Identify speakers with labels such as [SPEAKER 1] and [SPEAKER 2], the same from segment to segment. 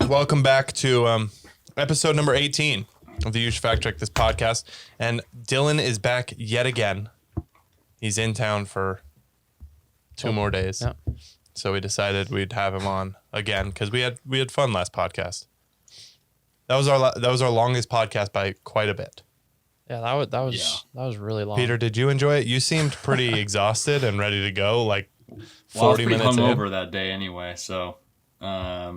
[SPEAKER 1] Welcome back to episode number 18 of the You Should Fact Check This podcast. And Dylan is back yet again. He's in town for 2 more days.
[SPEAKER 2] Yeah.
[SPEAKER 1] So we decided we'd have him on again because we had fun last podcast. That was our longest podcast by quite a bit.
[SPEAKER 2] Yeah, that was really long.
[SPEAKER 1] Peter, did you enjoy it? You seemed pretty exhausted and ready to go. Like 40 minutes in.
[SPEAKER 3] I was pretty hungover that day anyway, so I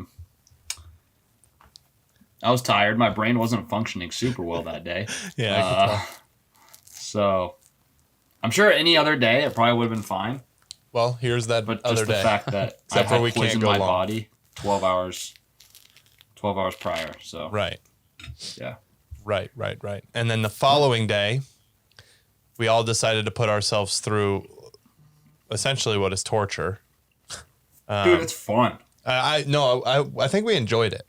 [SPEAKER 3] was tired. My brain wasn't functioning super well that day.
[SPEAKER 1] Yeah, I could tell.
[SPEAKER 3] So I'm sure any other day it probably would have been fine.
[SPEAKER 1] Well, here's that
[SPEAKER 3] But
[SPEAKER 1] other
[SPEAKER 3] just the
[SPEAKER 1] day.
[SPEAKER 3] fact that I
[SPEAKER 1] Except for we
[SPEAKER 3] had
[SPEAKER 1] can't
[SPEAKER 3] poisoned
[SPEAKER 1] go
[SPEAKER 3] my
[SPEAKER 1] long.
[SPEAKER 3] body 12 hours prior. So
[SPEAKER 1] Right.
[SPEAKER 3] yeah.
[SPEAKER 1] Right. And then the following day, we all decided to put ourselves through essentially what is torture.
[SPEAKER 3] Dude, it's fun.
[SPEAKER 1] I think we enjoyed it.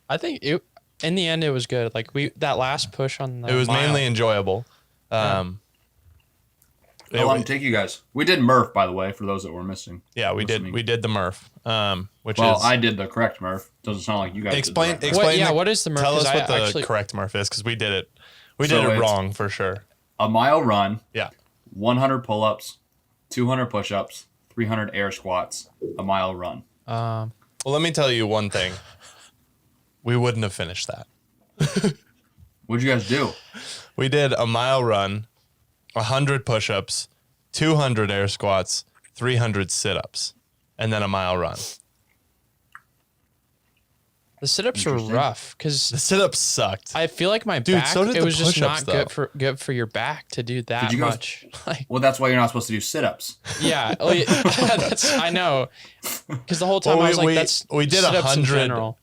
[SPEAKER 2] I think in the end it was good. Like that last push on the
[SPEAKER 1] It was
[SPEAKER 2] mile,
[SPEAKER 1] mainly enjoyable.
[SPEAKER 3] How long did it take you guys? We did Murph, by the way, for those that were missing.
[SPEAKER 1] Yeah, we
[SPEAKER 3] listening.
[SPEAKER 1] did the Murph, which
[SPEAKER 3] Well,
[SPEAKER 1] is
[SPEAKER 3] I did the correct Murph. Doesn't sound like you guys
[SPEAKER 1] explain.
[SPEAKER 3] did the correct Murph.
[SPEAKER 2] What is the Murph?
[SPEAKER 1] Tell us
[SPEAKER 2] 'Cause
[SPEAKER 1] what
[SPEAKER 2] I
[SPEAKER 1] the
[SPEAKER 2] actually-
[SPEAKER 1] correct Murph is because we did it. We
[SPEAKER 3] So
[SPEAKER 1] did it
[SPEAKER 3] it's-
[SPEAKER 1] wrong for sure.
[SPEAKER 3] A mile run,
[SPEAKER 1] Yeah.
[SPEAKER 3] 100 pull-ups, 200 push-ups, 300 air squats, a mile run.
[SPEAKER 1] Well, let me tell you one thing. We wouldn't have finished that.
[SPEAKER 3] What'd you guys do?
[SPEAKER 1] We did a mile run, 100 push-ups, 200 air squats, 300 sit-ups, and then a mile run.
[SPEAKER 2] the sit-ups were rough because
[SPEAKER 1] The sit-ups sucked.
[SPEAKER 2] I feel like my
[SPEAKER 1] Dude,
[SPEAKER 2] back.
[SPEAKER 1] so did
[SPEAKER 2] it
[SPEAKER 1] the
[SPEAKER 2] was just
[SPEAKER 1] push-ups,
[SPEAKER 2] not
[SPEAKER 1] though.
[SPEAKER 2] good for your back to do that
[SPEAKER 3] Did you guys-
[SPEAKER 2] much. Like,
[SPEAKER 3] Well, that's why you're not supposed to do sit-ups.
[SPEAKER 2] yeah, I know. Because the whole time
[SPEAKER 1] Well,
[SPEAKER 2] I was like,
[SPEAKER 1] we did
[SPEAKER 2] sit-ups in
[SPEAKER 1] 100.
[SPEAKER 2] general.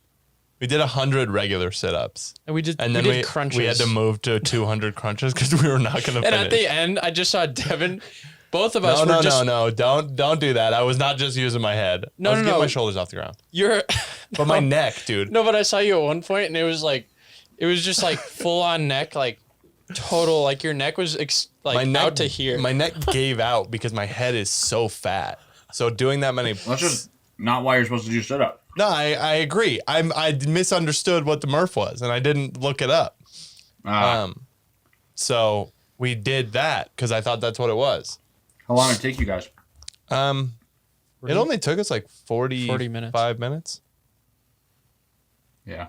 [SPEAKER 1] We did 100 regular sit-ups.
[SPEAKER 2] And we did crunches.
[SPEAKER 1] we had to move to 200 crunches because we were not going to finish.
[SPEAKER 2] And at the end, I just saw Devon. Both of us
[SPEAKER 1] No,
[SPEAKER 2] were just.
[SPEAKER 1] no. Don't do that. I was not just using my head.
[SPEAKER 2] No,
[SPEAKER 1] I was
[SPEAKER 2] no,
[SPEAKER 1] getting
[SPEAKER 2] no.
[SPEAKER 1] my shoulders off the ground.
[SPEAKER 2] You're.
[SPEAKER 1] But my neck, dude.
[SPEAKER 2] No, but I saw you at one point, and it was just like full on neck, like total, like your neck was out to here.
[SPEAKER 1] My neck gave out because my head is so fat. So doing that many.
[SPEAKER 3] That's just not why you're supposed to do sit-up.
[SPEAKER 1] No, I agree. I misunderstood what the Murph was, and I didn't look it up. So we did that because I thought that's what it was.
[SPEAKER 3] How long did it take you guys?
[SPEAKER 1] It only took us like 40
[SPEAKER 2] minutes.
[SPEAKER 1] 5 minutes.
[SPEAKER 3] Yeah,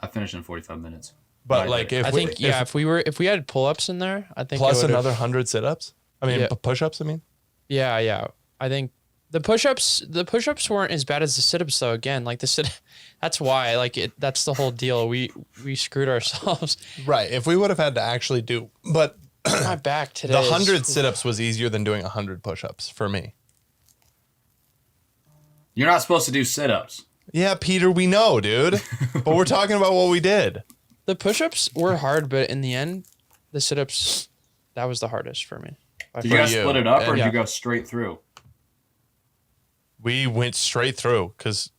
[SPEAKER 3] I finished in 45 minutes.
[SPEAKER 1] But
[SPEAKER 3] I
[SPEAKER 1] like
[SPEAKER 3] did it.
[SPEAKER 2] if we had pull-ups in there, I think
[SPEAKER 1] plus
[SPEAKER 2] it would've-
[SPEAKER 1] another 100 sit-ups. I mean,
[SPEAKER 2] Yeah.
[SPEAKER 1] push-ups. I mean,
[SPEAKER 2] Yeah. I think the push-ups weren't as bad as the sit-ups though. Again, like that's why that's the whole deal. We screwed ourselves.
[SPEAKER 1] right? If we would have had to actually do, but
[SPEAKER 2] My back today.
[SPEAKER 1] the
[SPEAKER 2] is-
[SPEAKER 1] 100 sit-ups was easier than doing 100 push-ups for me.
[SPEAKER 3] You're not supposed to do sit-ups.
[SPEAKER 1] Yeah, Peter, we know, dude. But we're talking about what we did.
[SPEAKER 2] The push-ups were hard, but in the end, the sit-ups that was the hardest for me.
[SPEAKER 3] Did you guys
[SPEAKER 1] you.
[SPEAKER 3] split it up, or
[SPEAKER 1] And-
[SPEAKER 3] did you go straight through?
[SPEAKER 1] We went straight through because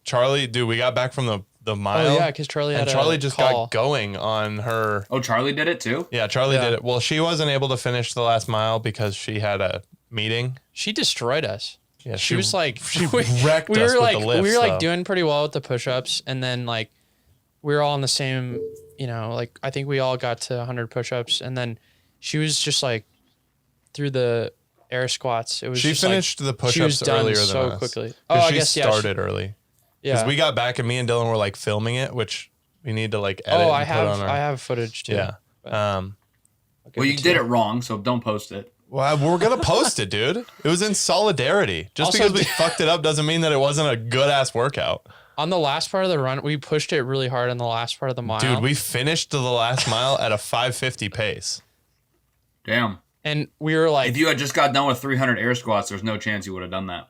[SPEAKER 1] Charlie, dude, we got back from the mile.
[SPEAKER 2] Oh yeah, because Charlie had
[SPEAKER 1] and Charlie
[SPEAKER 2] a
[SPEAKER 1] just
[SPEAKER 2] call.
[SPEAKER 1] got going on her.
[SPEAKER 3] Oh, Charlie did it too?
[SPEAKER 1] Yeah, Charlie
[SPEAKER 2] Yeah.
[SPEAKER 1] did it. Well, she wasn't able to finish the last mile because she had a meeting.
[SPEAKER 2] She destroyed us.
[SPEAKER 1] Yeah,
[SPEAKER 2] She was like,
[SPEAKER 1] she
[SPEAKER 2] we
[SPEAKER 1] wrecked us
[SPEAKER 2] were
[SPEAKER 1] with
[SPEAKER 2] like,
[SPEAKER 1] the lifts,
[SPEAKER 2] we were like
[SPEAKER 1] though.
[SPEAKER 2] doing pretty well with the push-ups, and then like we were all in the same, like I think we all got to 100 push-ups, and then she was just like through the air squats. It was
[SPEAKER 1] She
[SPEAKER 2] just, like,
[SPEAKER 1] finished the
[SPEAKER 2] she was
[SPEAKER 1] push-ups
[SPEAKER 2] done
[SPEAKER 1] earlier than
[SPEAKER 2] so
[SPEAKER 1] us.
[SPEAKER 2] quickly.
[SPEAKER 1] 'Cause
[SPEAKER 2] I
[SPEAKER 1] she
[SPEAKER 2] guess
[SPEAKER 1] started early.
[SPEAKER 2] Yeah.
[SPEAKER 1] Because we got back and me and Dylan were like filming it, which we need to like edit.
[SPEAKER 2] Oh,
[SPEAKER 1] and put on our,
[SPEAKER 2] I have footage too.
[SPEAKER 1] Yeah.
[SPEAKER 2] but I'll give
[SPEAKER 3] Well, you
[SPEAKER 2] to
[SPEAKER 3] did it wrong, so don't post it.
[SPEAKER 1] Well, we're gonna post it, dude. It was in solidarity. Just
[SPEAKER 2] Also,
[SPEAKER 1] because we fucked it up doesn't mean that it wasn't a good ass workout.
[SPEAKER 2] On the last part of the run, we pushed it really hard on the last part of the mile.
[SPEAKER 1] Dude, we finished the last mile at a 5:50 pace.
[SPEAKER 3] Damn.
[SPEAKER 2] and we were like,
[SPEAKER 3] If you had just got done with 300 air squats, there's no chance you would have done that.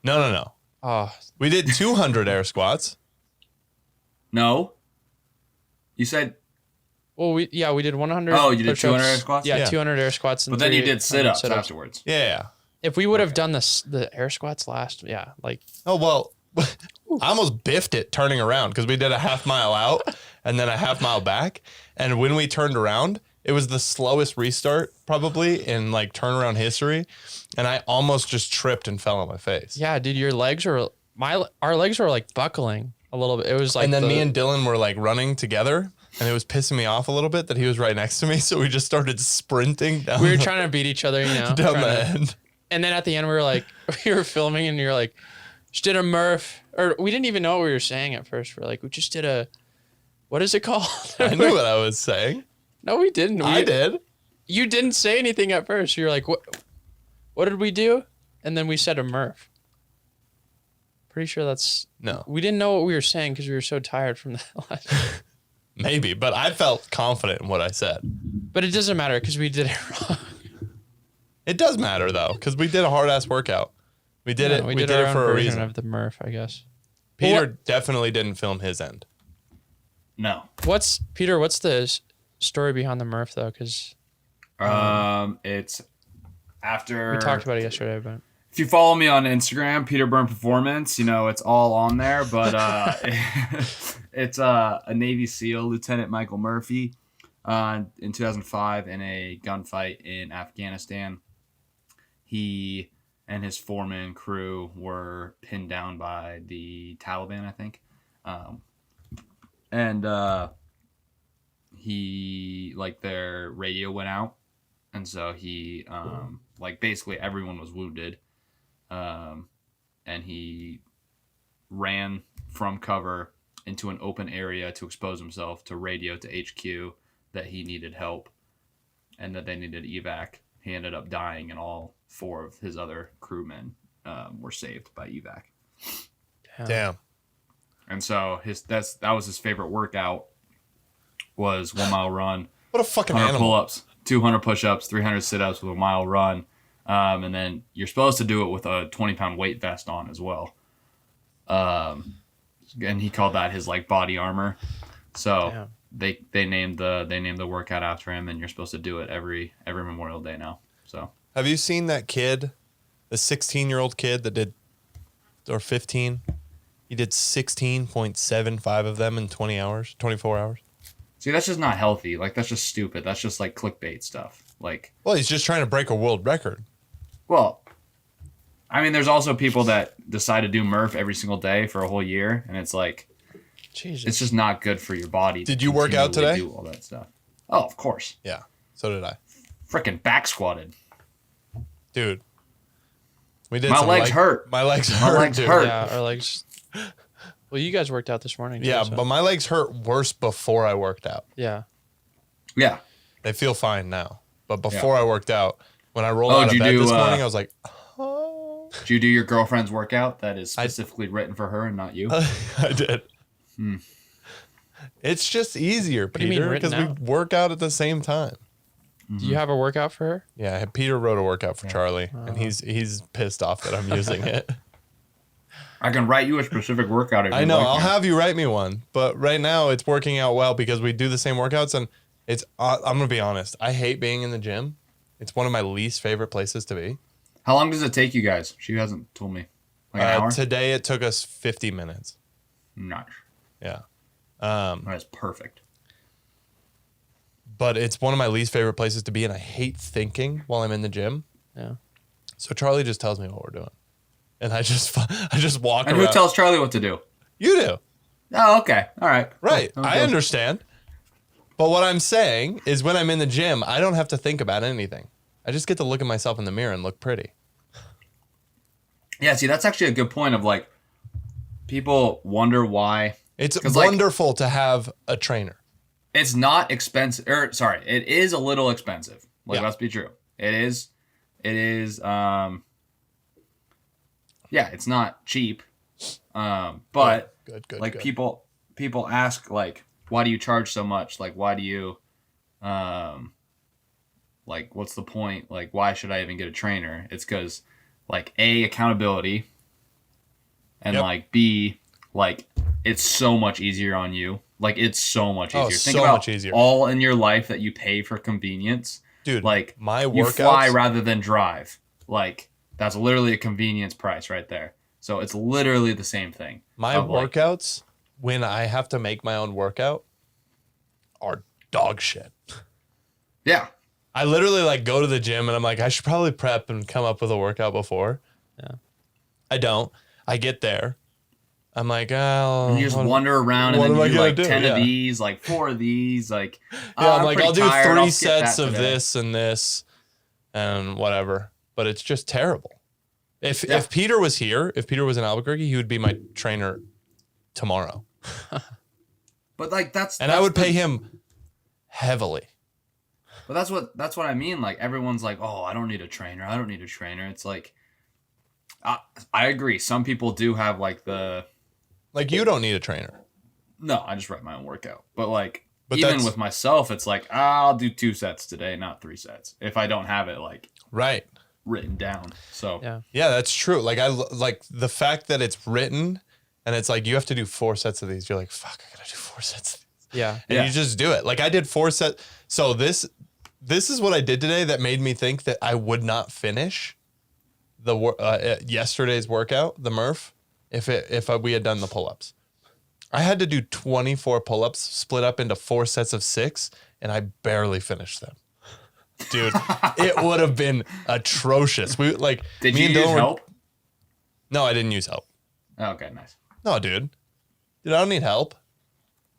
[SPEAKER 1] No.
[SPEAKER 2] oh,
[SPEAKER 1] We did 200 air squats.
[SPEAKER 3] No? You said,
[SPEAKER 2] well, we did 100.
[SPEAKER 3] Oh, you did
[SPEAKER 2] push-ups.
[SPEAKER 3] 200 air squats?
[SPEAKER 2] Yeah,
[SPEAKER 1] Yeah.
[SPEAKER 2] 200 air squats. And
[SPEAKER 3] but then you
[SPEAKER 2] 300
[SPEAKER 3] did sit-ups
[SPEAKER 2] sit-ups.
[SPEAKER 3] afterwards.
[SPEAKER 1] Yeah.
[SPEAKER 2] If we would have done the air squats last, yeah, like
[SPEAKER 1] Oh, well, I almost biffed it turning around because we did a half mile out and then a half mile back. And when we turned around, it was the slowest restart probably in like turnaround history. And I almost just tripped and fell on my face.
[SPEAKER 2] yeah, dude, your legs are our legs were like buckling. a little bit. It was like,
[SPEAKER 1] and then me and Dylan were like running together, and it was pissing me off a little bit that he was right next to me. So we just started sprinting down.
[SPEAKER 2] we were trying to beat each other, you know,
[SPEAKER 1] down the end.
[SPEAKER 2] And then at the end, we were like, we were filming, and you're like, just did a Murph, or we didn't even know what we were saying at first. We're like, we just did a, what is it called?
[SPEAKER 1] I knew what I was saying.
[SPEAKER 2] No, we didn't.
[SPEAKER 1] I did.
[SPEAKER 2] You didn't say anything at first. You're like, what did we do? And then we said a Murph. Pretty sure that's
[SPEAKER 1] No.
[SPEAKER 2] We didn't know what we were saying because we were so tired from that last.
[SPEAKER 1] Maybe, but I felt confident in what I said.
[SPEAKER 2] But it doesn't matter because we did it wrong.
[SPEAKER 1] It does matter though, because we did a hard ass workout. We did it. We did
[SPEAKER 2] our
[SPEAKER 1] it
[SPEAKER 2] own
[SPEAKER 1] for a
[SPEAKER 2] version
[SPEAKER 1] reason.
[SPEAKER 2] of the Murph, I guess.
[SPEAKER 1] Peter definitely didn't film his end.
[SPEAKER 3] No.
[SPEAKER 2] What's the story behind the Murph though? Because
[SPEAKER 3] It's after
[SPEAKER 2] we talked about it yesterday, but
[SPEAKER 3] if you follow me on Instagram, Peter Byrne Performance, you know it's all on there. But it's a Navy SEAL, Lieutenant Michael Murphy, in 2005 in a gunfight in Afghanistan. He and his foreman crew were pinned down by the Taliban, I think, and he like their radio went out, and so he like basically everyone was wounded. And he ran from cover into an open area to expose himself to radio to HQ that he needed help and that they needed evac. He ended up dying, and all 4 of his other crewmen were saved by evac.
[SPEAKER 1] Damn.
[SPEAKER 3] And so that was his favorite workout was 1 mile run,
[SPEAKER 1] What a fucking
[SPEAKER 3] 100
[SPEAKER 1] animal.
[SPEAKER 3] pull-ups, 200 push-ups, 300 sit-ups with a mile run. And then you're supposed to do it with a 20-pound weight vest on as well. And he called that his like body armor. So they named the workout after him, and you're supposed to do it every Memorial Day now. So
[SPEAKER 1] Have you seen that kid, the 16-year-old kid that did, or 15? He did 16.75 of them in 24 hours.
[SPEAKER 3] see, that's just not healthy. Like that's just stupid. That's just like clickbait stuff. Like,
[SPEAKER 1] Well, he's just trying to break a world record.
[SPEAKER 3] well, I mean, there's also people that decide to do Murph every single day for a whole year, and it's like,
[SPEAKER 2] Jesus.
[SPEAKER 3] it's just not good for your body.
[SPEAKER 1] Did you work out
[SPEAKER 3] continually
[SPEAKER 1] today?
[SPEAKER 3] Do all that stuff. Oh, of course.
[SPEAKER 1] Yeah, so did I.
[SPEAKER 3] Frickin' back squatted.
[SPEAKER 1] Dude. We did
[SPEAKER 3] My
[SPEAKER 1] some
[SPEAKER 3] legs hurt.
[SPEAKER 1] My legs
[SPEAKER 3] My
[SPEAKER 1] hurt,
[SPEAKER 3] legs
[SPEAKER 1] dude.
[SPEAKER 3] hurt.
[SPEAKER 2] Yeah, our legs. Well, you guys worked out this morning. Too,
[SPEAKER 1] Yeah,
[SPEAKER 2] so.
[SPEAKER 1] but my legs hurt worse before I worked out.
[SPEAKER 2] Yeah.
[SPEAKER 3] Yeah.
[SPEAKER 1] They feel fine now. But before I worked out, when I rolled
[SPEAKER 3] Oh,
[SPEAKER 1] out of
[SPEAKER 3] did you
[SPEAKER 1] bed
[SPEAKER 3] do,
[SPEAKER 1] this morning, I was like, oh.
[SPEAKER 3] Did you do your girlfriend's workout that is specifically written for her and not you?
[SPEAKER 1] I did. It's just easier,
[SPEAKER 2] do you mean
[SPEAKER 1] Peter,
[SPEAKER 2] written
[SPEAKER 1] because we
[SPEAKER 2] out?
[SPEAKER 1] work out at the same time.
[SPEAKER 2] Do you have a workout for her?
[SPEAKER 1] Yeah, Peter wrote a workout for Charlie, and he's pissed off that I'm using it.
[SPEAKER 3] I can write you a specific workout if
[SPEAKER 1] I
[SPEAKER 3] you'd
[SPEAKER 1] know.
[SPEAKER 3] like,
[SPEAKER 1] I'll
[SPEAKER 3] man.
[SPEAKER 1] have you write me one, but right now it's working out well because we do the same workouts, and it's. I'm gonna be honest. I hate being in the gym. It's one of my least favorite places to be.
[SPEAKER 3] How long does it take you guys? She hasn't told me. Like an hour?
[SPEAKER 1] Today it took us 50 minutes.
[SPEAKER 3] Nice.
[SPEAKER 1] Yeah.
[SPEAKER 3] That's perfect.
[SPEAKER 1] But it's one of my least favorite places to be, and I hate thinking while I'm in the gym.
[SPEAKER 2] Yeah.
[SPEAKER 1] So Charlie just tells me what we're doing, and I just walk
[SPEAKER 3] And
[SPEAKER 1] around.
[SPEAKER 3] who tells Charlie what to do?
[SPEAKER 1] You do,
[SPEAKER 3] Oh, okay. All right.
[SPEAKER 1] right?
[SPEAKER 3] Cool.
[SPEAKER 1] I understand. But what I'm saying is, when I'm in the gym, I don't have to think about anything. I just get to look at myself in the mirror and look pretty.
[SPEAKER 3] Yeah, see, that's actually a good point of like, people wonder why.
[SPEAKER 1] It's
[SPEAKER 3] 'Cause, like,
[SPEAKER 1] wonderful to have a trainer.
[SPEAKER 3] It's not expensive. It is a little expensive. Like,
[SPEAKER 1] Yeah.
[SPEAKER 3] let's be true. It is. Yeah, it's not cheap. But
[SPEAKER 1] Good.
[SPEAKER 3] like
[SPEAKER 1] good.
[SPEAKER 3] people ask like, why do you charge so much? Like, why do you, like, what's the point? Like, why should I even get a trainer? It's because, like, A, accountability, and
[SPEAKER 1] Yep.
[SPEAKER 3] like B, like, it's so much easier on you. Like, it's so much easier.
[SPEAKER 1] Oh,
[SPEAKER 3] Think
[SPEAKER 1] so
[SPEAKER 3] about
[SPEAKER 1] much easier.
[SPEAKER 3] all in your life that you pay for convenience.
[SPEAKER 1] Dude,
[SPEAKER 3] Like,
[SPEAKER 1] my
[SPEAKER 3] you fly
[SPEAKER 1] workouts.
[SPEAKER 3] rather than drive. Like, that's literally a convenience price right there. So it's literally the same thing.
[SPEAKER 1] My
[SPEAKER 3] of, like,
[SPEAKER 1] workouts, when I have to make my own workout, are dog shit.
[SPEAKER 3] Yeah.
[SPEAKER 1] I literally like go to the gym and I'm like, I should probably prep and come up with a workout before.
[SPEAKER 2] Yeah.
[SPEAKER 1] I don't. I get there. I'm like, oh,
[SPEAKER 3] And you just wander around and
[SPEAKER 1] what
[SPEAKER 3] then
[SPEAKER 1] am I
[SPEAKER 3] you do
[SPEAKER 1] gonna
[SPEAKER 3] like
[SPEAKER 1] do?
[SPEAKER 3] 10 of
[SPEAKER 1] Yeah.
[SPEAKER 3] these, like 4 of these, like
[SPEAKER 1] Yeah, I'm like,
[SPEAKER 3] pretty
[SPEAKER 1] I'll do
[SPEAKER 3] tired,
[SPEAKER 1] 3
[SPEAKER 3] I'll skip
[SPEAKER 1] sets
[SPEAKER 3] that
[SPEAKER 1] of
[SPEAKER 3] today.
[SPEAKER 1] this and this and whatever. But it's just terrible. If
[SPEAKER 3] Yeah.
[SPEAKER 1] if Peter was here, if Peter was in Albuquerque, he would be my trainer tomorrow.
[SPEAKER 3] But like that's
[SPEAKER 1] And I would pay him heavily.
[SPEAKER 3] But that's what I mean. Like everyone's like, oh, I don't need a trainer. I don't need a trainer. It's like, I agree. Some people do have like
[SPEAKER 1] Like you don't need a trainer.
[SPEAKER 3] no, I just write my own workout. But like,
[SPEAKER 1] But
[SPEAKER 3] even
[SPEAKER 1] that's-
[SPEAKER 3] with myself, it's like, I'll do 2 sets today, not 3 sets. If I don't have it like
[SPEAKER 1] Right.
[SPEAKER 3] written down. So
[SPEAKER 1] Yeah, that's true. Like I like the fact that it's written and it's like you have to do 4 sets of these. You're like, fuck, I gotta do 4 sets of these.
[SPEAKER 2] Yeah.
[SPEAKER 1] And you just do it. Like I did 4 sets. So this is what I did today that made me think that I would not finish the yesterday's workout, the Murph, if we had done the pull-ups. I had to do 24 pull-ups split up into 4 sets of 6, and I barely finished them. Dude, it would have been atrocious. We like
[SPEAKER 3] did
[SPEAKER 1] me
[SPEAKER 3] you
[SPEAKER 1] and
[SPEAKER 3] use
[SPEAKER 1] Dylan were-
[SPEAKER 3] help?
[SPEAKER 1] No, I didn't use help.
[SPEAKER 3] Oh, okay, nice.
[SPEAKER 1] No, dude, I don't need help.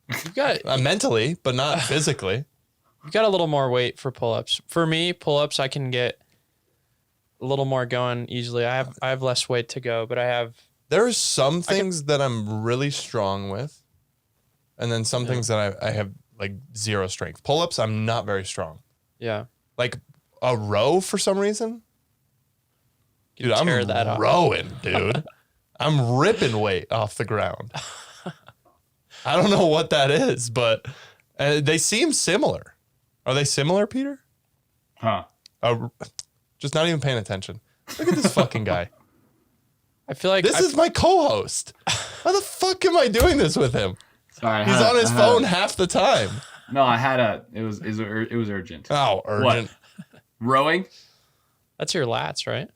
[SPEAKER 2] You got
[SPEAKER 1] Mentally, but not physically.
[SPEAKER 2] you got a little more weight for pull-ups. For me, pull-ups I can get a little more going easily. I have less weight to go, but I have
[SPEAKER 1] There's some things that I'm really strong with, and then some things that I have like zero strength. Pull-ups, I'm not very strong.
[SPEAKER 2] yeah.
[SPEAKER 1] Like a row for some reason. Dude, I'm
[SPEAKER 2] tear that off.
[SPEAKER 1] rowing, dude. I'm ripping weight off the ground. I don't know what that is, but they seem similar. Are they similar, Peter?
[SPEAKER 3] Huh.
[SPEAKER 1] Just not even paying attention. Look at this fucking guy.
[SPEAKER 2] I feel like
[SPEAKER 1] This is my co-host. How the fuck am I doing this with him?
[SPEAKER 3] Sorry.
[SPEAKER 1] He's on his phone half the time.
[SPEAKER 3] No, I had it was urgent.
[SPEAKER 1] Oh, urgent.
[SPEAKER 3] Rowing?
[SPEAKER 2] that's your lats, right?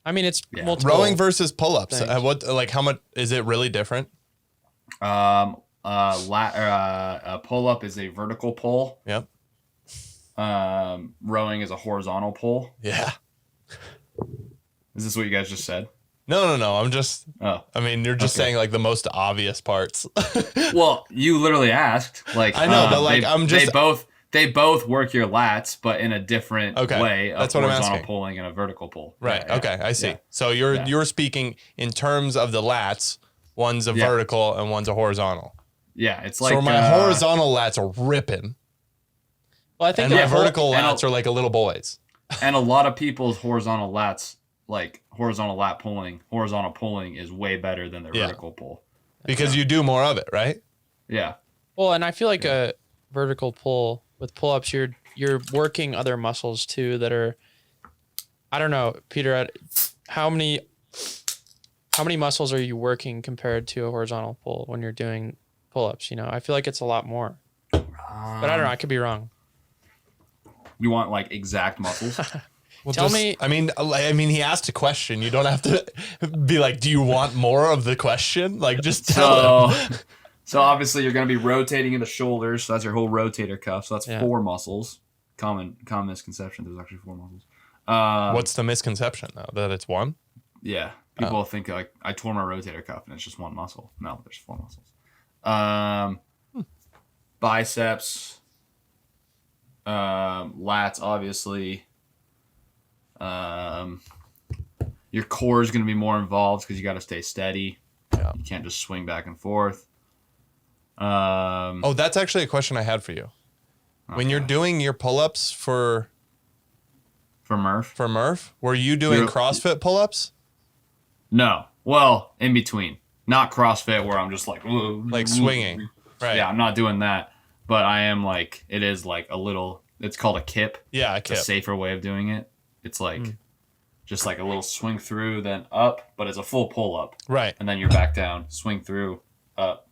[SPEAKER 2] I mean, it's
[SPEAKER 3] Yeah.
[SPEAKER 2] multiple.
[SPEAKER 1] Rowing versus pull-ups.
[SPEAKER 2] Thanks.
[SPEAKER 1] How much is it really different?
[SPEAKER 3] A pull-up is a vertical pull.
[SPEAKER 1] Yep.
[SPEAKER 3] Rowing is a horizontal pull.
[SPEAKER 1] Yeah.
[SPEAKER 3] Is this what you guys just said?
[SPEAKER 1] No. I'm just.
[SPEAKER 3] Oh.
[SPEAKER 1] I mean, you're just
[SPEAKER 3] Okay.
[SPEAKER 1] saying like the most obvious parts.
[SPEAKER 3] Well, you literally asked. Like
[SPEAKER 1] I know, but like I'm just.
[SPEAKER 3] they both work your lats, but in a different
[SPEAKER 1] Okay,
[SPEAKER 3] way of
[SPEAKER 1] that's what I'm
[SPEAKER 3] horizontal
[SPEAKER 1] asking.
[SPEAKER 3] pulling and a vertical pull.
[SPEAKER 1] Right.
[SPEAKER 3] Yeah,
[SPEAKER 1] Okay. I see.
[SPEAKER 3] yeah.
[SPEAKER 1] So you're
[SPEAKER 3] Yeah.
[SPEAKER 1] speaking in terms of the lats. One's a
[SPEAKER 3] Yeah.
[SPEAKER 1] vertical and one's a horizontal.
[SPEAKER 3] Yeah, it's like
[SPEAKER 1] So my horizontal lats are ripping,
[SPEAKER 2] Well, I think
[SPEAKER 1] and
[SPEAKER 2] the
[SPEAKER 1] my
[SPEAKER 2] whole-
[SPEAKER 1] vertical
[SPEAKER 3] and
[SPEAKER 1] lats are like a little boys.
[SPEAKER 3] and a lot of people's horizontal lats, like horizontal pulling is way better than their
[SPEAKER 1] Yeah.
[SPEAKER 3] vertical pull.
[SPEAKER 1] Because you do more of it, right?
[SPEAKER 3] Yeah.
[SPEAKER 2] Well, and I feel like a vertical pull with pull-ups, you're working other muscles too that are. I don't know, Peter. How many muscles are you working compared to a horizontal pull when you're doing pull-ups? You know, I feel like it's a lot more, but I don't know. I could be wrong.
[SPEAKER 3] You want like exact muscles?
[SPEAKER 1] Well,
[SPEAKER 2] Tell me-
[SPEAKER 1] I mean, he asked a question. You don't have to be like, "Do you want more of the question?" Like, just tell him.
[SPEAKER 3] So obviously you're going to be rotating in the shoulders. So that's your whole rotator cuff. So that's
[SPEAKER 2] Yeah.
[SPEAKER 3] 4 muscles. Common misconception. There's actually 4 muscles.
[SPEAKER 1] What's the misconception though? That it's one?
[SPEAKER 3] Yeah. People think like I tore my rotator cuff and it's just 1 muscle. No, there's 4 muscles. Biceps, lats, obviously. Your core is going to be more involved because you got to stay steady.
[SPEAKER 1] Yeah.
[SPEAKER 3] You can't just swing back and forth.
[SPEAKER 1] Oh, that's actually a question I had for you. When you're doing your pull-ups for
[SPEAKER 3] Murph?
[SPEAKER 1] Murph, were you doing
[SPEAKER 3] You're-
[SPEAKER 1] CrossFit pull-ups?
[SPEAKER 3] No. Well, in between. Not CrossFit where I'm just like...
[SPEAKER 1] Like swinging. Right.
[SPEAKER 3] Yeah, I'm not doing that. But I am like... It is like a little... It's called a kip.
[SPEAKER 1] Yeah, I
[SPEAKER 3] It's a
[SPEAKER 1] kip.
[SPEAKER 3] safer way of doing it. It's like... Just like a little swing through, then up. But it's a full pull-up.
[SPEAKER 1] Right.
[SPEAKER 3] And then you're back down. Swing through, up.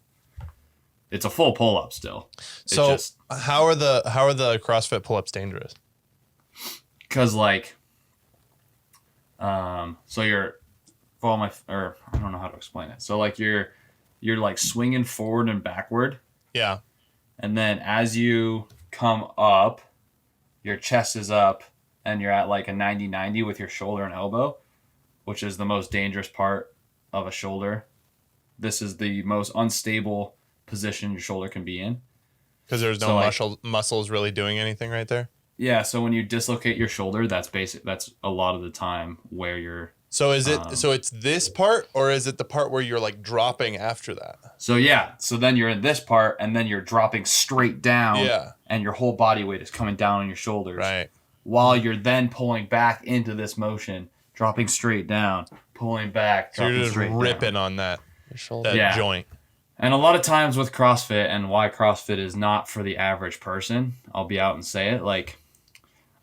[SPEAKER 3] It's a full pull-up still.
[SPEAKER 1] So how are the CrossFit pull-ups dangerous?
[SPEAKER 3] Because like... So you're... Follow my... Or I don't know how to explain it. So like you're like swinging forward and backward.
[SPEAKER 1] Yeah.
[SPEAKER 3] And then as you come up, your chest is up and you're at like a 90-90 with your shoulder and elbow, which is the most dangerous part of a shoulder. this is the most unstable position your shoulder can be in.
[SPEAKER 1] Because there's no
[SPEAKER 3] So, like,
[SPEAKER 1] muscles really doing anything right there.
[SPEAKER 3] Yeah, so when you dislocate your shoulder, that's a lot of the time where you're.
[SPEAKER 1] So is it so it's this part, or is it the part where you're like dropping after that?
[SPEAKER 3] So yeah, so then you're in this part, and then you're dropping straight down.
[SPEAKER 1] Yeah.
[SPEAKER 3] And your whole body weight is coming down on your shoulders.
[SPEAKER 1] Right.
[SPEAKER 3] While you're then pulling back into this motion, dropping straight down, pulling back,
[SPEAKER 1] So
[SPEAKER 3] dropping
[SPEAKER 1] you're just
[SPEAKER 3] straight
[SPEAKER 1] ripping
[SPEAKER 3] down.
[SPEAKER 1] on that
[SPEAKER 2] Your shoulder.
[SPEAKER 3] Yeah.
[SPEAKER 1] joint.
[SPEAKER 3] And a lot of times with CrossFit, and why CrossFit is not for the average person, I'll be out and say it. Like,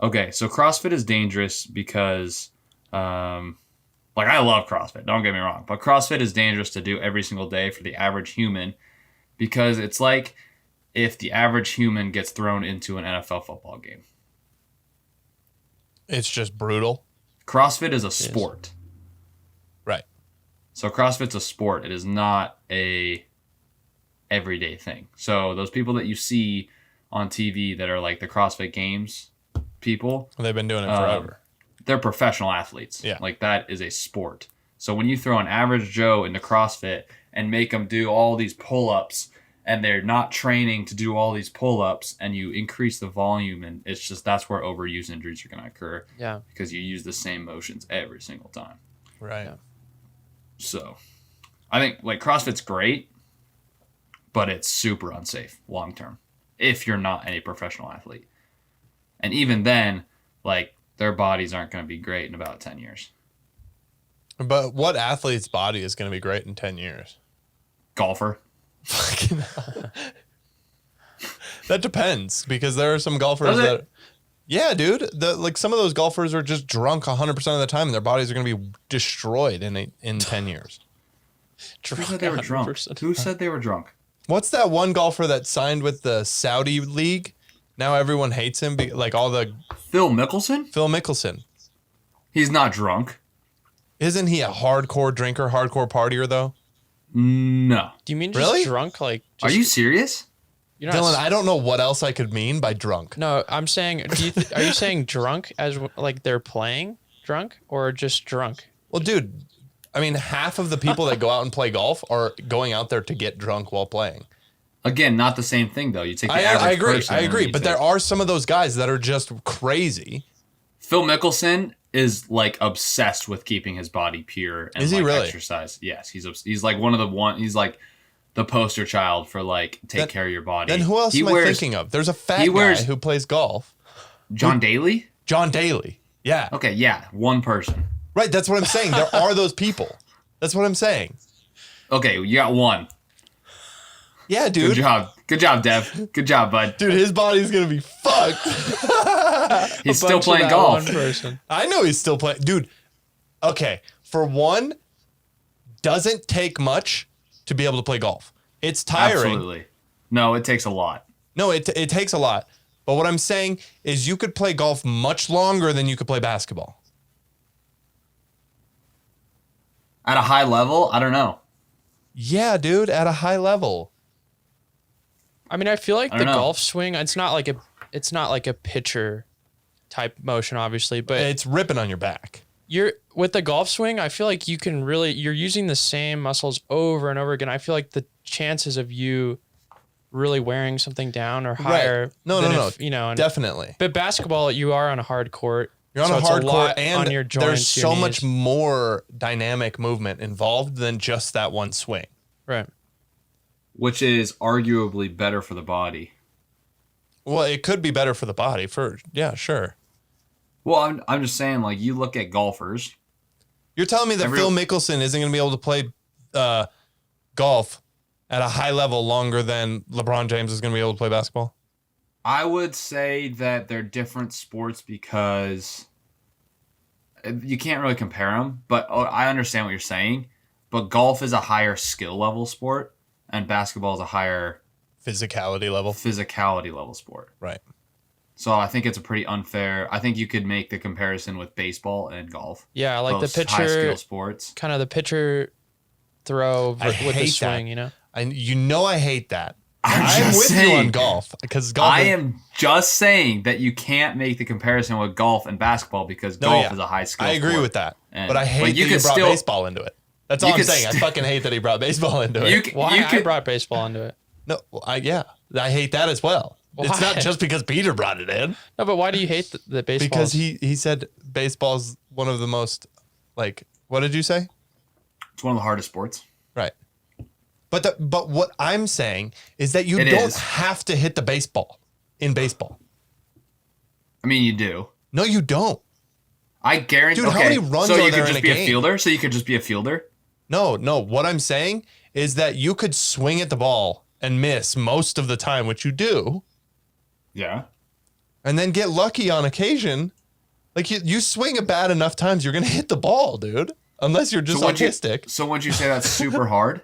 [SPEAKER 3] okay, so CrossFit is dangerous because, like, I love CrossFit, don't get me wrong, but CrossFit is dangerous to do every single day for the average human because it's like if the average human gets thrown into an NFL football game.
[SPEAKER 1] It's just brutal.
[SPEAKER 3] CrossFit is a sport.
[SPEAKER 1] Right.
[SPEAKER 3] So CrossFit's a sport. It is not a everyday thing. So those people that you see on TV that are like the CrossFit Games people,
[SPEAKER 1] They've been doing it forever.
[SPEAKER 3] they're professional athletes.
[SPEAKER 1] Yeah.
[SPEAKER 3] Like that is a sport. So when you throw an average Joe into CrossFit and make them do all these pull-ups and they're not training to do all these pull-ups and you increase the volume and it's just that's where overuse injuries are going to occur.
[SPEAKER 2] Yeah.
[SPEAKER 3] Because you use the same motions every single time.
[SPEAKER 1] Right.
[SPEAKER 2] Yeah.
[SPEAKER 3] So I think like CrossFit's great, but it's super unsafe long term if you're not any professional athlete. And even then, like their bodies aren't going to be great in about 10 years.
[SPEAKER 1] But what athlete's body is going to be great in 10 years?
[SPEAKER 3] Golfer.
[SPEAKER 1] Fucking that depends, because there are some golfers
[SPEAKER 3] Does it?
[SPEAKER 1] that, yeah, dude, like some of those golfers are just drunk 100% of the time and their bodies are going to be destroyed in 10 years.
[SPEAKER 3] Who said they were drunk?
[SPEAKER 2] 100%.
[SPEAKER 3] Who said they were drunk?
[SPEAKER 1] What's that one golfer that signed with the Saudi league? Now everyone hates him, like all the
[SPEAKER 3] Phil Mickelson?
[SPEAKER 1] Phil Mickelson.
[SPEAKER 3] He's not drunk.
[SPEAKER 1] Isn't he a hardcore drinker, hardcore partier though?
[SPEAKER 3] No.
[SPEAKER 2] Do you mean just
[SPEAKER 1] Really?
[SPEAKER 2] drunk? Like,
[SPEAKER 3] Are
[SPEAKER 2] just,
[SPEAKER 3] you serious?
[SPEAKER 2] you're not
[SPEAKER 1] Dylan, I don't know what else I could mean by drunk.
[SPEAKER 2] No, I'm saying, are you saying drunk as like they're playing drunk or just drunk?
[SPEAKER 1] Well, dude, I mean, half of the people that go out and play golf are going out there to get drunk while playing.
[SPEAKER 3] Again, not the same thing though. You take the
[SPEAKER 1] I
[SPEAKER 3] average
[SPEAKER 1] agree.
[SPEAKER 3] person
[SPEAKER 1] I
[SPEAKER 3] and
[SPEAKER 1] agree.
[SPEAKER 3] you
[SPEAKER 1] But
[SPEAKER 3] take-
[SPEAKER 1] there are some of those guys that are just crazy.
[SPEAKER 3] Phil Mickelson is like obsessed with keeping his body pure and
[SPEAKER 1] Is he
[SPEAKER 3] like
[SPEAKER 1] really?
[SPEAKER 3] exercise. Yes, he's like he's like the poster child for like take care of your body.
[SPEAKER 1] Then who else
[SPEAKER 3] He
[SPEAKER 1] am I
[SPEAKER 3] wears-
[SPEAKER 1] thinking of? There's a fat
[SPEAKER 3] he
[SPEAKER 1] guy
[SPEAKER 3] wears-
[SPEAKER 1] who plays golf.
[SPEAKER 3] John Daly?
[SPEAKER 1] John Daly. Yeah.
[SPEAKER 3] Okay, yeah, one person.
[SPEAKER 1] Right. That's what I'm saying. There are those people. That's what I'm saying.
[SPEAKER 3] Okay, you got one.
[SPEAKER 1] Yeah, dude.
[SPEAKER 3] Good job, Dev. Good job, bud.
[SPEAKER 1] Dude, his body's going to be fucked.
[SPEAKER 3] He's still
[SPEAKER 2] Bunch of
[SPEAKER 3] playing
[SPEAKER 2] that
[SPEAKER 3] golf.
[SPEAKER 2] One person.
[SPEAKER 1] I know he's still playing. Dude, okay. For one, doesn't take much to be able to play golf. It's tiring.
[SPEAKER 3] Absolutely. No, it takes a lot.
[SPEAKER 1] No, it takes a lot. But what I'm saying is you could play golf much longer than you could play basketball.
[SPEAKER 3] At a high level, I don't know.
[SPEAKER 1] Yeah, dude, at a high level.
[SPEAKER 2] I mean, I feel like
[SPEAKER 3] I
[SPEAKER 2] the
[SPEAKER 3] don't know.
[SPEAKER 2] golf swing, it's not like a pitcher type motion, obviously, but
[SPEAKER 1] It's ripping on your back.
[SPEAKER 2] you're with the golf swing, I feel like you're using the same muscles over and over again. I feel like the chances of you really wearing something down are higher.
[SPEAKER 1] No,
[SPEAKER 2] than
[SPEAKER 1] no,
[SPEAKER 2] if, you know, and,
[SPEAKER 1] Definitely.
[SPEAKER 2] but basketball, you are on a hard court.
[SPEAKER 1] You're on
[SPEAKER 2] so
[SPEAKER 1] a
[SPEAKER 2] it's
[SPEAKER 1] hard court
[SPEAKER 2] lot
[SPEAKER 1] and
[SPEAKER 2] on your joints,
[SPEAKER 1] there's
[SPEAKER 2] your
[SPEAKER 1] so much
[SPEAKER 2] knees.
[SPEAKER 1] more dynamic movement involved than just that one swing.
[SPEAKER 2] Right.
[SPEAKER 3] Which is arguably better for the body.
[SPEAKER 1] Well, it could be better for the body. Yeah, sure.
[SPEAKER 3] Well, I'm just saying, like, you look at golfers.
[SPEAKER 1] You're telling me that Phil Mickelson isn't going to be able to play golf at a high level longer than LeBron James is going to be able to play basketball?
[SPEAKER 3] I would say that they're different sports because you can't really compare them. But I understand what you're saying. But golf is a higher skill level sport, and basketball is a higher
[SPEAKER 1] Physicality level.
[SPEAKER 3] sport.
[SPEAKER 1] Right.
[SPEAKER 3] So I think it's a pretty unfair. I think you could make the comparison with baseball and golf.
[SPEAKER 2] Yeah, like
[SPEAKER 3] Both
[SPEAKER 2] the
[SPEAKER 3] high
[SPEAKER 2] pitcher,
[SPEAKER 3] skill sports.
[SPEAKER 2] kind of the pitcher throw
[SPEAKER 1] I
[SPEAKER 2] with the
[SPEAKER 1] hate
[SPEAKER 2] swing,
[SPEAKER 1] that.
[SPEAKER 2] you know?
[SPEAKER 1] I hate that.
[SPEAKER 3] I'm
[SPEAKER 1] I'm
[SPEAKER 3] just
[SPEAKER 1] with you on
[SPEAKER 3] saying.
[SPEAKER 1] golf because golf.
[SPEAKER 3] I am just saying that you can't make the comparison with golf and basketball because
[SPEAKER 1] No,
[SPEAKER 3] golf
[SPEAKER 1] yeah.
[SPEAKER 3] is a high skill
[SPEAKER 1] I agree
[SPEAKER 3] sport.
[SPEAKER 1] with that,
[SPEAKER 3] And-
[SPEAKER 1] but I hate
[SPEAKER 3] but you
[SPEAKER 1] that you
[SPEAKER 3] can
[SPEAKER 1] brought
[SPEAKER 3] still-
[SPEAKER 1] baseball into it. That's all I'm saying. I fucking hate that he brought baseball into it.
[SPEAKER 2] I brought baseball into it.
[SPEAKER 1] No, I hate that as well.
[SPEAKER 2] Why?
[SPEAKER 1] It's not just because Peter brought it in.
[SPEAKER 2] No, but why do you hate the baseball?
[SPEAKER 1] Because he said baseball's one of the most, like, what did you say?
[SPEAKER 3] It's one of the hardest sports.
[SPEAKER 1] Right. But what I'm saying is that you don't have to hit the baseball in baseball.
[SPEAKER 3] I mean, you do.
[SPEAKER 1] No, you don't.
[SPEAKER 3] I guarantee.
[SPEAKER 1] Dude, how many runs
[SPEAKER 3] so
[SPEAKER 1] are
[SPEAKER 3] you
[SPEAKER 1] there
[SPEAKER 3] could
[SPEAKER 1] in
[SPEAKER 3] just
[SPEAKER 1] a
[SPEAKER 3] be
[SPEAKER 1] game?
[SPEAKER 3] a fielder? So you could just be a fielder?
[SPEAKER 1] No. What I'm saying is that you could swing at the ball and miss most of the time, which you do.
[SPEAKER 3] Yeah.
[SPEAKER 1] And then get lucky on occasion. Like you swing a bat enough times, you're gonna hit the ball, dude. Unless you're just autistic.
[SPEAKER 3] So would you say that's super hard?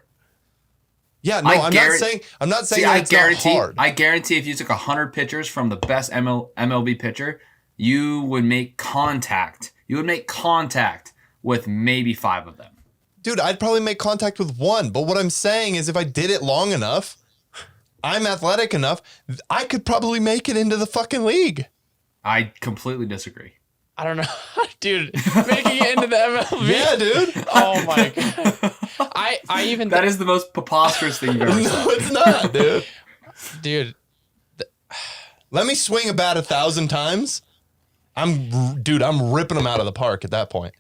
[SPEAKER 1] Yeah, no, I'm not saying that it's not hard.
[SPEAKER 3] I guarantee if you took 100 pitchers from the best MLB pitcher, you would make contact. You would make contact with maybe 5 of them.
[SPEAKER 1] Dude, I'd probably make contact with 1. But what I'm saying is if I did it long enough, I'm athletic enough, I could probably make it into the fucking league.
[SPEAKER 3] I completely disagree.
[SPEAKER 2] I don't know. Dude, making it into the MLB.
[SPEAKER 1] Yeah, dude.
[SPEAKER 2] Oh my God. I even
[SPEAKER 3] that is the most preposterous thing you've ever said.
[SPEAKER 1] No, it's not, dude.
[SPEAKER 2] Dude.
[SPEAKER 1] Let me swing a bat 1,000 times. I'm ripping them out of the park at that point.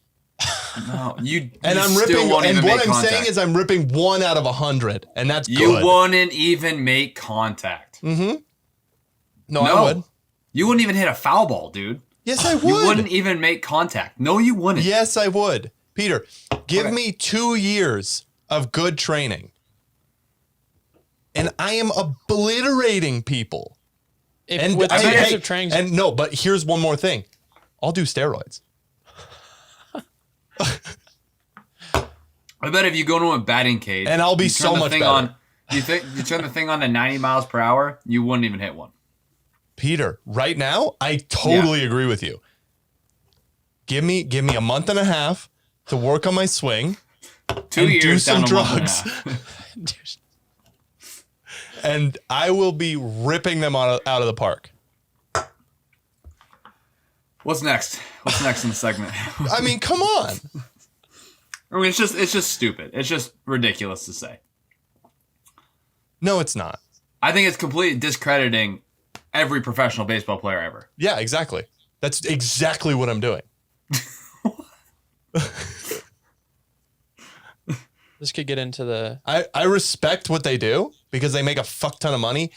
[SPEAKER 3] No, you
[SPEAKER 1] and
[SPEAKER 3] you
[SPEAKER 1] I'm
[SPEAKER 3] still
[SPEAKER 1] ripping.
[SPEAKER 3] won't
[SPEAKER 1] And
[SPEAKER 3] even
[SPEAKER 1] what
[SPEAKER 3] make
[SPEAKER 1] I'm
[SPEAKER 3] contact.
[SPEAKER 1] saying is, I'm ripping 1 out of 100, and that's
[SPEAKER 3] you
[SPEAKER 1] good.
[SPEAKER 3] wouldn't even make contact.
[SPEAKER 1] Mm-hmm. No, I would.
[SPEAKER 3] You wouldn't even hit a foul ball, dude.
[SPEAKER 1] Yes, I would.
[SPEAKER 3] You wouldn't even make contact. No, you wouldn't.
[SPEAKER 1] Yes, I would. Peter, give me 2 years of good training, and I am obliterating people.
[SPEAKER 2] With 2 years of training.
[SPEAKER 1] And no, but here's one more thing. I'll do steroids.
[SPEAKER 3] I bet if you go to a batting cage
[SPEAKER 1] and I'll be so much better.
[SPEAKER 3] You turn the thing on to 90 miles per hour, you wouldn't even hit one.
[SPEAKER 1] Peter, right now, I totally agree with you. Give me a month and a half to work on my swing.
[SPEAKER 3] 2 years
[SPEAKER 1] do some
[SPEAKER 3] down
[SPEAKER 1] drugs. And I will be ripping them out of the park.
[SPEAKER 3] What's next? What's next in the segment?
[SPEAKER 1] I mean, come on.
[SPEAKER 3] I mean, it's just stupid. It's just ridiculous to say.
[SPEAKER 1] No, it's not.
[SPEAKER 3] I think it's completely discrediting every professional baseball player ever.
[SPEAKER 1] Yeah, exactly. That's exactly what I'm doing.
[SPEAKER 2] This could get into the...
[SPEAKER 1] I respect what they do because they make a fuck ton of money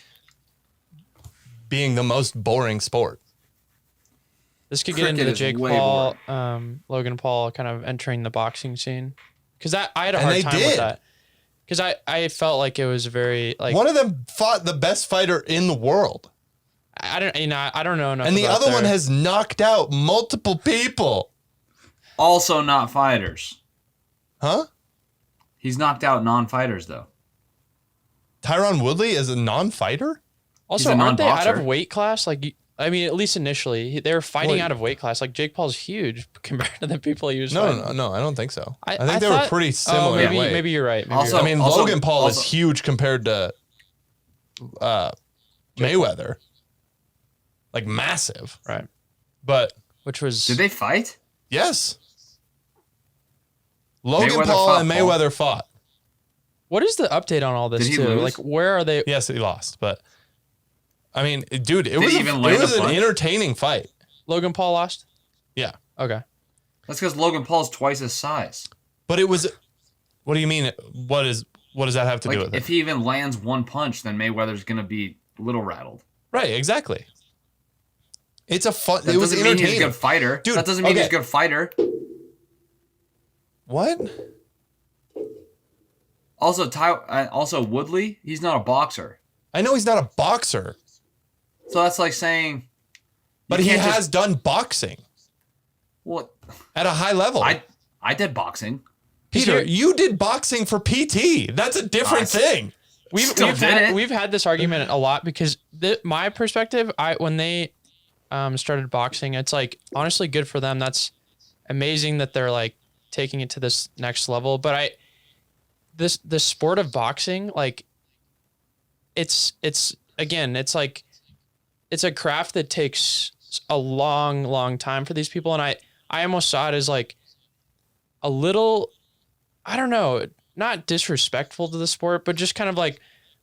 [SPEAKER 1] being the most boring sport.
[SPEAKER 2] This could get into the Jake Paul, Logan Paul kind of entering the boxing scene. Because I had a hard time with that. Because I felt like it was very... like
[SPEAKER 1] one of them fought the best fighter in the world.
[SPEAKER 2] I don't know enough.
[SPEAKER 1] And the other one has knocked out multiple people.
[SPEAKER 3] Also not fighters.
[SPEAKER 1] Huh?
[SPEAKER 3] He's knocked out non-fighters, though.
[SPEAKER 1] Tyron Woodley is a non-fighter?
[SPEAKER 2] Also, aren't they out of weight class? Like, I mean, at least initially, they were fighting out of weight class. Like, Jake Paul's huge compared to the people he was fighting.
[SPEAKER 1] No, I don't think so. I think they were pretty similar in weight.
[SPEAKER 2] Maybe you're right.
[SPEAKER 1] Logan Paul is huge compared to Mayweather. Like, massive.
[SPEAKER 2] Right.
[SPEAKER 1] But...
[SPEAKER 2] which was...
[SPEAKER 3] Did they fight?
[SPEAKER 1] Yes. Logan Paul and Mayweather fought.
[SPEAKER 2] What is the update on all this,
[SPEAKER 3] Did he
[SPEAKER 2] too?
[SPEAKER 3] lose?
[SPEAKER 2] Like, where are they?
[SPEAKER 1] Yes, he lost. But, I mean, dude, it
[SPEAKER 3] Did he even land
[SPEAKER 1] was
[SPEAKER 3] a
[SPEAKER 1] an
[SPEAKER 3] punch?
[SPEAKER 1] entertaining fight.
[SPEAKER 2] Logan Paul lost?
[SPEAKER 1] Yeah.
[SPEAKER 2] Okay.
[SPEAKER 3] That's because Logan Paul's twice his size.
[SPEAKER 1] But it was... What do you mean? What does that have to do with it?
[SPEAKER 3] If he even lands one punch, then Mayweather's going to be a little rattled.
[SPEAKER 1] Right, exactly. It's a fun...
[SPEAKER 3] That
[SPEAKER 1] it was
[SPEAKER 3] doesn't mean
[SPEAKER 1] entertaining.
[SPEAKER 3] he's a good fighter.
[SPEAKER 1] Dude,
[SPEAKER 3] that doesn't mean he's a good fighter.
[SPEAKER 1] What?
[SPEAKER 3] Also, Woodley, he's not a boxer.
[SPEAKER 1] I know he's not a boxer.
[SPEAKER 3] So that's like saying...
[SPEAKER 1] But he has done boxing.
[SPEAKER 3] What?
[SPEAKER 1] At a high level.
[SPEAKER 3] I did boxing.
[SPEAKER 1] Peter, you did boxing for PT. That's a different thing.
[SPEAKER 2] We've had this argument a lot because my perspective, when they started boxing, it's like, honestly, good for them. That's amazing that they're like taking it to this next level. But the sport of boxing, like it's like, it's a craft that takes a long time for these people. And I almost saw it as like a little I don't know, not disrespectful to the sport, but just kind of like,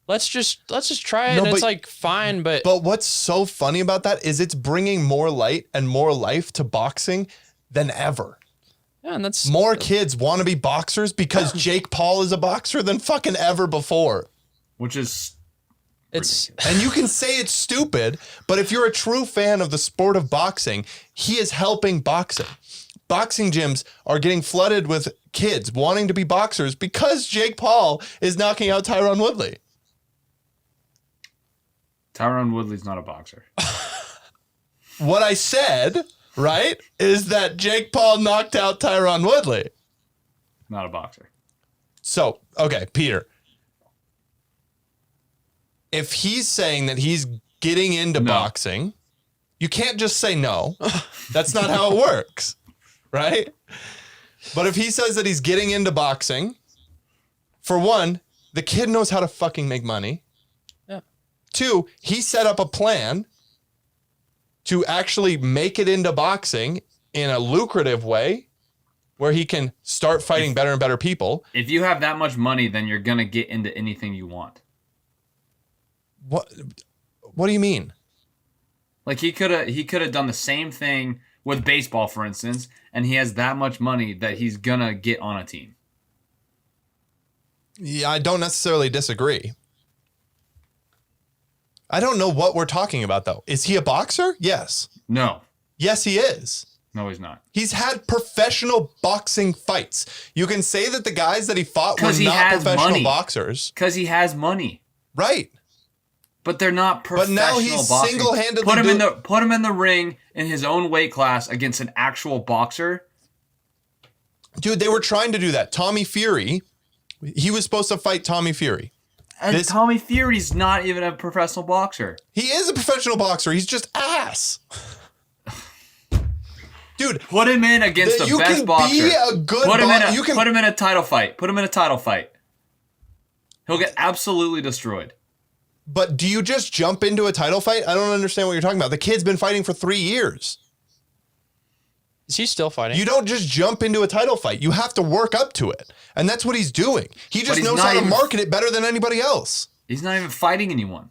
[SPEAKER 2] let's just try it.
[SPEAKER 1] No,
[SPEAKER 2] And it's
[SPEAKER 1] but-
[SPEAKER 2] like, fine, but
[SPEAKER 1] what's so funny about that is it's bringing more light and more life to boxing than ever.
[SPEAKER 2] yeah, and that's
[SPEAKER 1] More kids want to be boxers because Jake Paul is a boxer than fucking ever before.
[SPEAKER 3] Which is
[SPEAKER 2] it's
[SPEAKER 1] And you can say it's stupid, but if you're a true fan of the sport of boxing, he is helping boxing. Boxing gyms are getting flooded with kids wanting to be boxers because Jake Paul is knocking out Tyron Woodley.
[SPEAKER 3] Tyron Woodley's not a boxer.
[SPEAKER 1] What I said, right, is that Jake Paul knocked out Tyron Woodley.
[SPEAKER 3] Not a boxer.
[SPEAKER 1] So, okay, Peter. If he's saying that he's getting into
[SPEAKER 3] No.
[SPEAKER 1] boxing, you can't just say no. That's not how it works, right? But if he says that he's getting into boxing, for one, the kid knows how to fucking make money.
[SPEAKER 2] Yeah.
[SPEAKER 1] Two, he set up a plan to actually make it into boxing in a lucrative way where he can start fighting better and better people.
[SPEAKER 3] If you have that much money, then you're gonna get into anything you want.
[SPEAKER 1] What do you mean?
[SPEAKER 3] Like he could have done the same thing with baseball, for instance, and he has that much money that he's gonna get on a team.
[SPEAKER 1] Yeah, I don't necessarily disagree. I don't know what we're talking about, though. Is he a boxer? Yes.
[SPEAKER 3] No,
[SPEAKER 1] Yes, he is.
[SPEAKER 3] no, he's not.
[SPEAKER 1] He's had professional boxing fights. You can say that the guys that he fought were
[SPEAKER 3] 'Cause he
[SPEAKER 1] not
[SPEAKER 3] has
[SPEAKER 1] professional
[SPEAKER 3] money.
[SPEAKER 1] boxers.
[SPEAKER 3] Because he has money,
[SPEAKER 1] Right.
[SPEAKER 3] but they're not
[SPEAKER 1] But
[SPEAKER 3] professional
[SPEAKER 1] now he's
[SPEAKER 3] boxing.
[SPEAKER 1] single-handedly
[SPEAKER 3] Put him in the ring in his own weight class against an actual boxer.
[SPEAKER 1] Dude, they were trying to do that. Tommy Fury, he was supposed to fight Tommy Fury.
[SPEAKER 3] And Tommy Fury's not even a professional boxer.
[SPEAKER 1] He is a professional boxer. He's just ass. Dude,
[SPEAKER 3] Put him in against the
[SPEAKER 1] you
[SPEAKER 3] best
[SPEAKER 1] can
[SPEAKER 3] boxer.
[SPEAKER 1] be a good
[SPEAKER 3] put him in a
[SPEAKER 1] you can
[SPEAKER 3] put him in a title fight. Put him in a title fight. He'll get absolutely destroyed.
[SPEAKER 1] But do you just jump into a title fight? I don't understand what you're talking about. The kid's been fighting for 3 years.
[SPEAKER 2] is he still fighting?
[SPEAKER 1] You don't just jump into a title fight. You have to work up to it. And that's what he's doing. He just
[SPEAKER 3] he's
[SPEAKER 1] knows
[SPEAKER 3] not
[SPEAKER 1] how to
[SPEAKER 3] even-
[SPEAKER 1] market it better than anybody else.
[SPEAKER 3] He's not even fighting anyone.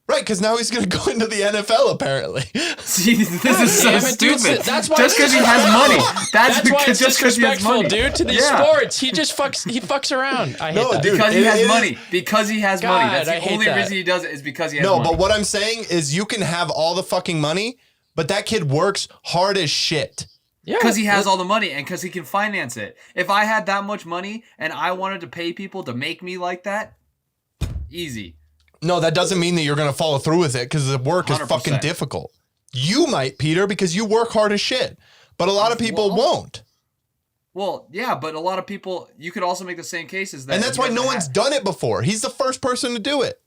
[SPEAKER 1] Right, because now he's going to go into the NFL, apparently.
[SPEAKER 3] See, this is so
[SPEAKER 2] Damn it, dude,
[SPEAKER 3] stupid.
[SPEAKER 2] that's why
[SPEAKER 3] just because he
[SPEAKER 2] this is
[SPEAKER 3] has
[SPEAKER 2] wrong.
[SPEAKER 3] money. That's
[SPEAKER 2] That's why it's
[SPEAKER 3] just because he has
[SPEAKER 2] disrespectful,
[SPEAKER 3] money.
[SPEAKER 2] dude, to these
[SPEAKER 3] Yeah.
[SPEAKER 2] sports. He just fucks around. I hate
[SPEAKER 1] No,
[SPEAKER 2] that.
[SPEAKER 1] dude.
[SPEAKER 3] Because he
[SPEAKER 1] It
[SPEAKER 3] has
[SPEAKER 1] is-
[SPEAKER 3] money. Because he has money. That's
[SPEAKER 2] God, I
[SPEAKER 3] the
[SPEAKER 2] hate
[SPEAKER 3] only
[SPEAKER 2] that.
[SPEAKER 3] reason he does it is because he has
[SPEAKER 1] No,
[SPEAKER 3] money.
[SPEAKER 1] but what I'm saying is you can have all the fucking money, but that kid works hard as shit.
[SPEAKER 2] Yeah,
[SPEAKER 3] Because he has all the money and because he can finance it. If I had that much money and I wanted to pay people to make me like that, easy.
[SPEAKER 1] No, that doesn't mean that you're going to follow through with it because the work is
[SPEAKER 3] 100%.
[SPEAKER 1] fucking difficult. You might, Peter, because you work hard as shit. But a lot of people
[SPEAKER 3] Well,
[SPEAKER 1] won't.
[SPEAKER 3] Well, yeah, but a lot of people, you could also make the same cases. That
[SPEAKER 1] And that's
[SPEAKER 3] he
[SPEAKER 1] why no
[SPEAKER 3] doesn't
[SPEAKER 1] one's
[SPEAKER 3] have.
[SPEAKER 1] done it before. He's the first person to do it.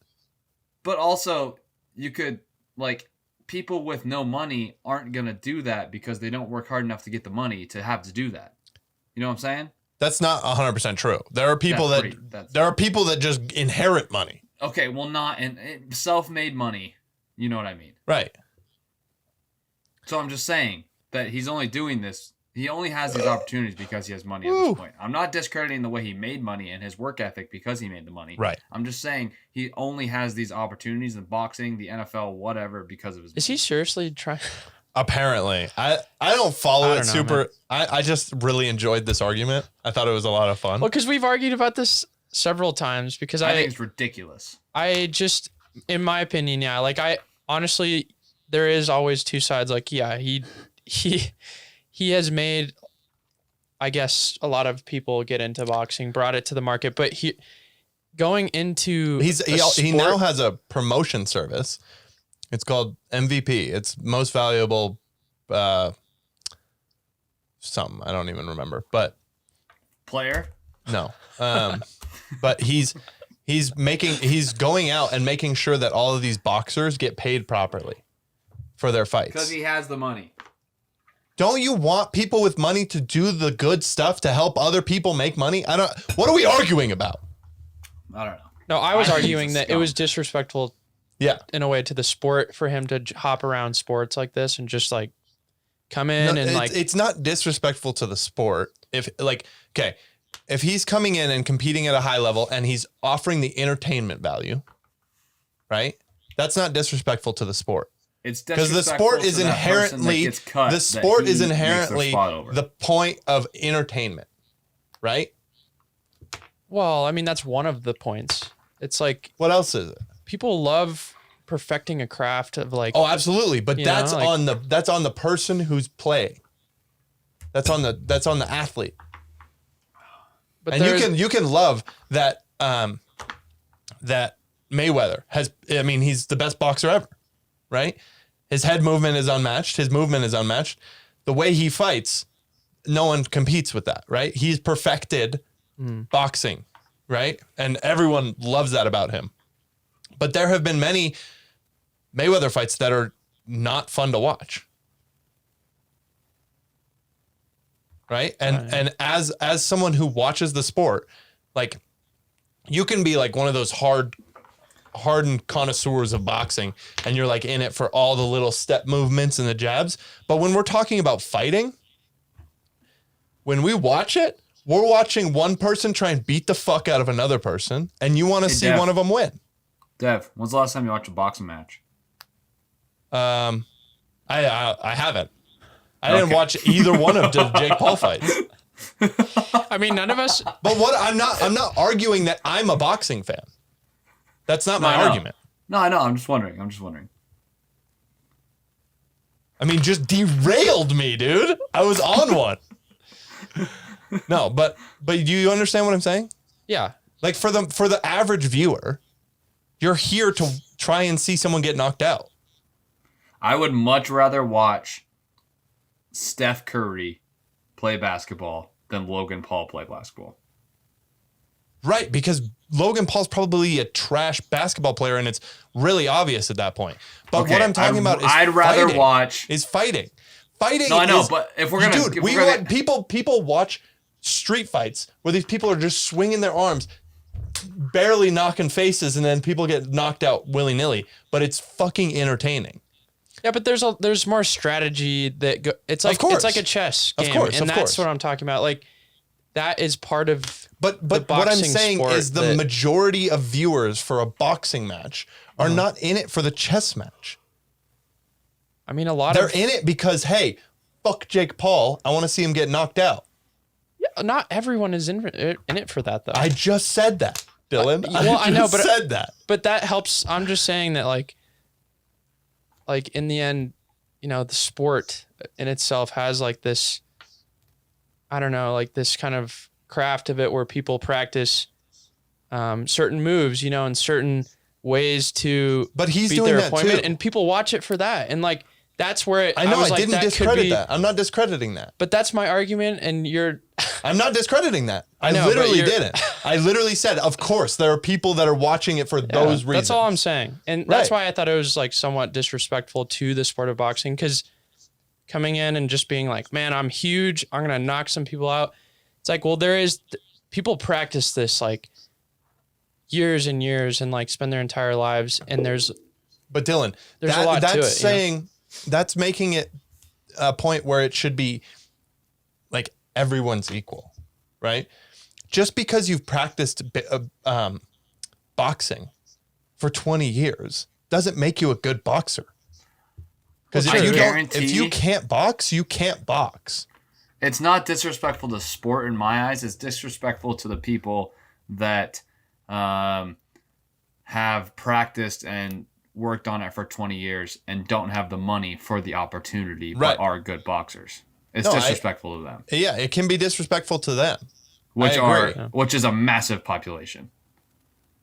[SPEAKER 3] But also, you could, like, people with no money aren't going to do that because they don't work hard enough to get the money to have to do that. You know what I'm saying?
[SPEAKER 1] That's not 100% true. There are people
[SPEAKER 3] That's
[SPEAKER 1] there are people that just inherit money.
[SPEAKER 3] Okay, well, not in self-made money. You know what I mean?
[SPEAKER 1] Right.
[SPEAKER 3] So I'm just saying that he's only doing this. He only has these opportunities because he has money at
[SPEAKER 1] Woo.
[SPEAKER 3] this point. I'm not discrediting the way he made money and his work ethic because he made the money.
[SPEAKER 1] Right.
[SPEAKER 3] I'm just saying he only has these opportunities in boxing, the NFL, whatever, because of his
[SPEAKER 2] Is he seriously trying?
[SPEAKER 1] Apparently. I don't follow
[SPEAKER 2] I
[SPEAKER 1] it
[SPEAKER 2] don't know,
[SPEAKER 1] super.
[SPEAKER 2] man.
[SPEAKER 1] I just really enjoyed this argument. I thought it was a lot of fun.
[SPEAKER 2] Well, because we've argued about this several times. Because
[SPEAKER 3] I think it's ridiculous.
[SPEAKER 2] I just, in my opinion, yeah. Like I honestly, there is always two sides. Like yeah, he has made, I guess, a lot of people get into boxing, brought it to the market, but he going into
[SPEAKER 1] He
[SPEAKER 2] sport,
[SPEAKER 1] now has a promotion service. It's called MVP. It's most valuable something. I don't even remember. But
[SPEAKER 3] Player?
[SPEAKER 1] no. But he's going out and making sure that all of these boxers get paid properly for their
[SPEAKER 3] Because
[SPEAKER 1] fights.
[SPEAKER 3] he has the money.
[SPEAKER 1] Don't you want people with money to do the good stuff to help other people make money? What are we arguing about?
[SPEAKER 3] I don't know.
[SPEAKER 2] No, I was
[SPEAKER 3] I think
[SPEAKER 2] arguing
[SPEAKER 3] he's a
[SPEAKER 2] that it was disrespectful
[SPEAKER 1] Yeah.
[SPEAKER 2] in a way to the sport for him to hop around sports like this and just like come in
[SPEAKER 1] No,
[SPEAKER 2] and like
[SPEAKER 1] it's not disrespectful to the sport. If like, okay, if he's coming in and competing at a high level and he's offering the entertainment value, right? That's not disrespectful to the sport.
[SPEAKER 3] It's
[SPEAKER 1] because the sport is inherently the point of entertainment, right?
[SPEAKER 2] Well, I mean, that's one of the points. It's like,
[SPEAKER 1] what else is it?
[SPEAKER 2] People love perfecting a craft of like.
[SPEAKER 1] Oh, absolutely, but that's on the person who's playing. That's on the athlete. But and you can love that that Mayweather has. I mean, he's the best boxer ever, right? His head movement is unmatched. His movement is unmatched. The way he fights, no one competes with that, right? He's perfected boxing, right? And everyone loves that about him. But there have been many Mayweather fights that are not fun to watch. Right? And as someone who watches the sport, like, you can be like one of those hardened connoisseurs of boxing, and you're like in it for all the little step movements and the jabs. But when we're talking about fighting, when we watch it, we're watching one person try and beat the fuck out of another person, and you want to see one of them win.
[SPEAKER 3] Dev, when's the last time you watched a boxing match?
[SPEAKER 1] I haven't. I didn't watch either one of the Jake Paul fights.
[SPEAKER 2] I mean, none of us.
[SPEAKER 1] But I'm not arguing that I'm a boxing fan. That's not my argument.
[SPEAKER 3] No, I know. I'm just wondering.
[SPEAKER 1] I mean, just derailed me, dude. I was on one. No, but do you understand what I'm saying?
[SPEAKER 2] Yeah.
[SPEAKER 1] Like for the average viewer, you're here to try and see someone get knocked out.
[SPEAKER 3] I would much rather watch Steph Curry play basketball than Logan Paul play basketball.
[SPEAKER 1] Right, because Logan Paul's probably a trash basketball player, and it's really obvious at that point. But what I'm talking about is fighting. Fighting.
[SPEAKER 3] No, I know, but if we're gonna,
[SPEAKER 1] dude, people watch street fights where these people are just swinging their arms, barely knocking faces, and then people get knocked out willy-nilly. But it's fucking entertaining.
[SPEAKER 2] Yeah, but there's more strategy that it's like a chess game, and that's what I'm talking about. Like, that is part of. But what I'm saying is the majority of viewers for a boxing match are not in it for the chess match. I mean, they're in it because, hey, fuck Jake Paul, I want to see him get knocked out. Yeah, not everyone is in it for that, though. I just said that, Dylan. I know, but said that. But that helps. I'm just saying that, like in the end, the sport in itself has like this, I don't know, like this kind of craft of it where people practice certain moves, and certain ways to beat their opponent, and people watch it for that. And like, that's where I didn't discredit that. I'm not discrediting that. But that's my argument, and I'm not discrediting that. I literally didn't. I literally said, of course, there are people that are watching it for those reasons. That's all I'm saying. And that's why I thought it was like somewhat disrespectful to the sport of boxing, because coming in and just being like, man, I'm huge, I'm going to knock some people out. It's like, well, people practice this like years and years and like spend their entire lives. And but Dylan, there's a lot to it. That's making it a point where it should be like everyone's equal, right? Just because you've practiced boxing for 20 years doesn't make you a good boxer. Because if you can't box, you can't box.
[SPEAKER 3] It's not disrespectful to sport in my eyes. It's disrespectful to the people that have practiced and worked on it for 20 years and don't have the money for the opportunity, but are good boxers. It's disrespectful to them. Yeah, it can be disrespectful to them. Which is a massive population.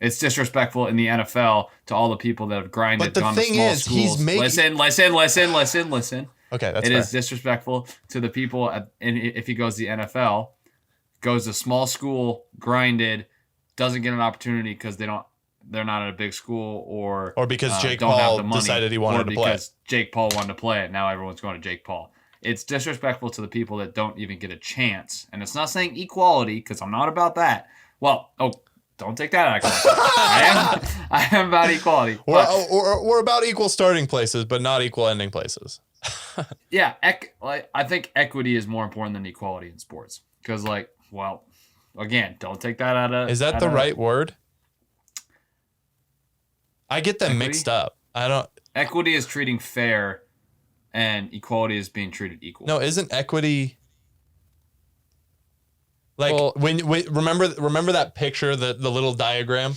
[SPEAKER 3] It's disrespectful in the NFL to all the people that have grinded, gone to small schools. Listen. Okay, that's fair. It is disrespectful to the people, and if he goes to the NFL, goes to small school, grinded, doesn't get an opportunity because they're not at a big school, or because Jake Paul decided he wanted to play. Or because Jake Paul wanted to play it. Now everyone's going to Jake Paul. It's disrespectful to the people that don't even get a chance. And it's not saying equality, because I'm not about that. Well, don't take that out of context. I am about equality. We're about equal starting places, but not equal ending places. Yeah, I think equity is more important than equality in sports. Because, again, don't take that out of.
[SPEAKER 1] Is that the right word? I get them
[SPEAKER 3] Equity?
[SPEAKER 1] mixed up. I don't.
[SPEAKER 3] Equity is treating fair, and equality is being treated equal.
[SPEAKER 1] No, isn't equity like
[SPEAKER 2] Well-
[SPEAKER 1] when remember that picture, the little diagram?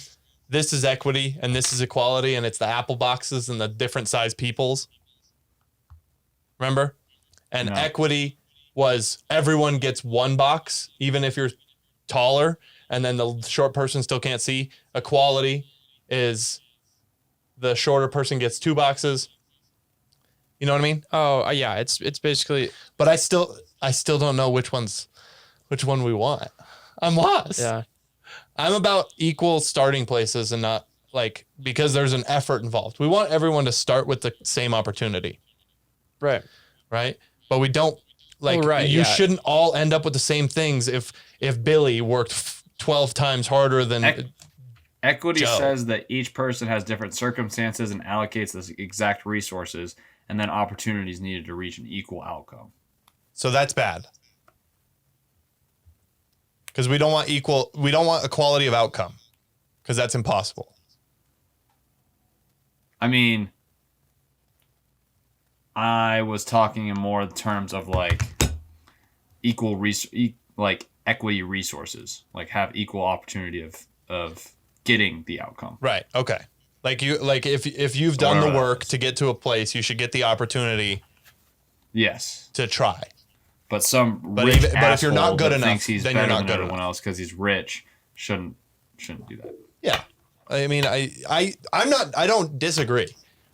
[SPEAKER 1] This is equity and this is equality, and it's the apple boxes and the different size peoples. Remember? And
[SPEAKER 3] No.
[SPEAKER 1] equity was everyone gets one box, even if you're taller, and then the short person still can't see. Equality is the shorter person gets two boxes. You know what I mean?
[SPEAKER 2] Oh, yeah. It's basically,
[SPEAKER 1] But I still don't know which one we want. I'm lost.
[SPEAKER 2] yeah.
[SPEAKER 1] I'm about equal starting places and not like because there's an effort involved. We want everyone to start with the same opportunity,
[SPEAKER 2] Right.
[SPEAKER 1] right? But we don't like
[SPEAKER 2] Well, right,
[SPEAKER 1] you
[SPEAKER 2] yeah.
[SPEAKER 1] shouldn't all end up with the same things if Billy worked 12 times harder than
[SPEAKER 3] Equity
[SPEAKER 1] Joe.
[SPEAKER 3] says that each person has different circumstances and allocates the exact resources, and then opportunities needed to reach an equal outcome.
[SPEAKER 1] so that's bad. Cuz we don't want equality of outcome cuz that's impossible.
[SPEAKER 3] I mean, I was talking in more terms of like like equity resources, like have equal opportunity of getting the outcome.
[SPEAKER 1] Right. Okay. Like if you've done
[SPEAKER 3] Whatever
[SPEAKER 1] the
[SPEAKER 3] that
[SPEAKER 1] work
[SPEAKER 3] is.
[SPEAKER 1] to get to a place, you should get the opportunity
[SPEAKER 3] Yes,
[SPEAKER 1] to try.
[SPEAKER 3] but some
[SPEAKER 1] But
[SPEAKER 3] rich
[SPEAKER 1] if you're not
[SPEAKER 3] asshole
[SPEAKER 1] good
[SPEAKER 3] that
[SPEAKER 1] enough,
[SPEAKER 3] thinks he's
[SPEAKER 1] then
[SPEAKER 3] better
[SPEAKER 1] you're not
[SPEAKER 3] than
[SPEAKER 1] good
[SPEAKER 3] everyone
[SPEAKER 1] enough.
[SPEAKER 3] else because he's rich shouldn't do that.
[SPEAKER 1] Yeah. I mean, I don't disagree.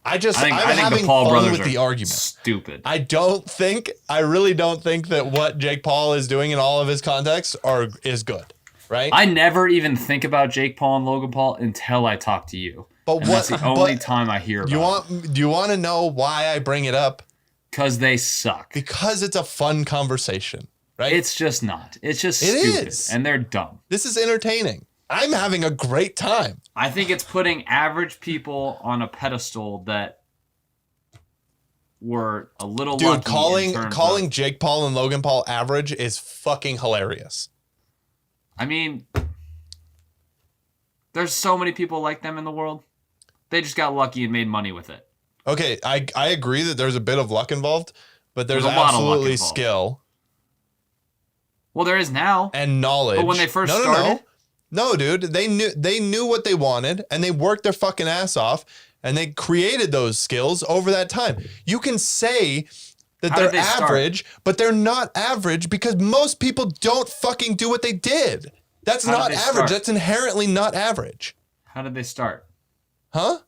[SPEAKER 1] I'm
[SPEAKER 3] I think
[SPEAKER 1] having
[SPEAKER 3] the Paul
[SPEAKER 1] fun
[SPEAKER 3] brothers
[SPEAKER 1] with
[SPEAKER 3] are
[SPEAKER 1] the argument.
[SPEAKER 3] stupid.
[SPEAKER 1] I really don't think that what Jake Paul is doing in all of his contexts is good, right?
[SPEAKER 3] I never even think about Jake Paul and Logan Paul until I talk to you.
[SPEAKER 1] But
[SPEAKER 3] And that's the only time I hear about it.
[SPEAKER 1] do you want to know why I bring it up?
[SPEAKER 3] Because they suck.
[SPEAKER 1] Because it's a fun conversation, right?
[SPEAKER 3] It's just not. It's just
[SPEAKER 1] It
[SPEAKER 3] stupid.
[SPEAKER 1] is.
[SPEAKER 3] And they're dumb.
[SPEAKER 1] This is entertaining. I'm having a great time.
[SPEAKER 3] I think it's putting average people on a pedestal that were a little lucky.
[SPEAKER 1] Dude,
[SPEAKER 3] in terms
[SPEAKER 1] calling
[SPEAKER 3] of-
[SPEAKER 1] Jake Paul and Logan Paul average is fucking hilarious.
[SPEAKER 3] I mean, there's so many people like them in the world. They just got lucky and made money with it.
[SPEAKER 1] Okay, I agree that there's a bit of luck involved, but there's
[SPEAKER 3] There's a lot of luck
[SPEAKER 1] absolutely
[SPEAKER 3] involved.
[SPEAKER 1] skill
[SPEAKER 3] Well, there is now.
[SPEAKER 1] and knowledge.
[SPEAKER 3] But when they first started?
[SPEAKER 1] No, dude, they knew what they wanted and they worked their fucking ass off and they created those skills over that time. You can say that
[SPEAKER 3] How did
[SPEAKER 1] they're
[SPEAKER 3] they start?
[SPEAKER 1] average, but they're not average because most people don't fucking do what they did. That's
[SPEAKER 3] How did
[SPEAKER 1] not
[SPEAKER 3] they
[SPEAKER 1] average.
[SPEAKER 3] start?
[SPEAKER 1] That's inherently not average.
[SPEAKER 3] How did they start?
[SPEAKER 1] Huh?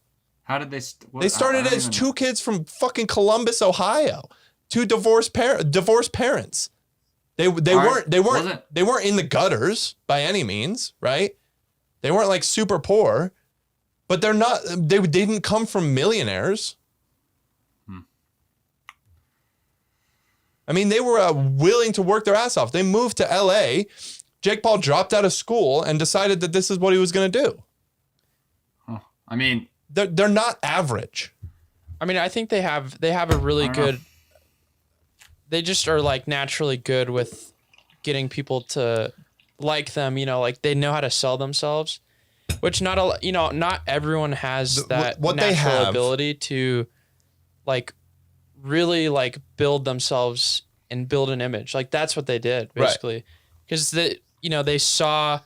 [SPEAKER 3] How did they?
[SPEAKER 1] They started as two kids from fucking Columbus, Ohio. Two divorced parents. They weren't in the gutters by any means, right? They weren't like super poor, but they didn't come from millionaires. I mean, they were willing to work their ass off. They moved to LA. Jake Paul dropped out of school and decided that this is what he was going to do.
[SPEAKER 3] I mean,
[SPEAKER 1] They're not average.
[SPEAKER 2] I mean, I think they have a really
[SPEAKER 3] I don't know.
[SPEAKER 2] good. They just are like naturally good with getting people to like them. You know, like they know how to sell themselves, which not everyone has that
[SPEAKER 1] what they
[SPEAKER 2] natural
[SPEAKER 1] have-
[SPEAKER 2] ability to, like, really like build themselves and build an image. Like that's what they did
[SPEAKER 1] Right.
[SPEAKER 2] basically, because they saw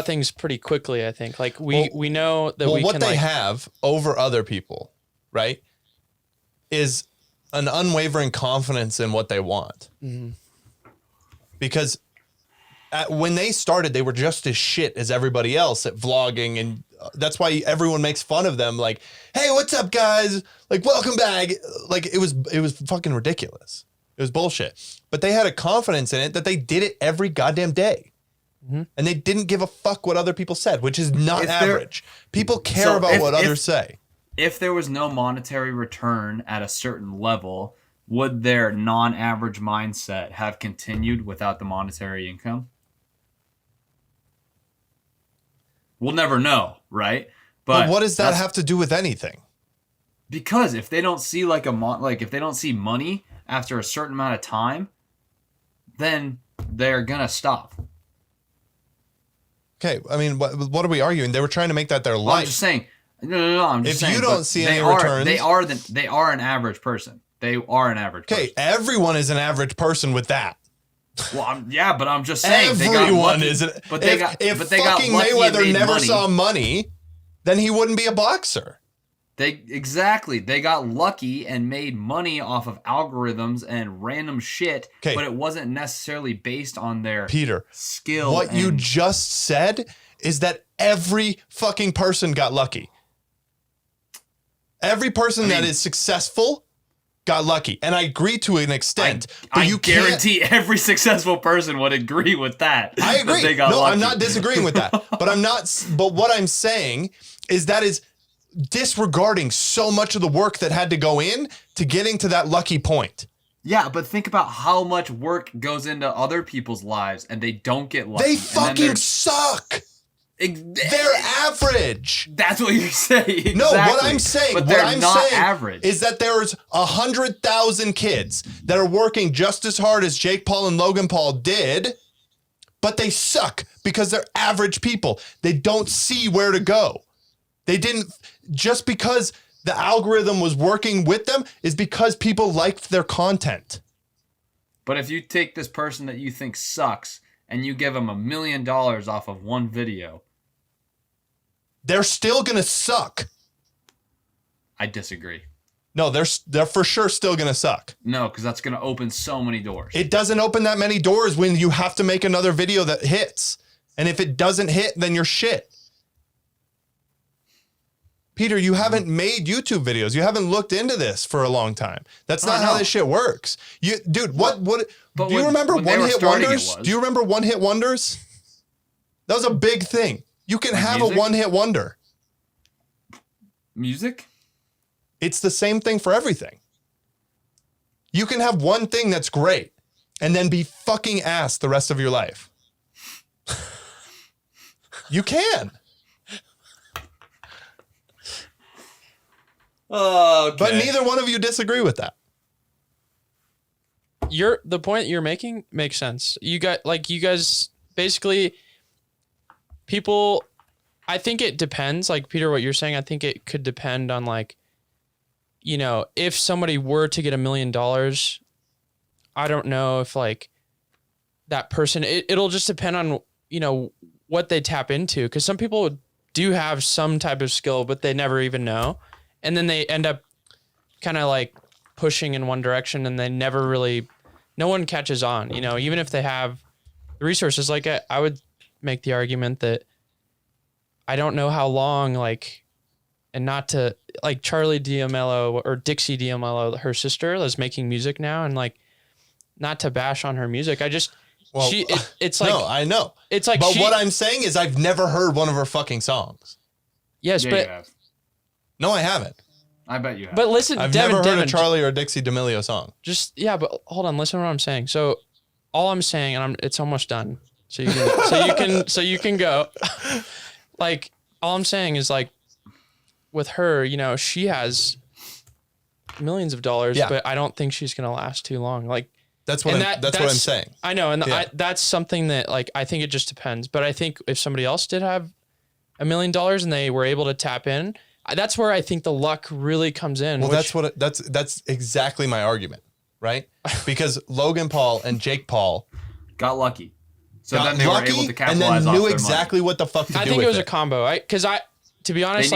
[SPEAKER 2] things pretty quickly. I think like we know that we
[SPEAKER 1] what
[SPEAKER 2] can
[SPEAKER 1] they
[SPEAKER 2] like
[SPEAKER 1] have over other people, right, is an unwavering confidence in what they want.
[SPEAKER 2] Mm-hmm.
[SPEAKER 1] Because when they started, they were just as shit as everybody else at vlogging, and that's why everyone makes fun of them. Like, hey, what's up, guys? Like, welcome back. Like, it was fucking ridiculous. It was bullshit. But they had a confidence in it that they did it every goddamn day.
[SPEAKER 2] Mm-hmm.
[SPEAKER 1] And they didn't give a fuck what other people said, which is not
[SPEAKER 3] If there-
[SPEAKER 1] average. People care
[SPEAKER 3] So
[SPEAKER 1] about
[SPEAKER 3] if-
[SPEAKER 1] what
[SPEAKER 3] if-
[SPEAKER 1] others say.
[SPEAKER 3] if there was no monetary return at a certain level, would their non-average mindset have continued without the monetary income? We'll never know, right?
[SPEAKER 1] But what does that
[SPEAKER 3] that's-
[SPEAKER 1] have to do with anything?
[SPEAKER 3] Because if they don't see if they don't see money after a certain amount of time, then they're gonna stop.
[SPEAKER 1] Okay, I mean, what are we arguing? They were trying to make that their
[SPEAKER 3] Well,
[SPEAKER 1] life.
[SPEAKER 3] I'm just saying. No. I'm just
[SPEAKER 1] If
[SPEAKER 3] saying.
[SPEAKER 1] you don't see any returns,
[SPEAKER 3] they are an average person. They are an average person.
[SPEAKER 1] Okay, everyone is an average person with that.
[SPEAKER 3] Well, but I'm just saying.
[SPEAKER 1] Everyone is. If fucking Mayweather never saw money, then he wouldn't be a boxer.
[SPEAKER 3] They got lucky and made money off of algorithms and random shit, but it wasn't necessarily based on their skill.
[SPEAKER 1] What you just said is that every fucking person got lucky. Every person that is successful got lucky, and I agree to an extent.
[SPEAKER 3] I guarantee every successful person would agree with that.
[SPEAKER 1] I agree.
[SPEAKER 3] They got lucky.
[SPEAKER 1] I'm not disagreeing with that, but what I'm saying is that is disregarding so much of the work that had to go in to getting to that lucky point.
[SPEAKER 3] Yeah, but think about how much work goes into other people's lives and they don't get lucky.
[SPEAKER 1] They fucking suck. They're average.
[SPEAKER 3] That's what you're saying. Exactly.
[SPEAKER 1] No, what I'm saying,
[SPEAKER 3] but they're not average.
[SPEAKER 1] Is that there's 100,000 kids that are working just as hard as Jake Paul and Logan Paul did, but they suck because they're average people. They don't see where to go. They didn't, just because the algorithm was working with them is because people liked their content.
[SPEAKER 3] But if you take this person that you think sucks and you give them $1 million off of one video,
[SPEAKER 1] they're still going to suck.
[SPEAKER 3] I disagree.
[SPEAKER 1] No, they're for sure still going to suck.
[SPEAKER 3] No, because that's going to open so many doors.
[SPEAKER 1] It doesn't open that many doors when you have to make another video that hits. And if it doesn't hit, then you're shit. Peter, you haven't made YouTube videos. You haven't looked into this for a long time. That's not how this shit works. Dude, what do you remember one-hit wonders? Do you remember one-hit wonders? That was a big thing. You can have a one-hit wonder.
[SPEAKER 3] Music?
[SPEAKER 1] It's the same thing for everything. You can have one thing that's great and then be fucking ass the rest of your life. You can.
[SPEAKER 3] Okay.
[SPEAKER 1] But neither one of you disagree with that.
[SPEAKER 2] The point you're making makes sense. You guys basically people, I think it depends, like Peter, what you're saying, I think it could depend on if somebody were to get $1 million, I don't know if that person, it'll just depend on, what they tap into. Cause some people do have some type of skill, but they never even know. And then they end up kind of pushing in one direction and they never really, no one catches on, even if they have the resources. I would make the argument that I don't know how long, and not to, Charlie D'Amelio or Dixie D'Amelio, her sister, is making music now, and not to bash on her music. I just, no,
[SPEAKER 1] I know.
[SPEAKER 2] It's
[SPEAKER 1] but what I'm saying is I've never heard one of her fucking songs.
[SPEAKER 2] Yes, but
[SPEAKER 1] no, I haven't.
[SPEAKER 3] I bet you have.
[SPEAKER 2] But listen,
[SPEAKER 1] I've
[SPEAKER 2] Devon,
[SPEAKER 1] never heard a Charlie or Dixie D'Amelio song.
[SPEAKER 2] But hold on, listen to what I'm saying. So all I'm saying, and it's almost done. So you can go. All I'm saying is with her, she has millions of dollars, but I don't think she's gonna last too long.
[SPEAKER 1] That's what I'm saying.
[SPEAKER 2] I know, and that's something that I think it just depends. But I think if somebody else did have $1 million and they were able to tap in, that's where I think the luck really comes in.
[SPEAKER 1] Well, that's exactly my argument, right? Because Logan Paul and Jake Paul
[SPEAKER 3] got lucky. So then they were able to capitalize
[SPEAKER 1] and then
[SPEAKER 3] off
[SPEAKER 1] knew
[SPEAKER 3] their
[SPEAKER 1] exactly
[SPEAKER 3] money.
[SPEAKER 1] what the fuck to do with it.
[SPEAKER 2] I think it was a combo. To be honest,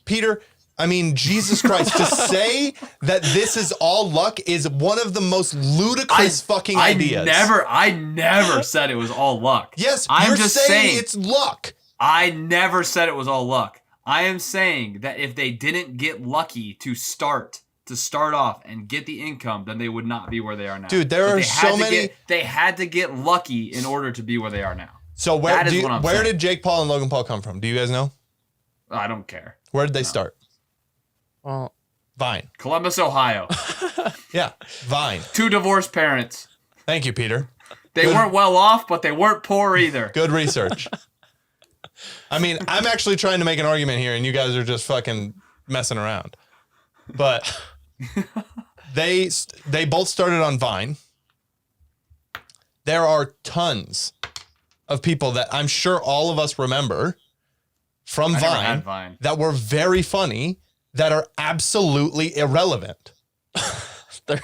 [SPEAKER 1] Peter, I mean, Jesus Christ, to say that this is all luck is one of the most ludicrous fucking ideas.
[SPEAKER 3] I never said it was all luck.
[SPEAKER 1] Yes,
[SPEAKER 3] I'm
[SPEAKER 1] you're
[SPEAKER 3] just
[SPEAKER 1] saying it's luck.
[SPEAKER 3] I never said it was all luck. I am saying that if they didn't get lucky to start off and get the income, then they would not be where they are now.
[SPEAKER 1] Dude, there are so many.
[SPEAKER 3] They had to get lucky in order to be where they are now.
[SPEAKER 1] So where did Jake Paul and Logan Paul come from? Do you guys know?
[SPEAKER 3] I don't care.
[SPEAKER 1] Where did they start?
[SPEAKER 2] Well,
[SPEAKER 1] Vine.
[SPEAKER 3] Columbus, Ohio.
[SPEAKER 1] Yeah, Vine.
[SPEAKER 3] 2 divorced parents.
[SPEAKER 1] Thank you, Peter.
[SPEAKER 3] They weren't well off, but they weren't poor either.
[SPEAKER 1] Good research. I mean, I'm actually trying to make an argument here, and you guys are just fucking messing around. But they both started on Vine. There are tons of people that I'm sure all of us remember from
[SPEAKER 3] I never
[SPEAKER 1] Vine,
[SPEAKER 3] had Vine.
[SPEAKER 1] that were very funny that are absolutely irrelevant.
[SPEAKER 2] They're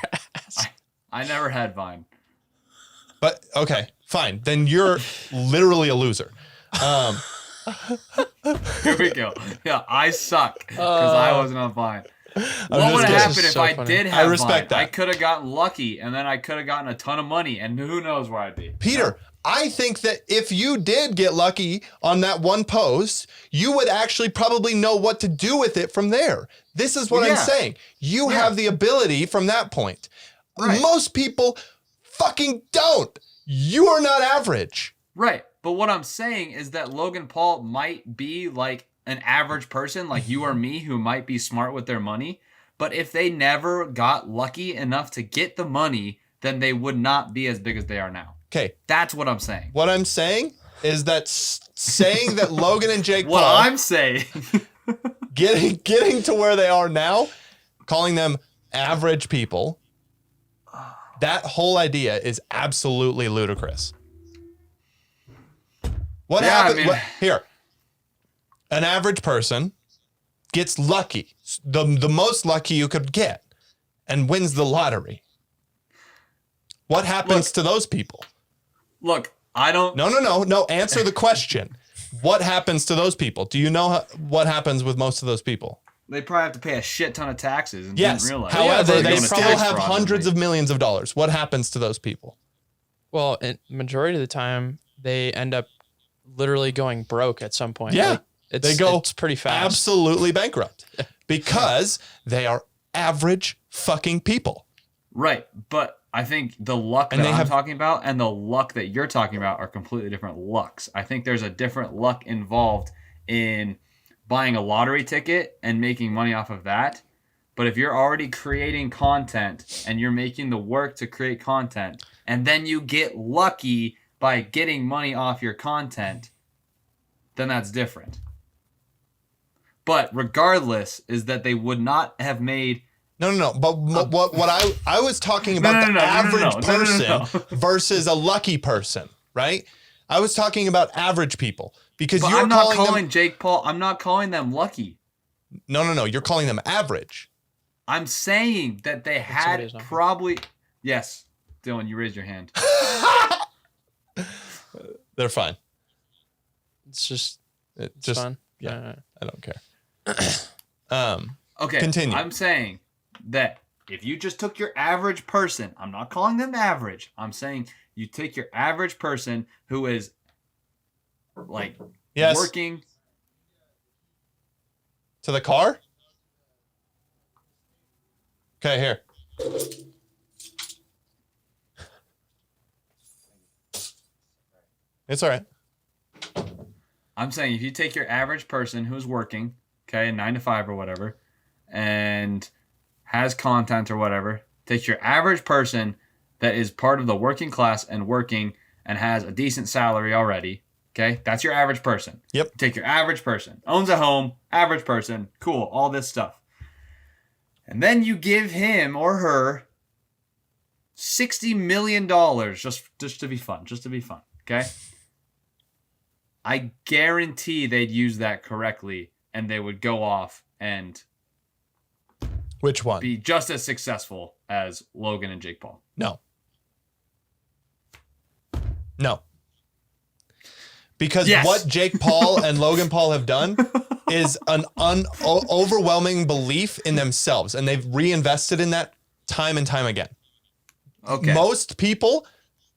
[SPEAKER 3] I never had Vine.
[SPEAKER 1] But okay, fine. Then you're literally a loser.
[SPEAKER 3] Here we go. Yeah, I suck because I wasn't on Vine. What would have
[SPEAKER 1] kidding.
[SPEAKER 3] happened
[SPEAKER 2] This is
[SPEAKER 3] if
[SPEAKER 2] so
[SPEAKER 3] I
[SPEAKER 2] funny.
[SPEAKER 3] did
[SPEAKER 1] I
[SPEAKER 3] have
[SPEAKER 1] respect
[SPEAKER 3] Vine?
[SPEAKER 1] that.
[SPEAKER 3] I could have gotten lucky, and then I could have gotten a ton of money, and who knows where I'd be.
[SPEAKER 1] Peter, I think that if you did get lucky on that one post, you would actually probably know what to do with it from there. This is what
[SPEAKER 3] Well,
[SPEAKER 1] I'm
[SPEAKER 3] yeah.
[SPEAKER 1] saying. You
[SPEAKER 3] Yeah.
[SPEAKER 1] have the ability from that point.
[SPEAKER 3] Right.
[SPEAKER 1] Most people fucking don't. You are not average.
[SPEAKER 3] Right. But what I'm saying is that Logan Paul might be like an average person, like you or me, who might be smart with their money. But if they never got lucky enough to get the money, then they would not be as big as they are now.
[SPEAKER 1] Okay.
[SPEAKER 3] That's what I'm saying.
[SPEAKER 1] What I'm saying is that saying that Logan and Jake
[SPEAKER 3] What
[SPEAKER 1] Paul
[SPEAKER 3] I'm saying.
[SPEAKER 1] getting to where they are now, calling them average people, that whole idea is absolutely ludicrous. What
[SPEAKER 3] Yeah, I
[SPEAKER 1] happened?
[SPEAKER 3] mean-
[SPEAKER 1] Here, an average person gets lucky, the most lucky you could get, and wins the lottery. What happens to those people?
[SPEAKER 3] Look, I don't.
[SPEAKER 1] No. Answer the question. What happens to those people? Do you know what happens with most of those people?
[SPEAKER 3] They probably have to pay a shit ton of taxes and
[SPEAKER 1] Yes.
[SPEAKER 3] didn't realize.
[SPEAKER 1] However,
[SPEAKER 2] Yeah,
[SPEAKER 1] they
[SPEAKER 2] they
[SPEAKER 1] still
[SPEAKER 2] probably-
[SPEAKER 1] have hundreds of millions of dollars. What happens to those people?
[SPEAKER 2] Well, majority of the time, they end up literally going broke at some point.
[SPEAKER 1] Yeah.
[SPEAKER 2] Like,
[SPEAKER 1] They go
[SPEAKER 2] it's pretty fast.
[SPEAKER 1] absolutely bankrupt because they are average fucking people.
[SPEAKER 3] Right, but I think the luck
[SPEAKER 1] And
[SPEAKER 3] that
[SPEAKER 1] they
[SPEAKER 3] I'm
[SPEAKER 1] have-
[SPEAKER 3] talking about and the luck that you're talking about are completely different lucks. I think there's a different luck involved in buying a lottery ticket and making money off of that. But if you're already creating content and you're making the work to create content, and then you get lucky by getting money off your content, then that's different. But regardless, is that they would not have made.
[SPEAKER 1] No. But what I was talking about the average person versus a lucky person, right? I was talking about average people because
[SPEAKER 3] But
[SPEAKER 1] you're
[SPEAKER 3] I'm not
[SPEAKER 1] calling
[SPEAKER 3] calling
[SPEAKER 1] them.
[SPEAKER 3] Jake Paul. I'm not calling them lucky.
[SPEAKER 1] No. You're calling them average.
[SPEAKER 3] I'm saying that they
[SPEAKER 2] somebody
[SPEAKER 3] had
[SPEAKER 2] is not.
[SPEAKER 3] probably. Yes, Dylan, you raised your hand.
[SPEAKER 1] They're fine.
[SPEAKER 2] It's just
[SPEAKER 1] It
[SPEAKER 2] it's
[SPEAKER 1] just
[SPEAKER 2] fun.
[SPEAKER 1] yeah. I don't care.
[SPEAKER 3] Okay,
[SPEAKER 1] Continue.
[SPEAKER 3] I'm saying that if you just took your average person, I'm not calling them average. I'm saying you take your average person who is like
[SPEAKER 1] Yes.
[SPEAKER 3] working.
[SPEAKER 1] To the car? Okay, here. It's all right.
[SPEAKER 3] I'm saying if you take your average person who's working, okay, 9 to 5 or whatever, and has content or whatever, take your average person that is part of the working class and working and has a decent salary already, okay? That's your average person.
[SPEAKER 1] Yep.
[SPEAKER 3] Take your average person, owns a home, average person, cool, all this stuff. And then you give him or her $60 million just to be fun, okay? I guarantee they'd use that correctly and they would go off and
[SPEAKER 1] Which one?
[SPEAKER 3] be just as successful as Logan and Jake Paul.
[SPEAKER 1] No. Because
[SPEAKER 3] Yes.
[SPEAKER 1] what Jake Paul and Logan Paul have done is an overwhelming belief in themselves, and they've reinvested in that time and time again.
[SPEAKER 3] Okay.
[SPEAKER 1] Most people,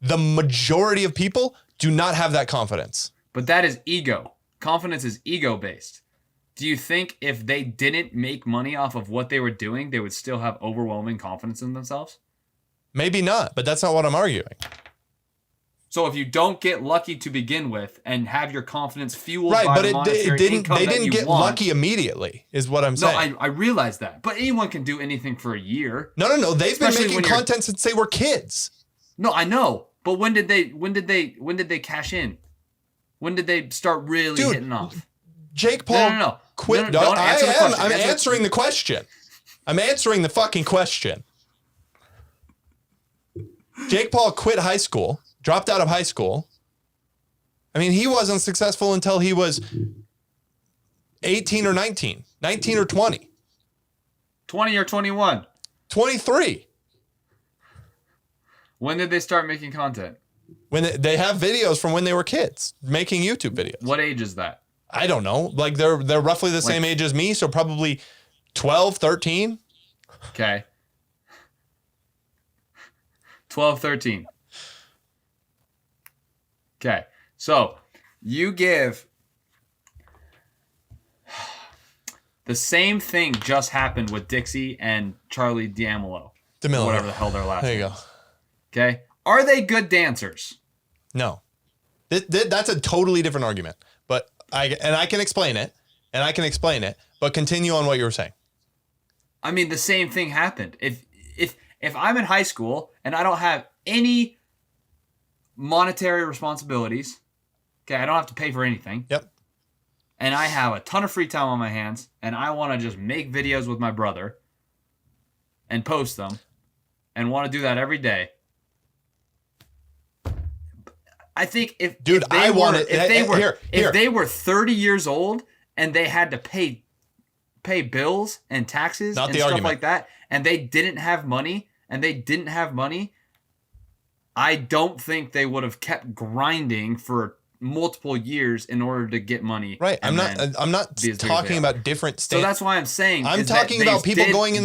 [SPEAKER 1] the majority of people, do not have that confidence.
[SPEAKER 3] But that is ego. Confidence is ego based. Do you think if they didn't make money off of what they were doing, they would still have overwhelming confidence in themselves?
[SPEAKER 1] Maybe not, but that's not what I'm arguing.
[SPEAKER 3] So if you don't get lucky to begin with and have your confidence fueled
[SPEAKER 1] Right,
[SPEAKER 3] by
[SPEAKER 1] but
[SPEAKER 3] the monetary
[SPEAKER 1] they
[SPEAKER 3] income that
[SPEAKER 1] didn't
[SPEAKER 3] you
[SPEAKER 1] get
[SPEAKER 3] want,
[SPEAKER 1] lucky immediately, is what I'm
[SPEAKER 3] no,
[SPEAKER 1] saying.
[SPEAKER 3] I realize that. But anyone can do anything for a year.
[SPEAKER 1] No. They've been
[SPEAKER 3] Especially
[SPEAKER 1] making
[SPEAKER 3] when you're-
[SPEAKER 1] content since they were kids.
[SPEAKER 3] No, I know. But when did they cash in? When did they start really
[SPEAKER 1] Dude,
[SPEAKER 3] hitting off?
[SPEAKER 1] Jake Paul
[SPEAKER 3] No.
[SPEAKER 1] quit.
[SPEAKER 3] No, don't answer the question.
[SPEAKER 1] I'm
[SPEAKER 3] Answer-
[SPEAKER 1] answering the question. I'm answering the fucking question. Jake Paul quit high school, dropped out of high school, I mean, he wasn't successful until he was 18 or 19 or 20.
[SPEAKER 3] 20 or 21.
[SPEAKER 1] 23.
[SPEAKER 3] When did they start making content?
[SPEAKER 1] When they have videos from when they were kids making YouTube videos.
[SPEAKER 3] What age is that?
[SPEAKER 1] I don't know. Like they're roughly the same age as me, so probably 12, 13.
[SPEAKER 3] Okay. 12, 13. Okay. So you give the same thing just happened with Dixie and Charlie D'Amelio.
[SPEAKER 1] DeMillo.
[SPEAKER 3] Whatever the hell their last
[SPEAKER 1] There
[SPEAKER 3] name
[SPEAKER 1] you
[SPEAKER 3] is.
[SPEAKER 1] go.
[SPEAKER 3] Okay. Are they good dancers?
[SPEAKER 1] No. That's a totally different argument. But I can explain it. But continue on what you were saying.
[SPEAKER 3] I mean, the same thing happened. If I'm in high school and I don't have any monetary responsibilities, okay, I don't have to pay for anything.
[SPEAKER 1] Yep.
[SPEAKER 3] And I have a ton of free time on my hands, and I want to just make videos with my brother and post them, and want to do that every day. I think if they were 30 years old and they had to pay bills and taxes and stuff like that, and they didn't have money, I don't think they would have kept grinding for multiple years in order to get money.
[SPEAKER 1] Right. I'm not talking about different
[SPEAKER 3] So that's why I'm saying
[SPEAKER 1] I'm talking about people going in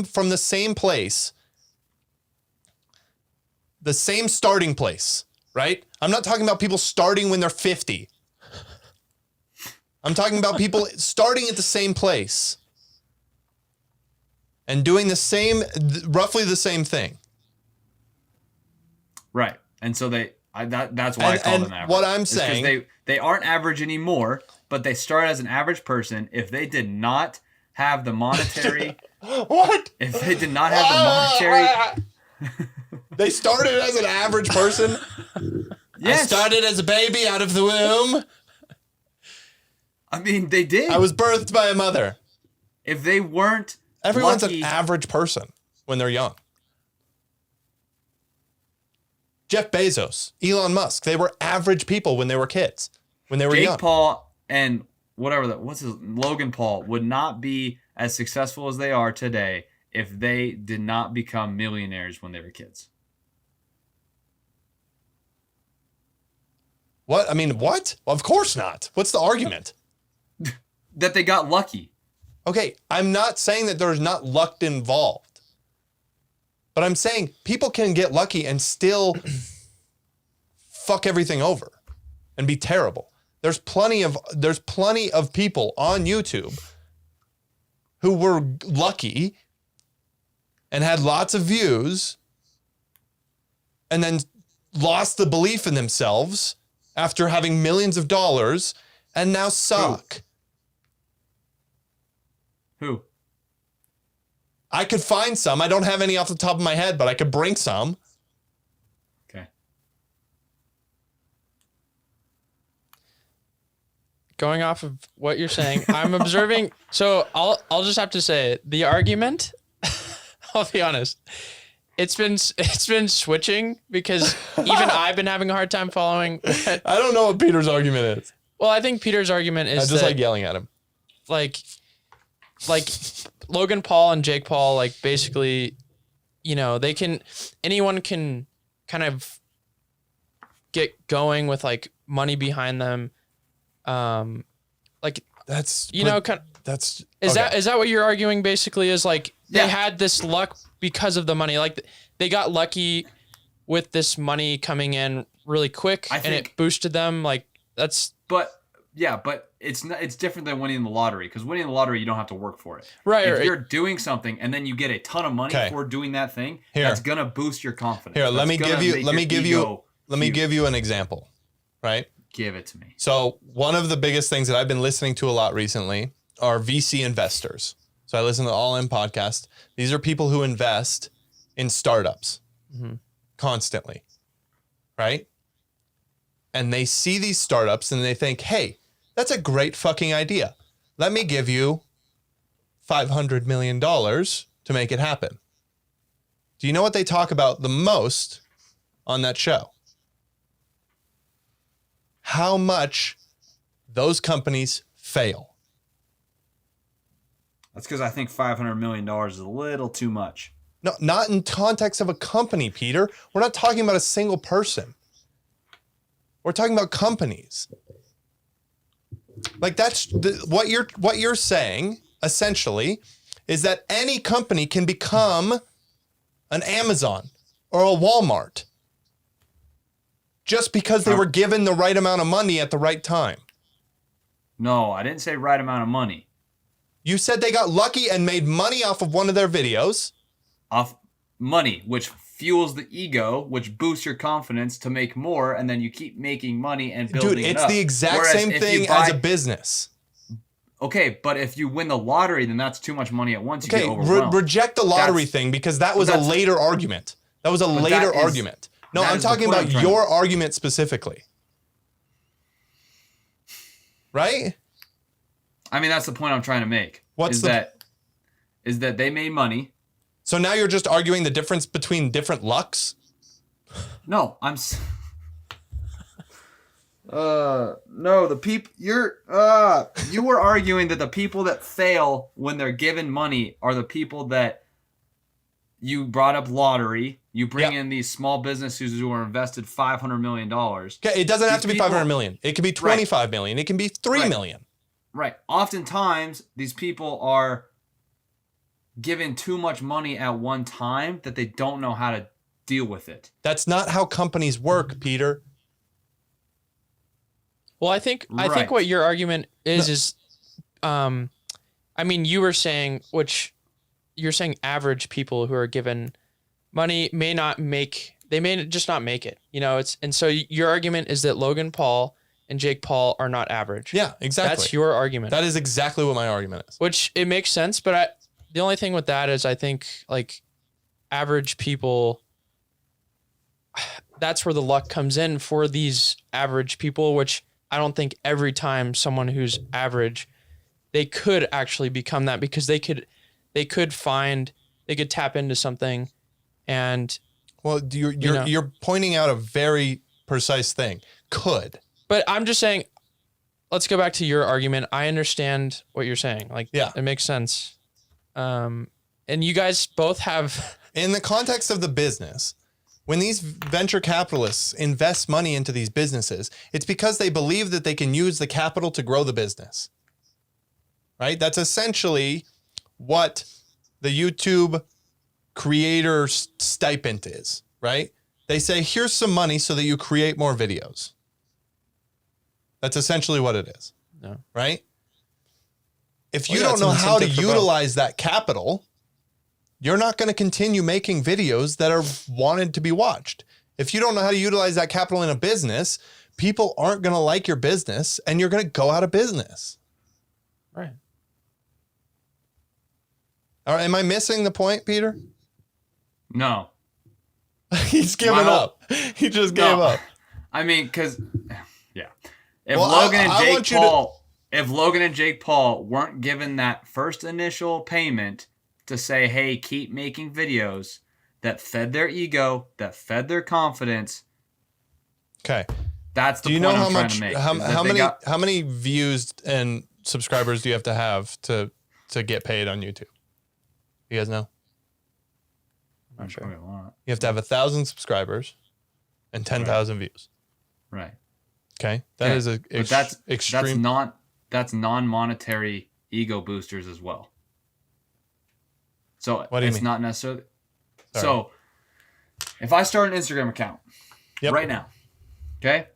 [SPEAKER 1] from the same place. The same starting place, right? I'm not talking about people starting when they're 50. I'm talking about people starting at the same place and doing roughly the same thing.
[SPEAKER 3] Right. And so that's why I call them average.
[SPEAKER 1] What I'm saying,
[SPEAKER 3] because they aren't average anymore, but they start as an average person. If they did not have the monetary,
[SPEAKER 1] what?
[SPEAKER 3] If they did not have the monetary,
[SPEAKER 1] they started as an average person. Yes. I started as a baby out of the womb.
[SPEAKER 3] I mean, they did.
[SPEAKER 1] I was birthed by a mother.
[SPEAKER 3] If they weren't,
[SPEAKER 1] everyone's an average person when they're young. Jeff Bezos, Elon Musk, they were average people when they were kids, when they were young.
[SPEAKER 3] Jake Paul and Logan Paul would not be as successful as they are today if they did not become millionaires when they were kids.
[SPEAKER 1] What? I mean, what? Well, of course not. What's the argument?
[SPEAKER 3] That they got lucky.
[SPEAKER 1] Okay, I'm not saying that there's not luck involved. But I'm saying people can get lucky and still fuck everything over and be terrible. There's plenty of people on YouTube who were lucky and had lots of views and then lost the belief in themselves after having millions of dollars and now suck.
[SPEAKER 3] Who?
[SPEAKER 1] I could find some. I don't have any off the top of my head, but I could bring some.
[SPEAKER 3] Okay.
[SPEAKER 2] Going off of what you're saying, I'm observing. So I'll just have to say the argument. I'll be honest. It's been switching because even I've been having a hard time following.
[SPEAKER 1] I don't know what Peter's argument is.
[SPEAKER 2] Well, I think Peter's argument is
[SPEAKER 1] I just like yelling at him.
[SPEAKER 2] Like Logan Paul and Jake Paul, like basically, anyone can kind of get going with like money behind them. Like
[SPEAKER 1] that's,
[SPEAKER 2] is that what you're arguing basically is like they had this luck because of the money. Like they got lucky with this money coming in really quick and it boosted them. Like that's,
[SPEAKER 3] but it's different than winning the lottery because winning the lottery, you don't have to work for it.
[SPEAKER 2] Right.
[SPEAKER 3] If you're doing something and then you get a ton of money for doing that thing, that's going to boost your confidence.
[SPEAKER 1] Here, let me give you an example, right?
[SPEAKER 3] Give it to me.
[SPEAKER 1] So one of the biggest things that I've been listening to a lot recently are VC investors. So I listen to the All In podcast. These are people who invest in startups constantly, right? And they see these startups and they think, hey, that's a great fucking idea. Let me give you $500 million to make it happen. Do you know what they talk about the most on that show? how much those companies fail.
[SPEAKER 3] That's because I think $500 million is a little too much.
[SPEAKER 1] No, not in context of a company, Peter. We're not talking about a single person. We're talking about companies. Like what you're saying essentially is that any company can become an Amazon or a Walmart just because they were given the right amount of money at the right time.
[SPEAKER 3] No, I didn't say right amount of money.
[SPEAKER 1] You said they got lucky and made money off of one of their videos.
[SPEAKER 3] Off money, which fuels the ego, which boosts your confidence to make more, and then you keep making money and building it up.
[SPEAKER 1] Dude, it's the exact same thing as a business.
[SPEAKER 3] Okay, but if you win the lottery, then that's too much money at once. You get overwhelmed.
[SPEAKER 1] Reject the lottery thing because that was a later argument. That was a later argument. No, I'm talking about your argument specifically. Right?
[SPEAKER 3] I mean, that's the point I'm trying to make. Is that they made money.
[SPEAKER 1] So now you're just arguing the difference between different lucks?
[SPEAKER 3] No, no, the people you were arguing that the people that fail when they're given money are the people that you brought up lottery. You bring in these small businesses who are invested $500 million.
[SPEAKER 1] Okay, it doesn't have to be $500 million. It can be $25 million. It can be $3 million.
[SPEAKER 3] Right. Oftentimes, these people are given too much money at one time that they don't know how to deal with it.
[SPEAKER 1] That's not how companies work, Peter.
[SPEAKER 2] Well, I think what your argument is, I mean, you were saying, which you're saying average people who are given money may just not make it, you know, and so your argument is that Logan Paul and Jake Paul are not average.
[SPEAKER 1] Yeah, exactly.
[SPEAKER 2] That's your argument.
[SPEAKER 1] That is exactly what my argument is.
[SPEAKER 2] Which it makes sense, but the only thing with that is I think like average people, that's where the luck comes in for these average people, which I don't think every time someone who's average, they could actually become that because they could tap into something and.
[SPEAKER 1] Well, you're pointing out a very precise thing. Could.
[SPEAKER 2] But I'm just saying, let's go back to your argument. I understand what you're saying. Like, it makes sense. And you guys both have.
[SPEAKER 1] In the context of the business, when these venture capitalists invest money into these businesses, it's because they believe that they can use the capital to grow the business. Right? That's essentially what the YouTube creator stipend is, right? They say, here's some money so that you create more videos. That's essentially what it is.
[SPEAKER 2] No.
[SPEAKER 1] Right? If you don't know how to utilize that capital, you're not going to continue making videos that are wanted to be watched. If you don't know how to utilize that capital in a business, people aren't going to like your business and you're going to go out of business.
[SPEAKER 2] Right.
[SPEAKER 1] All right, am I missing the point, Peter?
[SPEAKER 3] No.
[SPEAKER 1] He's given up. He just gave up.
[SPEAKER 3] I mean, because, yeah. If Logan and Jake Paul weren't given that first initial payment to say, hey, keep making videos that fed their ego, that fed their confidence.
[SPEAKER 1] Okay.
[SPEAKER 3] That's the point I'm trying to make.
[SPEAKER 1] How many views and subscribers do you have to get paid on YouTube? You guys know?
[SPEAKER 3] I'm sure.
[SPEAKER 1] You have to have 1,000 subscribers and 10,000 views.
[SPEAKER 3] Right.
[SPEAKER 1] Okay. That is extreme.
[SPEAKER 3] That's non-monetary ego boosters as well. So
[SPEAKER 1] what do you mean?
[SPEAKER 3] Not necessarily. Sorry. So if I start an Instagram account right now, okay,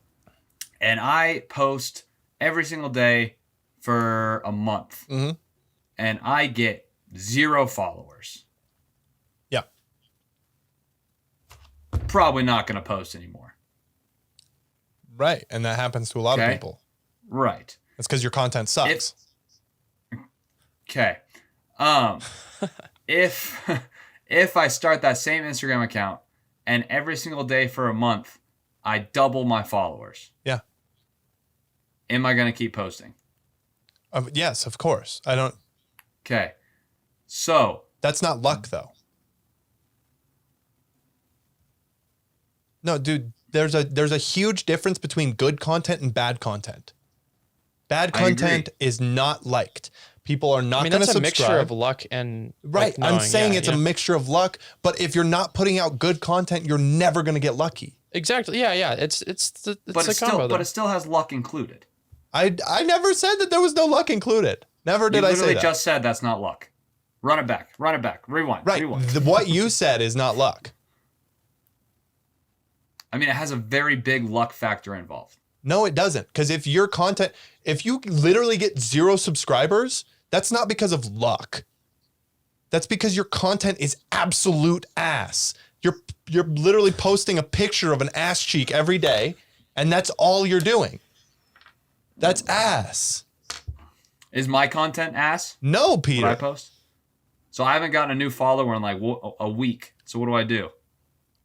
[SPEAKER 3] and I post every single day for a month, and I get 0 followers.
[SPEAKER 1] Yeah.
[SPEAKER 3] Probably not going to post anymore.
[SPEAKER 1] Right. And that happens to a lot of people.
[SPEAKER 3] Right.
[SPEAKER 1] That's because your content sucks.
[SPEAKER 3] Okay. If I start that same Instagram account and every single day for a month, I double my followers.
[SPEAKER 1] Yeah.
[SPEAKER 3] Am I going to keep posting?
[SPEAKER 1] Yes, of course. I don't.
[SPEAKER 3] Okay. So.
[SPEAKER 1] That's not luck, though. No, dude, there's a huge difference between good content and bad content. Bad
[SPEAKER 3] I agree.
[SPEAKER 1] content is not liked. People are not going to
[SPEAKER 2] that's
[SPEAKER 1] subscribe.
[SPEAKER 2] a mixture of luck and
[SPEAKER 1] Right.
[SPEAKER 2] like,
[SPEAKER 1] I'm
[SPEAKER 2] knowing.
[SPEAKER 1] saying
[SPEAKER 2] Yeah,
[SPEAKER 1] it's
[SPEAKER 2] yeah.
[SPEAKER 1] a mixture of luck, but if you're not putting out good content, you're never going to get lucky.
[SPEAKER 2] Exactly. Yeah. It's the
[SPEAKER 3] But it
[SPEAKER 2] combo.
[SPEAKER 3] but it still has luck included.
[SPEAKER 1] I never said that there was no luck included. Never did
[SPEAKER 3] You
[SPEAKER 1] I say
[SPEAKER 3] literally
[SPEAKER 1] that.
[SPEAKER 3] just said that's not luck. Run it back. Rewind.
[SPEAKER 1] Right.
[SPEAKER 3] Rewind.
[SPEAKER 1] What you said is not luck.
[SPEAKER 3] I mean, it has a very big luck factor involved.
[SPEAKER 1] No, it doesn't. Because if your content, if you literally get 0 subscribers, that's not because of luck. That's because your content is absolute ass. You're literally posting a picture of an ass cheek every day, and that's all you're doing. That's ass.
[SPEAKER 3] Is my content ass?
[SPEAKER 1] No,
[SPEAKER 3] What I
[SPEAKER 1] Peter.
[SPEAKER 3] post? So I haven't gotten a new follower in like a week. So what do?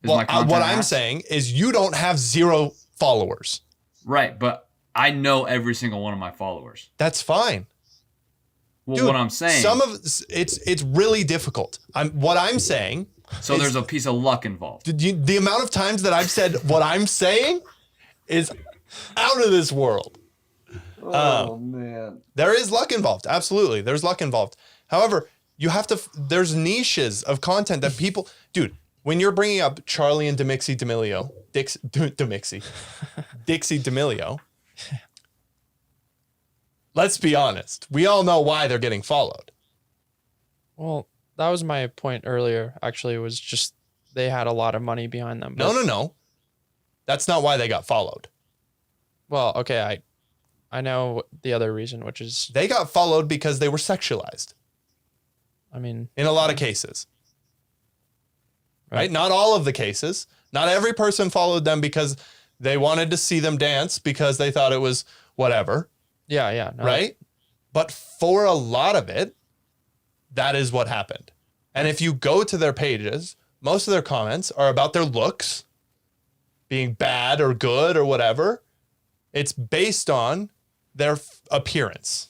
[SPEAKER 3] Is
[SPEAKER 1] Well,
[SPEAKER 3] my content
[SPEAKER 1] what I'm
[SPEAKER 3] ass?
[SPEAKER 1] saying is you don't have 0 followers.
[SPEAKER 3] Right, but I know every single one of my followers.
[SPEAKER 1] That's fine.
[SPEAKER 3] Well,
[SPEAKER 1] Dude,
[SPEAKER 3] what I'm saying.
[SPEAKER 1] it's really difficult. What I'm saying.
[SPEAKER 3] So there's a piece of luck involved.
[SPEAKER 1] The amount of times that I've said what I'm saying is out of this world.
[SPEAKER 3] Oh man.
[SPEAKER 1] There is luck involved. Absolutely. There's luck involved. However, you have to, there's niches of content that people, dude, when you're bringing up Charlie and Dixie D'Amelio, let's be honest. We all know why they're getting followed.
[SPEAKER 2] Well, that was my point earlier. Actually, it was just they had a lot of money behind them. But,
[SPEAKER 1] No. That's not why they got followed.
[SPEAKER 2] Well, okay, I know the other reason, which is,
[SPEAKER 1] They got followed because they were sexualized
[SPEAKER 2] I mean,
[SPEAKER 1] in a lot of cases. Right?
[SPEAKER 2] Right.
[SPEAKER 1] Not all of the cases. Not every person followed them because they wanted to see them dance because they thought it was whatever.
[SPEAKER 2] yeah, no,
[SPEAKER 1] Right? But for a lot of it, that is what happened. And if you go to their pages, most of their comments are about their looks being bad or good or whatever. It's based on their appearance,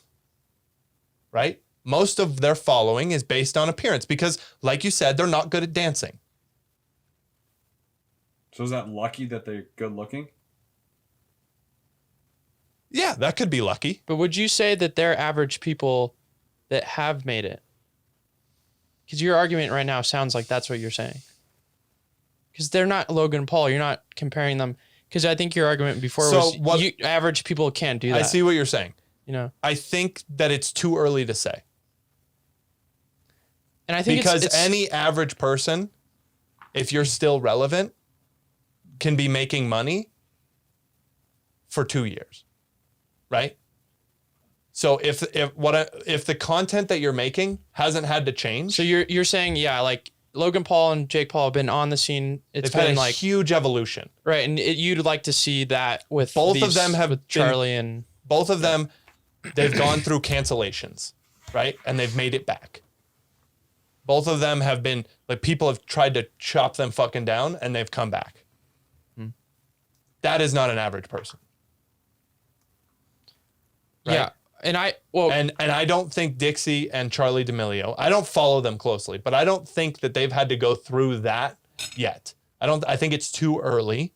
[SPEAKER 1] right? Most of their following is based on appearance because, like you said, they're not good at dancing.
[SPEAKER 4] So is that lucky that they're good looking?
[SPEAKER 1] Yeah, that could be lucky.
[SPEAKER 2] But would you say that they're average people that have made it? Because your argument right now sounds like that's what you're saying. Because they're not Logan Paul. You're not comparing them. Because I think your argument before was average people can't do that.
[SPEAKER 1] I see what you're saying.
[SPEAKER 2] You know,
[SPEAKER 1] I think that it's too early to say.
[SPEAKER 2] and I think
[SPEAKER 1] Because
[SPEAKER 2] it's
[SPEAKER 1] any average person, if you're still relevant, can be making money for 2 years, right? So if the content that you're making hasn't had to change,
[SPEAKER 2] so you're saying, yeah, like Logan Paul and Jake Paul have been on the scene. It's
[SPEAKER 1] they've had
[SPEAKER 2] been
[SPEAKER 1] a
[SPEAKER 2] like
[SPEAKER 1] huge evolution.
[SPEAKER 2] right, and you'd like to see that with
[SPEAKER 1] Both of them have
[SPEAKER 2] with
[SPEAKER 1] been-
[SPEAKER 2] Charlie and
[SPEAKER 1] Both of them, they've gone through cancellations, right? And they've made it back. Both of them have been, like, people have tried to chop them fucking down and they've come back. That is not an average person. Right?
[SPEAKER 2] yeah, and
[SPEAKER 1] And I don't think Dixie and Charlie D'Amelio, I don't follow them closely, but I don't think that they've had to go through that yet. I think it's too early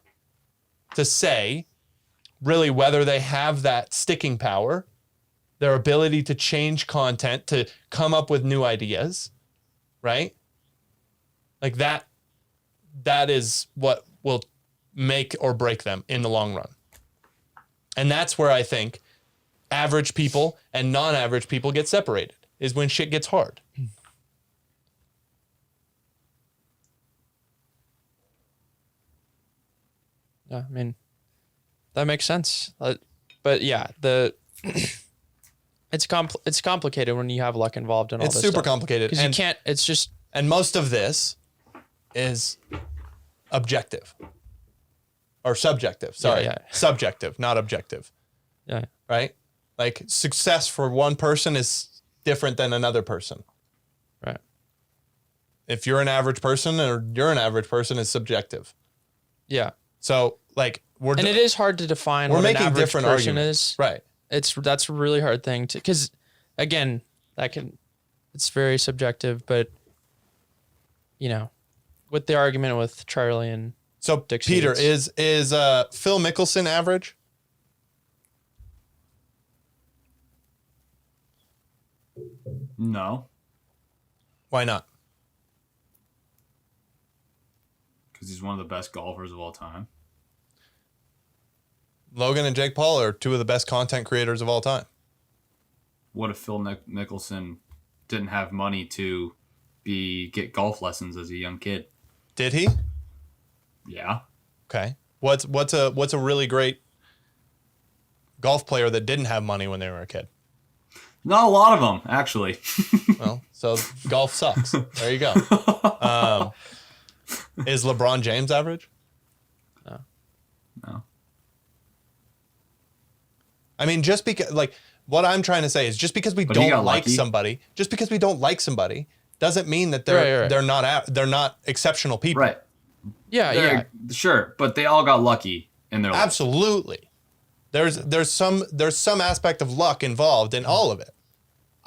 [SPEAKER 1] to say really whether they have that sticking power, their ability to change content, to come up with new ideas, right? Like that is what will make or break them in the long run. And that's where I think average people and non-average people get separated, is when shit gets hard.
[SPEAKER 2] yeah, I mean that makes sense. But yeah, it's complicated when you have luck involved in all
[SPEAKER 1] It's
[SPEAKER 2] this
[SPEAKER 1] super
[SPEAKER 2] stuff.
[SPEAKER 1] complicated.
[SPEAKER 2] Because you
[SPEAKER 1] And-
[SPEAKER 2] can't. It's just
[SPEAKER 1] And most of this is objective or subjective. Sorry.
[SPEAKER 2] yeah.
[SPEAKER 1] Subjective, not objective,
[SPEAKER 2] yeah.
[SPEAKER 1] right? Like success for one person is different than another person.
[SPEAKER 2] Right.
[SPEAKER 1] If you're an average person or you're an average person is subjective.
[SPEAKER 2] Yeah.
[SPEAKER 1] So like
[SPEAKER 2] And it is hard to define
[SPEAKER 1] we're
[SPEAKER 2] what an
[SPEAKER 1] making
[SPEAKER 2] average
[SPEAKER 1] different
[SPEAKER 2] person
[SPEAKER 1] arguments.
[SPEAKER 2] is.
[SPEAKER 1] Right.
[SPEAKER 2] That's a really hard thing to, because again, it's very subjective, but you know, with the argument with Charlie and
[SPEAKER 1] So Peter,
[SPEAKER 2] dictates.
[SPEAKER 1] is Phil Mickelson average?
[SPEAKER 3] No,
[SPEAKER 1] Why not?
[SPEAKER 3] because he's one of the best golfers of all time.
[SPEAKER 1] Logan and Jake Paul are two of the best content creators of all time.
[SPEAKER 3] What if Phil Mickelson didn't have money to get golf lessons as a young kid?
[SPEAKER 1] Did he?
[SPEAKER 3] Yeah.
[SPEAKER 1] Okay. What's a really great golf player that didn't have money when they were a kid?
[SPEAKER 3] Not a lot of them, actually.
[SPEAKER 1] Well, so golf sucks. There you go. Is LeBron James average?
[SPEAKER 3] No.
[SPEAKER 1] I mean, just because, like, what I'm trying to say is just because we
[SPEAKER 3] But he
[SPEAKER 1] don't
[SPEAKER 3] got
[SPEAKER 1] like
[SPEAKER 3] lucky.
[SPEAKER 1] somebody, doesn't mean that they're not exceptional people.
[SPEAKER 3] Right.
[SPEAKER 2] Yeah.
[SPEAKER 3] Sure, but they all got lucky in their life.
[SPEAKER 1] Absolutely. There's some aspect of luck involved in all of it.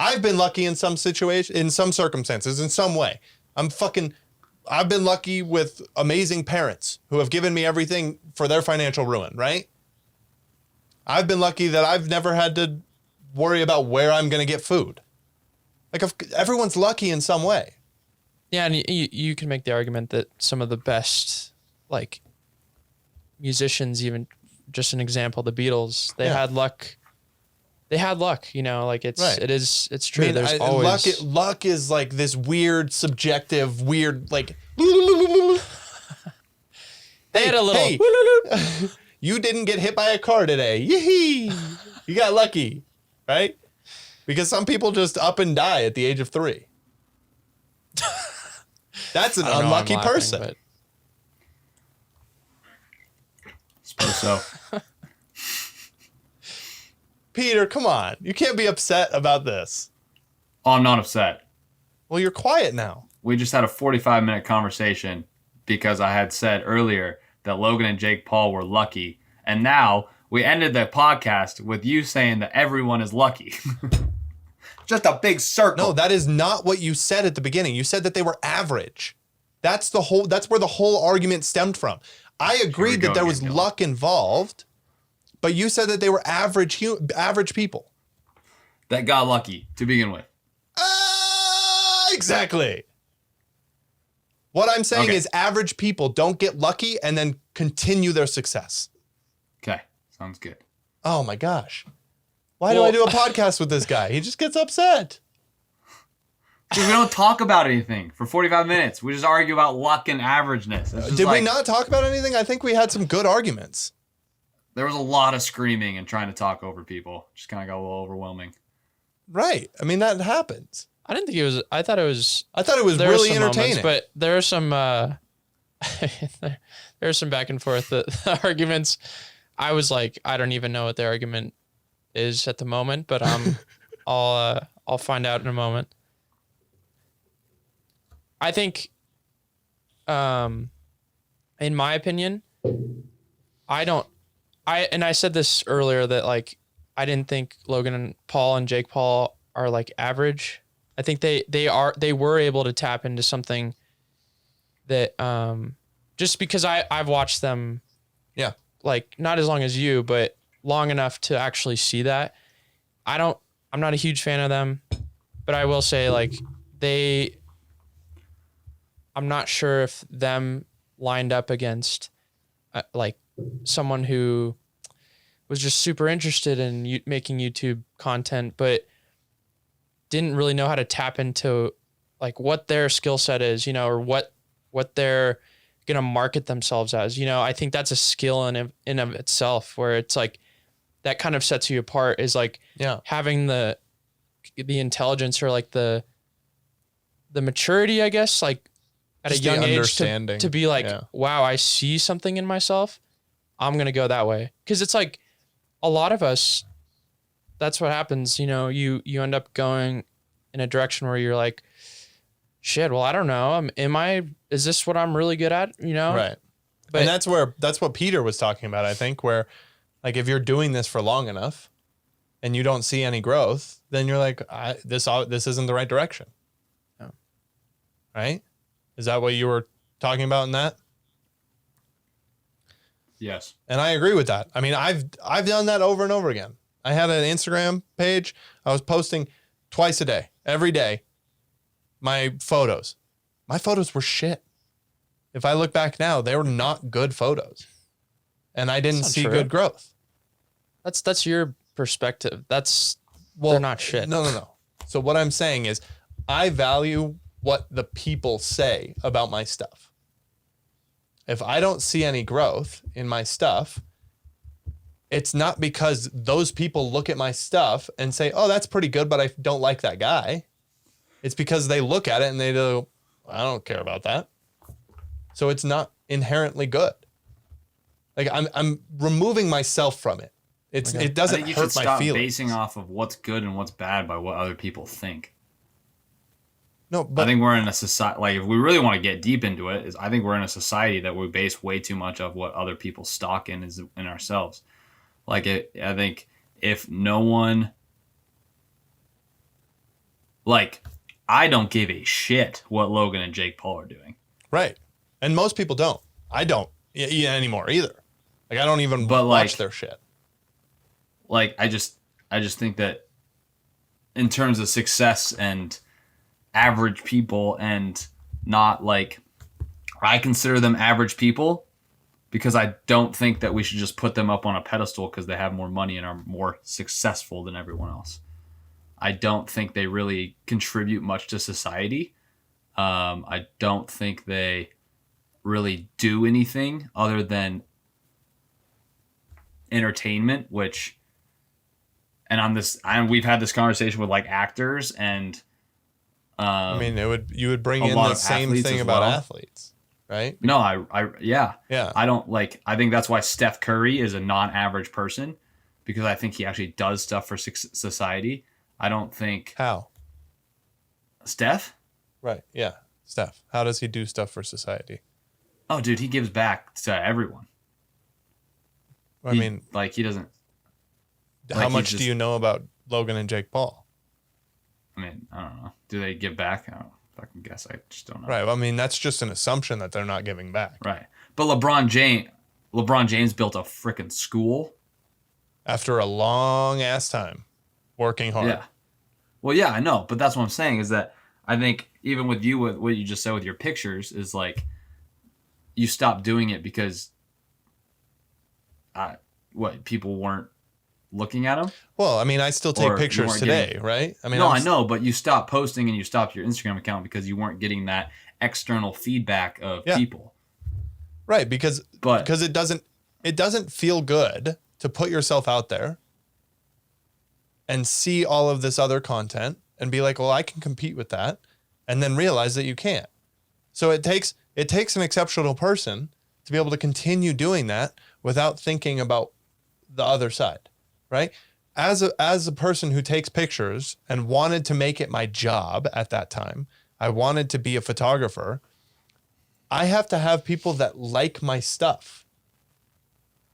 [SPEAKER 1] I've been lucky in some situation, in some circumstances, in some way. I've been lucky with amazing parents who have given me everything for their financial ruin, right? I've been lucky that I've never had to worry about where I'm going to get food. Like, everyone's lucky in some way.
[SPEAKER 2] Yeah, and you can make the argument that some of the best, like, musicians, even just an example, the Beatles, they had luck. They had luck, you know, like it's true.
[SPEAKER 1] I mean,
[SPEAKER 2] There's always
[SPEAKER 1] luck is like this weird, subjective, like.
[SPEAKER 2] They had a little.
[SPEAKER 1] Hey, you didn't get hit by a car today. Yee! You got lucky, right? Because some people just up and die at the age of 3. That's an
[SPEAKER 2] I don't know,
[SPEAKER 1] unlucky
[SPEAKER 2] I'm laughing,
[SPEAKER 1] person.
[SPEAKER 2] but-
[SPEAKER 3] Suppose so.
[SPEAKER 1] Peter, come on. You can't be upset about this.
[SPEAKER 3] Oh, I'm not upset.
[SPEAKER 1] Well, you're quiet now.
[SPEAKER 3] We just had a 45-minute conversation because I had said earlier that Logan and Jake Paul were lucky. And now we ended the podcast with you saying that everyone is lucky. Just a big circle.
[SPEAKER 1] No, that is not what you said at the beginning. You said that they were average. That's where the whole argument stemmed from. I agreed that there was luck involved, but you said that they were average people.
[SPEAKER 3] That got lucky to begin with.
[SPEAKER 1] Exactly. What I'm saying is average people don't get lucky and then continue their success.
[SPEAKER 3] Okay, sounds good.
[SPEAKER 1] Oh my gosh. Why do I do a podcast with this guy? He just gets upset.
[SPEAKER 3] Dude, we don't talk about anything for 45 minutes. We just argue about luck and averageness.
[SPEAKER 1] Did we not talk about anything? I think we had some good arguments.
[SPEAKER 3] There was a lot of screaming and trying to talk over people. Just kind of got a little overwhelming.
[SPEAKER 1] Right. I mean, that happens.
[SPEAKER 2] I didn't think it was. I thought it was
[SPEAKER 1] really
[SPEAKER 2] some
[SPEAKER 1] entertaining.
[SPEAKER 2] moments, but there are some there's some back and forth. The arguments. I was like, I don't even know what the argument is at the moment, but I'll find out in a moment. I think, in my opinion, I said this earlier that like I didn't think Logan and Paul and Jake Paul are like average. I think they were able to tap into something that just because I've watched them, like not as long as you, but long enough to actually see that. I'm not a huge fan of them, but I will say like I'm not sure if them lined up against like someone who was just super interested in making YouTube content, but didn't really know how to tap into like what their skill set is, you know, or what they're going to market themselves as, you know. I think that's a skill in of itself, where it's like that kind of sets you apart, is like having the intelligence or like the maturity, I guess, like at
[SPEAKER 1] Just
[SPEAKER 2] a young age
[SPEAKER 1] understanding.
[SPEAKER 2] to be like, wow, I see something in myself. I'm going to go that way. 'Cause it's like a lot of us, that's what happens. You know, you end up going in a direction where you're like, shit, well, I don't know. Is this what I'm really good at? You know?
[SPEAKER 1] Right.
[SPEAKER 2] But
[SPEAKER 1] and that's what Peter was talking about, I think, where like if you're doing this for long enough and you don't see any growth, then you're like, this isn't the right direction.
[SPEAKER 2] No.
[SPEAKER 1] Right? Is that what you were talking about in that?
[SPEAKER 3] Yes.
[SPEAKER 1] And I agree with that. I mean, I've done that over and over again. I had an Instagram page. I was posting twice a day, every day, my photos. My photos were shit. If I look back now, they were not good photos. And I didn't
[SPEAKER 2] That's not
[SPEAKER 1] see
[SPEAKER 2] true.
[SPEAKER 1] good growth.
[SPEAKER 2] That's your perspective.
[SPEAKER 1] Well,
[SPEAKER 2] they're not shit.
[SPEAKER 1] No. So what I'm saying is I value what the people say about my stuff. If I don't see any growth in my stuff, it's not because those people look at my stuff and say, oh, that's pretty good, but I don't like that guy. It's because they look at it and they go, I don't care about that. So it's not inherently good. Like I'm removing myself from it. It
[SPEAKER 3] I
[SPEAKER 1] doesn't
[SPEAKER 3] think you
[SPEAKER 1] hurt
[SPEAKER 3] should
[SPEAKER 1] my
[SPEAKER 3] stop
[SPEAKER 1] feelings.
[SPEAKER 3] basing off of what's good and what's bad by what other people think.
[SPEAKER 1] No, but
[SPEAKER 3] I think we're in a society, like if we really want to get deep into it, is I think we're in a society that we base way too much of what other people's stock in is in ourselves. Like I think if no one, like I don't give a shit what Logan and Jake Paul are doing.
[SPEAKER 1] right. And most people don't. I don't anymore either. Like I don't even
[SPEAKER 3] But,
[SPEAKER 1] watch
[SPEAKER 3] like,
[SPEAKER 1] their shit.
[SPEAKER 3] Like I just think that in terms of success and average people, and not like I consider them average people because I don't think that we should just put them up on a pedestal because they have more money and are more successful than everyone else. I don't think they really contribute much to society. I don't think they really do anything other than entertainment, which, and we've had this conversation with like actors and
[SPEAKER 1] I mean, you would bring
[SPEAKER 3] a
[SPEAKER 1] in
[SPEAKER 3] lot
[SPEAKER 1] the
[SPEAKER 3] of
[SPEAKER 1] same
[SPEAKER 3] athletes
[SPEAKER 1] thing
[SPEAKER 3] as
[SPEAKER 1] about
[SPEAKER 3] well.
[SPEAKER 1] athletes, right?
[SPEAKER 3] no, yeah.
[SPEAKER 1] Yeah.
[SPEAKER 3] I don't like, I think that's why Steph Curry is a non-average person, because I think he actually does stuff for society. I don't think
[SPEAKER 1] How?
[SPEAKER 3] Steph.
[SPEAKER 1] Right. Yeah. Steph, how does he do stuff for society?
[SPEAKER 3] Oh, dude, he gives back to everyone.
[SPEAKER 1] I mean,
[SPEAKER 3] Like he doesn't.
[SPEAKER 1] how
[SPEAKER 3] like,
[SPEAKER 1] much
[SPEAKER 3] he's
[SPEAKER 1] do you know about Logan and Jake Paul?
[SPEAKER 3] I mean, I don't know. Do they give back? I don't fucking guess. I just don't know.
[SPEAKER 1] Right. Well, I mean, that's just an assumption that they're not giving back.
[SPEAKER 3] Right. But LeBron James built a freaking school.
[SPEAKER 1] After a long ass time working hard.
[SPEAKER 3] Yeah. Well, yeah, I know, but that's what I'm saying is that I think even with you, with what you just said with your pictures, is like you stopped doing it because people weren't looking at them.
[SPEAKER 1] Well, I mean, I still take
[SPEAKER 3] Or you
[SPEAKER 1] pictures
[SPEAKER 3] weren't
[SPEAKER 1] today,
[SPEAKER 3] getting-
[SPEAKER 1] right? I mean,
[SPEAKER 3] No, I know, but you stopped posting and you stopped your Instagram account because you weren't getting that external feedback of
[SPEAKER 1] Yeah.
[SPEAKER 3] people.
[SPEAKER 1] Right, because
[SPEAKER 3] But
[SPEAKER 1] it doesn't feel good to put yourself out there and see all of this other content and be like, well, I can compete with that, and then realize that you can't. So it takes an exceptional person to be able to continue doing that without thinking about the other side, right? As a person who takes pictures and wanted to make it my job at that time, I wanted to be a photographer. I have to have people that like my stuff,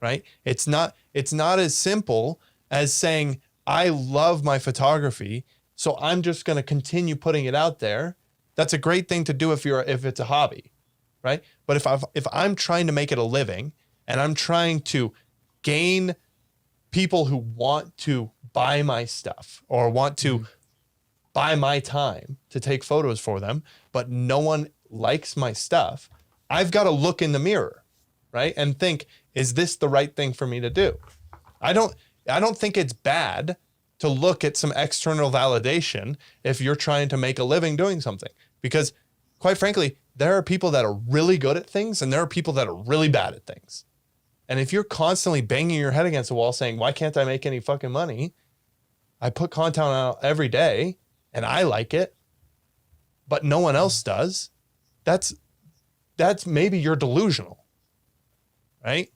[SPEAKER 1] right? It's not as simple as saying, I love my photography, so I'm just going to continue putting it out there. That's a great thing to do if it's a hobby, right? But if I'm trying to make it a living and I'm trying to gain people who want to buy my stuff or want to buy my time to take photos for them, but no one likes my stuff, I've got to look in the mirror, right? And think, is this the right thing for me to do? I don't think it's bad to look at some external validation if you're trying to make a living doing something, because quite frankly, there are people that are really good at things and there are people that are really bad at things. And if you're constantly banging your head against the wall saying, why can't I make any fucking money? I put content out every day and I like it, but no one else does. That's maybe you're delusional, right?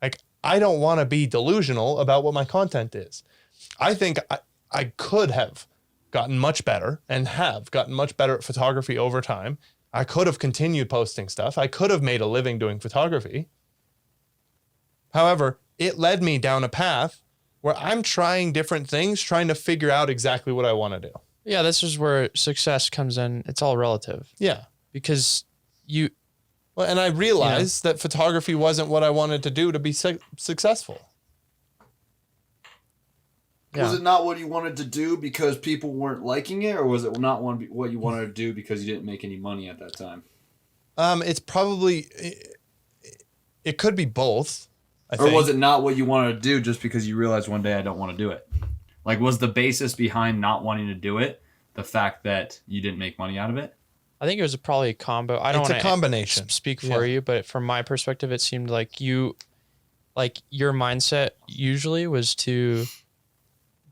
[SPEAKER 1] Like, I don't want to be delusional about what my content is. I think I could have gotten much better and have gotten much better at photography over time. I could have continued posting stuff. I could have made a living doing photography. However, it led me down a path where I'm trying different things, trying to figure out exactly what I want to do.
[SPEAKER 2] Yeah, this is where success comes in. It's all relative
[SPEAKER 1] Yeah.
[SPEAKER 2] because
[SPEAKER 1] Well, and I realized that photography wasn't what I wanted to do to be successful.
[SPEAKER 5] Was it not what you wanted to do because people weren't liking it, or was it not what you wanted to do because you didn't make any money at that time?
[SPEAKER 1] It's probably, it could be both.
[SPEAKER 5] Or was it not what you wanted to do just because you realized one day I don't want to do it? Like, was the basis behind not wanting to do it the fact that you didn't make money out of it?
[SPEAKER 2] I think it was probably a combo. I don't
[SPEAKER 1] It's
[SPEAKER 2] want
[SPEAKER 1] a
[SPEAKER 2] to
[SPEAKER 1] combination.
[SPEAKER 2] speak for you, but from my perspective, it seemed like your mindset usually was to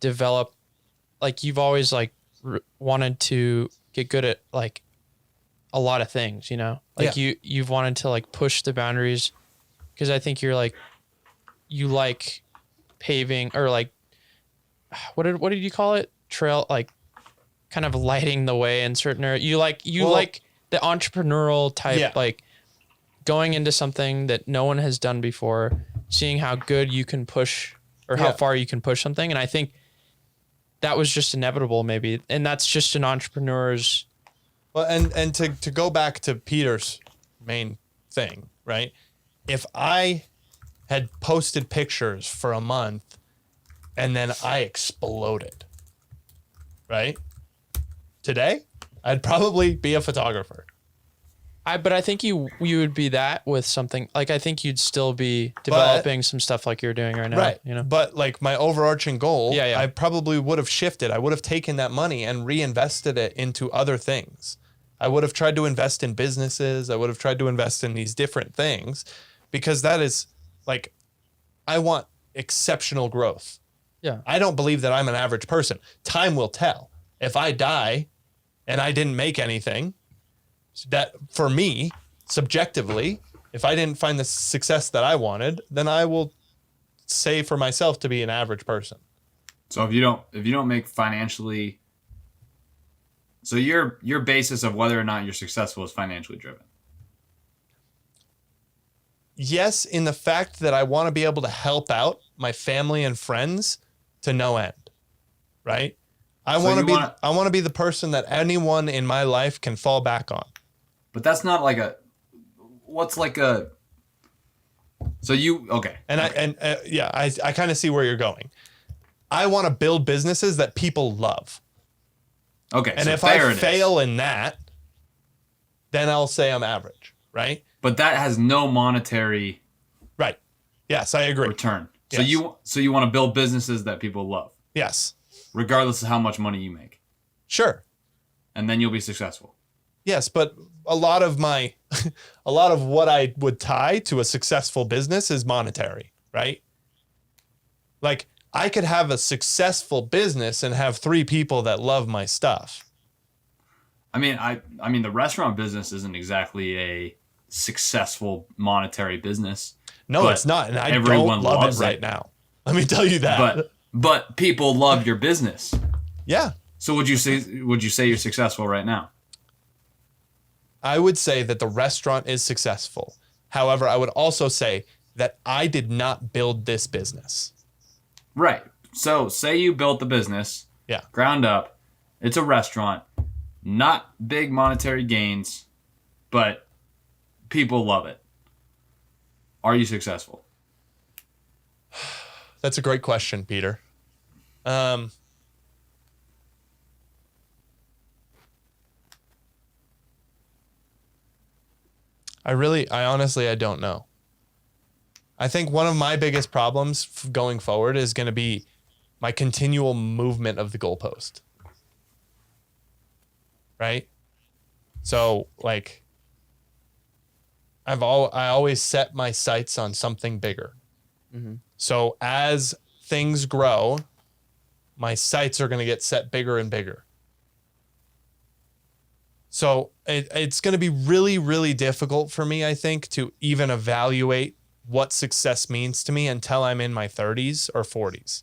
[SPEAKER 2] develop, like you've always like wanted to get good at like a lot of things, you know, like you've wanted to like push the boundaries, because I think you're like, you like paving, or like, what did you call it? Trail, like kind of lighting the way in certain areas. You like the entrepreneurial type, like going into something that no one has done before, seeing how good you can push or how far you can push something. And I think that was just inevitable maybe. And that's just an entrepreneur's.
[SPEAKER 1] Well, and to go back to Peter's main thing, right? If I had posted pictures for a month and then I exploded, right? Today, I'd probably be a photographer.
[SPEAKER 2] But I think you would be that with something like, I think you'd still be developing some stuff like you're doing right now.
[SPEAKER 1] Right.
[SPEAKER 2] You know,
[SPEAKER 1] But like my overarching goal,
[SPEAKER 2] Yeah.
[SPEAKER 1] I probably would have shifted. I would have taken that money and reinvested it into other things. I would have tried to invest in businesses. I would have tried to invest in these different things, because that is like, I want exceptional growth.
[SPEAKER 2] Yeah.
[SPEAKER 1] I don't believe that I'm an average person. Time will tell. If I die and I didn't make anything, that for me, subjectively, if I didn't find the success that I wanted, then I will say for myself to be an average person.
[SPEAKER 3] So if you don't make financially, so your basis of whether or not you're successful is financially driven.
[SPEAKER 1] Yes, in the fact that I want to be able to help out my family and friends to no end, right? I want to be the person that anyone in my life can fall back on.
[SPEAKER 3] But that's not like so you, okay.
[SPEAKER 1] I kind of see where you're going. I want to build businesses that people love.
[SPEAKER 3] Okay.
[SPEAKER 1] And
[SPEAKER 3] so
[SPEAKER 1] if I fail in that, then I'll say I'm average, right?
[SPEAKER 3] But that has no monetary
[SPEAKER 1] Right. Yes, I agree.
[SPEAKER 3] return.
[SPEAKER 1] Yes.
[SPEAKER 3] So you want to build businesses that people love,
[SPEAKER 1] Yes.
[SPEAKER 3] regardless of how much money you make.
[SPEAKER 1] Sure.
[SPEAKER 3] And then you'll be successful.
[SPEAKER 1] Yes, but a lot of what I would tie to a successful business is monetary, right? Like I could have a successful business and have 3 people that love my stuff.
[SPEAKER 3] I mean the restaurant business isn't exactly a successful monetary business.
[SPEAKER 1] No, it's not, and I don't love it right now. Let me tell you that.
[SPEAKER 3] But people love your business.
[SPEAKER 1] Yeah.
[SPEAKER 3] So would you say you're successful right now?
[SPEAKER 1] I would say that the restaurant is successful. However, I would also say that I did not build this business.
[SPEAKER 3] Right. So say you built the business, ground up. It's a restaurant, not big monetary gains, but people love it. Are you successful?
[SPEAKER 1] That's a great question, Peter. I honestly, I don't know. I think one of my biggest problems going forward is going to be my continual movement of the goalpost. Right? So, like, I always set my sights on something bigger. Mm-hmm. So as things grow, my sights are going to get set bigger and bigger. So it's going to be really, really difficult for me, I think, to even evaluate what success means to me until I'm in my 30s or 40s.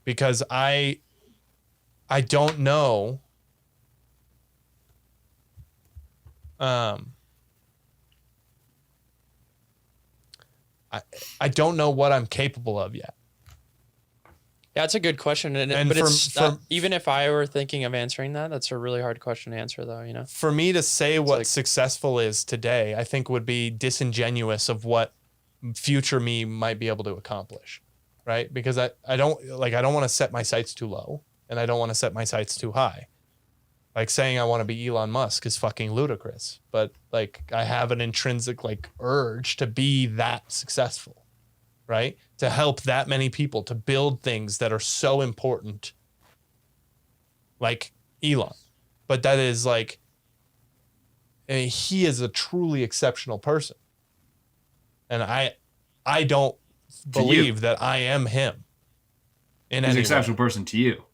[SPEAKER 1] Because I don't know. I don't know what I'm capable of yet.
[SPEAKER 2] Yeah, it's a good question,
[SPEAKER 1] And
[SPEAKER 2] but
[SPEAKER 1] from-
[SPEAKER 2] even if I were thinking of answering that, that's a really hard question to answer, though. You know,
[SPEAKER 1] For me to say what
[SPEAKER 2] like-
[SPEAKER 1] successful is today, I think would be disingenuous of what future me might be able to accomplish, right? Because I don't want to set my sights too low, and I don't want to set my sights too high. Like saying I want to be Elon Musk is fucking ludicrous, but like I have an intrinsic like urge to be that successful, right? To help that many people, to build things that are so important, like Elon. But that is like, I mean, he is a truly exceptional person. And I don't believe that I am him in
[SPEAKER 5] He's
[SPEAKER 1] any
[SPEAKER 5] an exceptional
[SPEAKER 1] way.
[SPEAKER 5] person to you.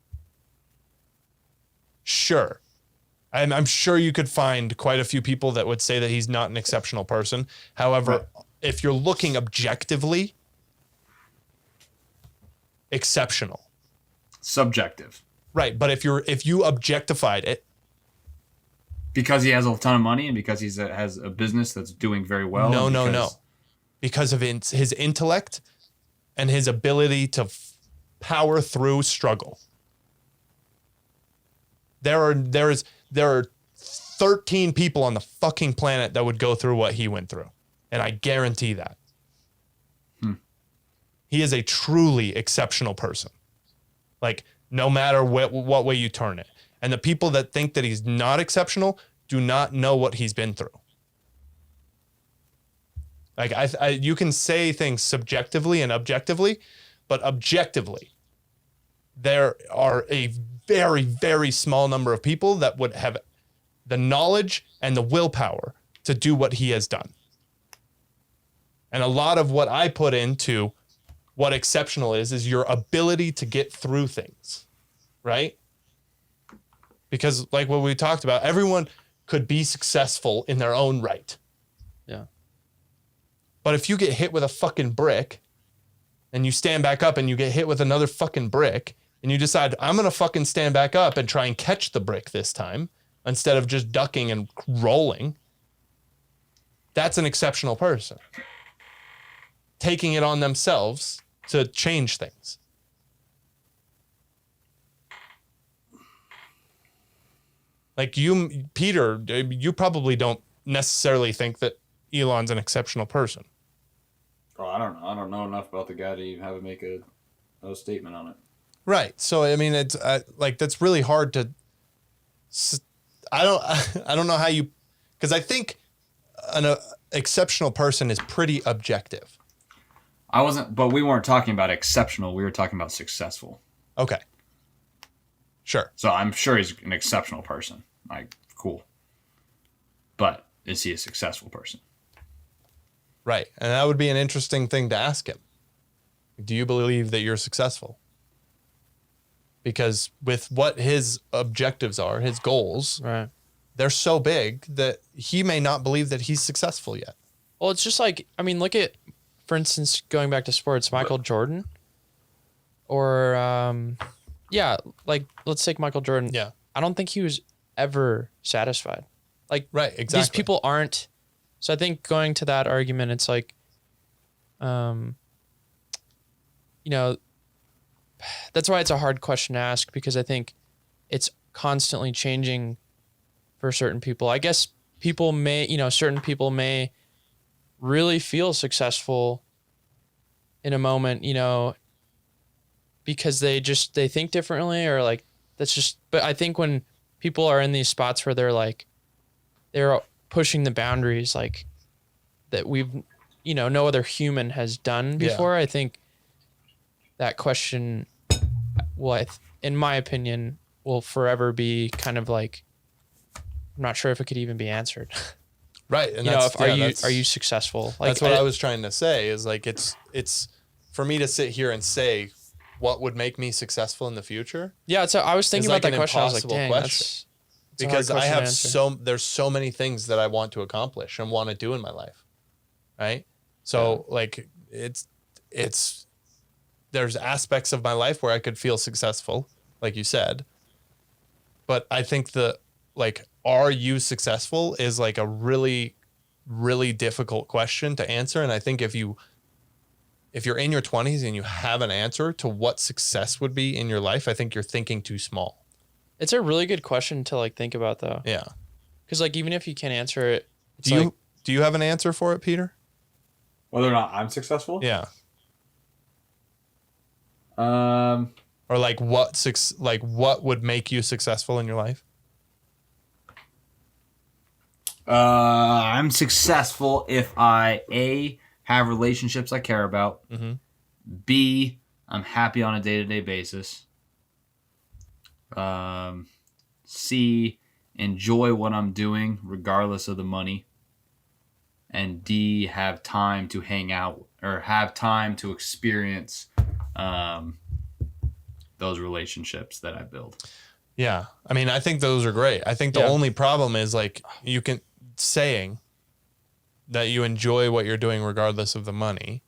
[SPEAKER 1] Sure. I'm sure you could find quite a few people that would say that he's not an exceptional person. However, if you're looking objectively, exceptional.
[SPEAKER 5] Subjective.
[SPEAKER 1] Right. But if you objectified it,
[SPEAKER 5] Because he has a ton of money and because has a business that's doing very well.
[SPEAKER 1] no. Because of his intellect and his ability to power through struggle. There are 13 people on the fucking planet that would go through what he went through. And I guarantee that. He is a truly exceptional person. Like, no matter what way you turn it. And the people that think that he's not exceptional do not know what he's been through. Like, you can say things subjectively and objectively, but objectively, there are a very, very small number of people that would have the knowledge and the willpower to do what he has done. And a lot of what I put into what exceptional is your ability to get through things, right? Because like what we talked about, everyone could be successful in their own right.
[SPEAKER 2] yeah.
[SPEAKER 1] But if you get hit with a fucking brick and you stand back up and you get hit with another fucking brick and you decide, I'm going to fucking stand back up and try and catch the brick this time instead of just ducking and rolling, that's an exceptional person. Taking it on themselves to change things. Like you, Peter, you probably don't necessarily think that Elon's an exceptional person.
[SPEAKER 4] Oh, I don't know. I don't know enough about the guy to even have to make a statement on it.
[SPEAKER 1] Right. So I mean, it's like that's really hard to. I don't know how you, because I think an exceptional person is pretty objective.
[SPEAKER 5] but we weren't talking about exceptional. We were talking about successful.
[SPEAKER 1] Okay. Sure.
[SPEAKER 5] So I'm sure he's an exceptional person. Like, cool. But is he a successful person?
[SPEAKER 1] Right. And that would be an interesting thing to ask him. Do you believe that you're successful? Because with what his objectives are, his goals,
[SPEAKER 2] Right.
[SPEAKER 1] they're so big that he may not believe that he's successful yet.
[SPEAKER 2] Well, it's just like, I mean, look at, for instance, going back to sports, Michael Jordan. Or, yeah, like, let's take Michael Jordan.
[SPEAKER 1] Yeah.
[SPEAKER 2] I don't think he was ever satisfied. Like,
[SPEAKER 1] Right. Exactly.
[SPEAKER 2] these people aren't. So I think going to that argument, it's like, you know, that's why it's a hard question to ask, because I think it's constantly changing for certain people. I guess people may, certain people may really feel successful in a moment, because they think differently, or like, that's just, but I think when people are in these spots where they're pushing the boundaries, like that we've, no other human has done before, I think that question, in my opinion, will forever be kind of like, I'm not sure if it could even be answered.
[SPEAKER 1] Right. And
[SPEAKER 2] are you successful? Like,
[SPEAKER 1] that's what I was trying to say is like, it's for me to sit here and say what would make me successful in the future.
[SPEAKER 2] Yeah. So I was thinking
[SPEAKER 1] It's
[SPEAKER 2] about
[SPEAKER 1] like
[SPEAKER 2] that
[SPEAKER 1] an
[SPEAKER 2] question. I was like,
[SPEAKER 1] impossible
[SPEAKER 2] dang,
[SPEAKER 1] question.
[SPEAKER 2] that's a hard
[SPEAKER 1] Because I
[SPEAKER 2] question to
[SPEAKER 1] have
[SPEAKER 2] answer.
[SPEAKER 1] there's so many things that I want to accomplish and want to do in my life. Right. So like it's there's aspects of my life where I could feel successful, like you said. But I think are you successful is like a really, really difficult question to answer. And I think if you if you're in your 20s and you have an answer to what success would be in your life, I think you're thinking too small.
[SPEAKER 2] It's a really good question to like think about though.
[SPEAKER 1] Yeah.
[SPEAKER 2] Because like even if you can't answer it, it's
[SPEAKER 1] Do you have an answer for it, Peter?
[SPEAKER 4] Whether or not I'm successful?
[SPEAKER 1] Yeah.
[SPEAKER 4] Or
[SPEAKER 1] Or like what would make you successful in your life?
[SPEAKER 5] I'm successful if I have relationships I care about.
[SPEAKER 1] Mm-hmm.
[SPEAKER 5] B, I'm happy on a day-to-day basis. C, enjoy what I'm doing regardless of the money. And D, have time to hang out or have time to experience those relationships that I build.
[SPEAKER 1] Yeah. I mean, I think those are great. I think the only problem is like saying that you enjoy what you're doing regardless of the money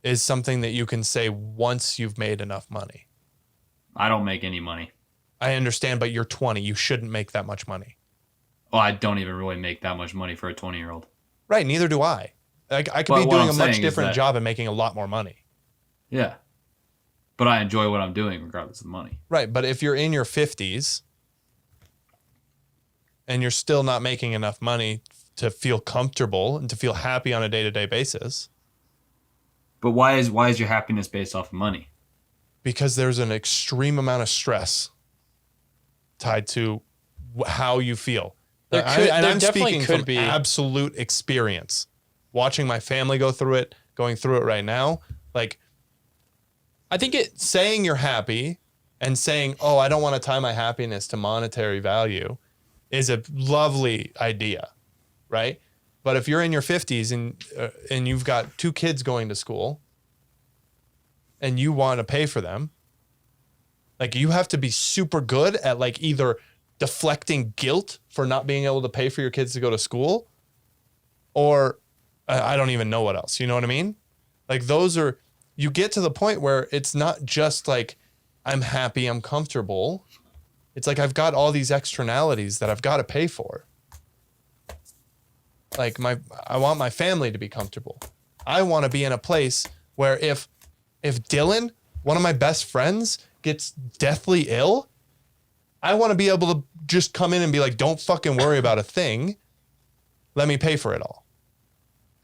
[SPEAKER 1] is something that you can say once you've made enough money.
[SPEAKER 5] I don't make any money.
[SPEAKER 1] I understand, but you're 20. You shouldn't make that much money.
[SPEAKER 5] Oh, I don't even really make that much money for a 20-year-old.
[SPEAKER 1] Right. Neither do I. I could
[SPEAKER 5] But
[SPEAKER 1] be
[SPEAKER 5] what
[SPEAKER 1] doing
[SPEAKER 5] I'm
[SPEAKER 1] a much
[SPEAKER 5] saying is
[SPEAKER 1] different
[SPEAKER 5] that-
[SPEAKER 1] job and making a lot more money.
[SPEAKER 5] Yeah. But I enjoy what I'm doing regardless of the money.
[SPEAKER 1] Right. But if you're in your 50s and you're still not making enough money to feel comfortable and to feel happy on a day-to-day basis.
[SPEAKER 5] But why is your happiness based off of money?
[SPEAKER 1] Because there's an extreme amount of stress tied to how you feel.
[SPEAKER 2] There
[SPEAKER 1] I'm
[SPEAKER 2] definitely
[SPEAKER 1] speaking
[SPEAKER 2] could
[SPEAKER 1] from
[SPEAKER 2] be.
[SPEAKER 1] absolute experience. Watching my family go through it, going through it right now. Like,
[SPEAKER 2] I think it
[SPEAKER 1] saying you're happy and saying, oh, I don't want to tie my happiness to monetary value is a lovely idea, right? But if you're in your 50s and you've got 2 kids going to school and you want to pay for them, like you have to be super good at like either deflecting guilt for not being able to pay for your kids to go to school, or I don't even know what else. You know what I mean? Like you get to the point where it's not just like I'm happy, I'm comfortable. It's like I've got all these externalities that I've got to pay for. Like I want my family to be comfortable. I want to be in a place where if Dylan, one of my best friends, gets deathly ill, I want to be able to just come in and be like, don't fucking worry about a thing. Let me pay for it all.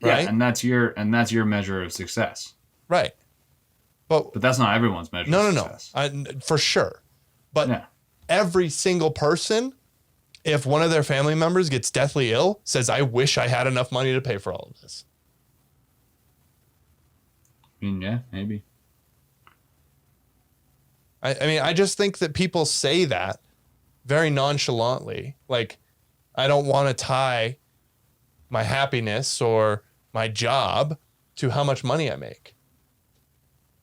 [SPEAKER 1] Right?
[SPEAKER 5] Yeah, and that's your measure of success.
[SPEAKER 1] Right.
[SPEAKER 5] But that's not everyone's measure
[SPEAKER 1] No,
[SPEAKER 5] of
[SPEAKER 1] no,
[SPEAKER 5] success.
[SPEAKER 1] for sure. But
[SPEAKER 5] Yeah.
[SPEAKER 1] every single person, if one of their family members gets deathly ill, says, I wish I had enough money to pay for all of this.
[SPEAKER 5] I mean, yeah, maybe.
[SPEAKER 1] I mean, I just think that people say that very nonchalantly. Like, I don't want to tie my happiness or my job to how much money I make.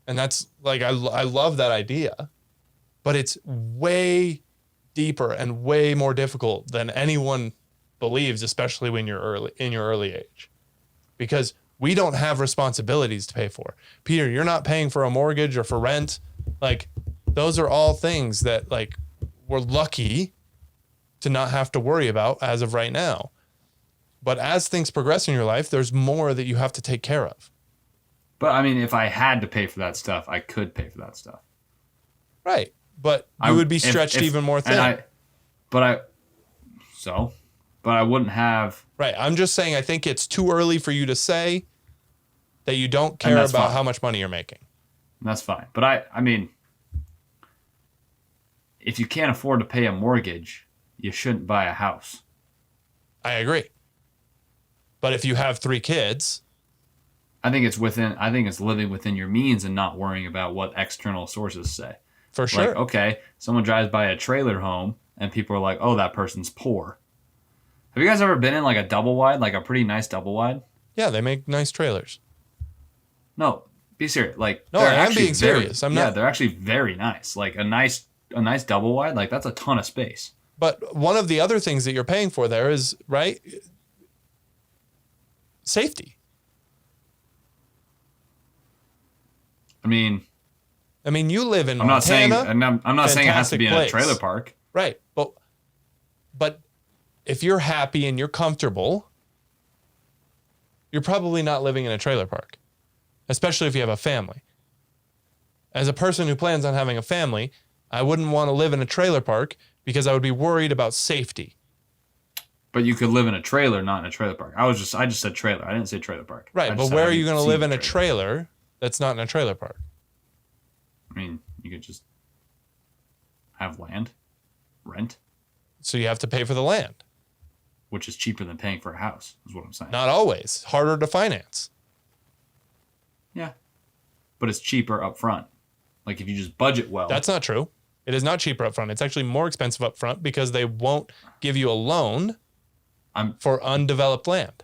[SPEAKER 1] And that's like, I love that idea, but it's way deeper and way more difficult than anyone believes, especially when you're in your early age, because we don't have responsibilities to pay for. Peter, you're not paying for a mortgage or for rent. Like, those are all things that like we're lucky to not have to worry about as of right now. But as things progress in your life, there's more that you have to take care of.
[SPEAKER 5] But I mean, if I had to pay for that stuff, I could pay for that stuff.
[SPEAKER 1] Right. But you would be stretched even more thin.
[SPEAKER 5] But I wouldn't have.
[SPEAKER 1] Right. I'm just saying, I think it's too early for you to say that you don't care about
[SPEAKER 5] fine.
[SPEAKER 1] how much money you're making.
[SPEAKER 5] That's fine. But I mean, if you can't afford to pay a mortgage, you shouldn't buy a house.
[SPEAKER 1] I agree. But if you have 3 kids,
[SPEAKER 5] I think it's living within your means and not worrying about what external sources say.
[SPEAKER 1] for sure.
[SPEAKER 5] Like, okay, someone drives by a trailer home and people are like, oh, that person's poor. Have you guys ever been in like a double wide, like a pretty nice double wide?
[SPEAKER 1] Yeah, they make nice trailers.
[SPEAKER 5] No, be serious. Like,
[SPEAKER 1] No,
[SPEAKER 5] they're
[SPEAKER 1] I am
[SPEAKER 5] actually
[SPEAKER 1] being serious. I'm
[SPEAKER 5] Yeah,
[SPEAKER 1] not.
[SPEAKER 5] they're actually very nice. Like a nice double wide, like that's a ton of space.
[SPEAKER 1] But one of the other things that you're paying for there is, right, safety.
[SPEAKER 5] I mean,
[SPEAKER 1] you live in
[SPEAKER 5] I'm not saying,
[SPEAKER 1] Montana.
[SPEAKER 5] and I'm not saying it has to be in a
[SPEAKER 1] Fantastic place.
[SPEAKER 5] trailer park.
[SPEAKER 1] Right. But if you're happy and you're comfortable, you're probably not living in a trailer park. especially if you have a family. As a person who plans on having a family, I wouldn't want to live in a trailer park because I would be worried about safety.
[SPEAKER 5] But you could live in a trailer, not in a trailer park. I just said trailer. I didn't say trailer park.
[SPEAKER 1] Right, but where are you going to live in a trailer that's not in a trailer park?
[SPEAKER 5] I mean, you could just have land, rent,
[SPEAKER 1] So you have to pay for the land.
[SPEAKER 5] which is cheaper than paying for a house, is what I'm saying.
[SPEAKER 1] Not always. Harder to finance.
[SPEAKER 5] Yeah. But it's cheaper up front. Like if you just budget well.
[SPEAKER 1] That's not true. It is not cheaper up front. It's actually more expensive up front because they won't give you a loan for undeveloped land.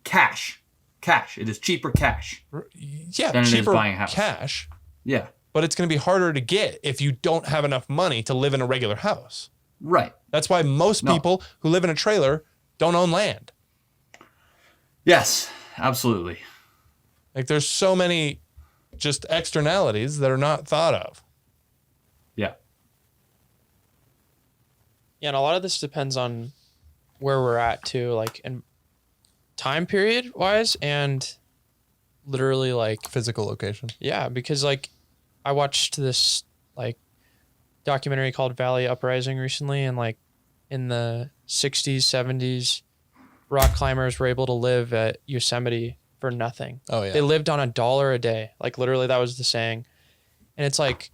[SPEAKER 5] Cash. It is cheaper cash.
[SPEAKER 1] Yeah,
[SPEAKER 5] than it is
[SPEAKER 1] cheaper
[SPEAKER 5] buying a house.
[SPEAKER 1] cash,
[SPEAKER 5] Yeah.
[SPEAKER 1] but it's going to be harder to get if you don't have enough money to live in a regular house.
[SPEAKER 5] Right.
[SPEAKER 1] That's why most people who live in a trailer don't own land.
[SPEAKER 5] Yes, absolutely.
[SPEAKER 1] Like there's so many just externalities that are not thought of.
[SPEAKER 5] Yeah.
[SPEAKER 2] Yeah, and a lot of this depends on where we're at too, like in time period wise and literally like
[SPEAKER 1] Physical location.
[SPEAKER 2] yeah, because like I watched this like documentary called Valley Uprising recently, and like in the 60s, 70s, rock climbers were able to live at Yosemite for nothing.
[SPEAKER 1] Oh yeah.
[SPEAKER 2] They lived on $1 a day. Like literally that was the saying. And it's like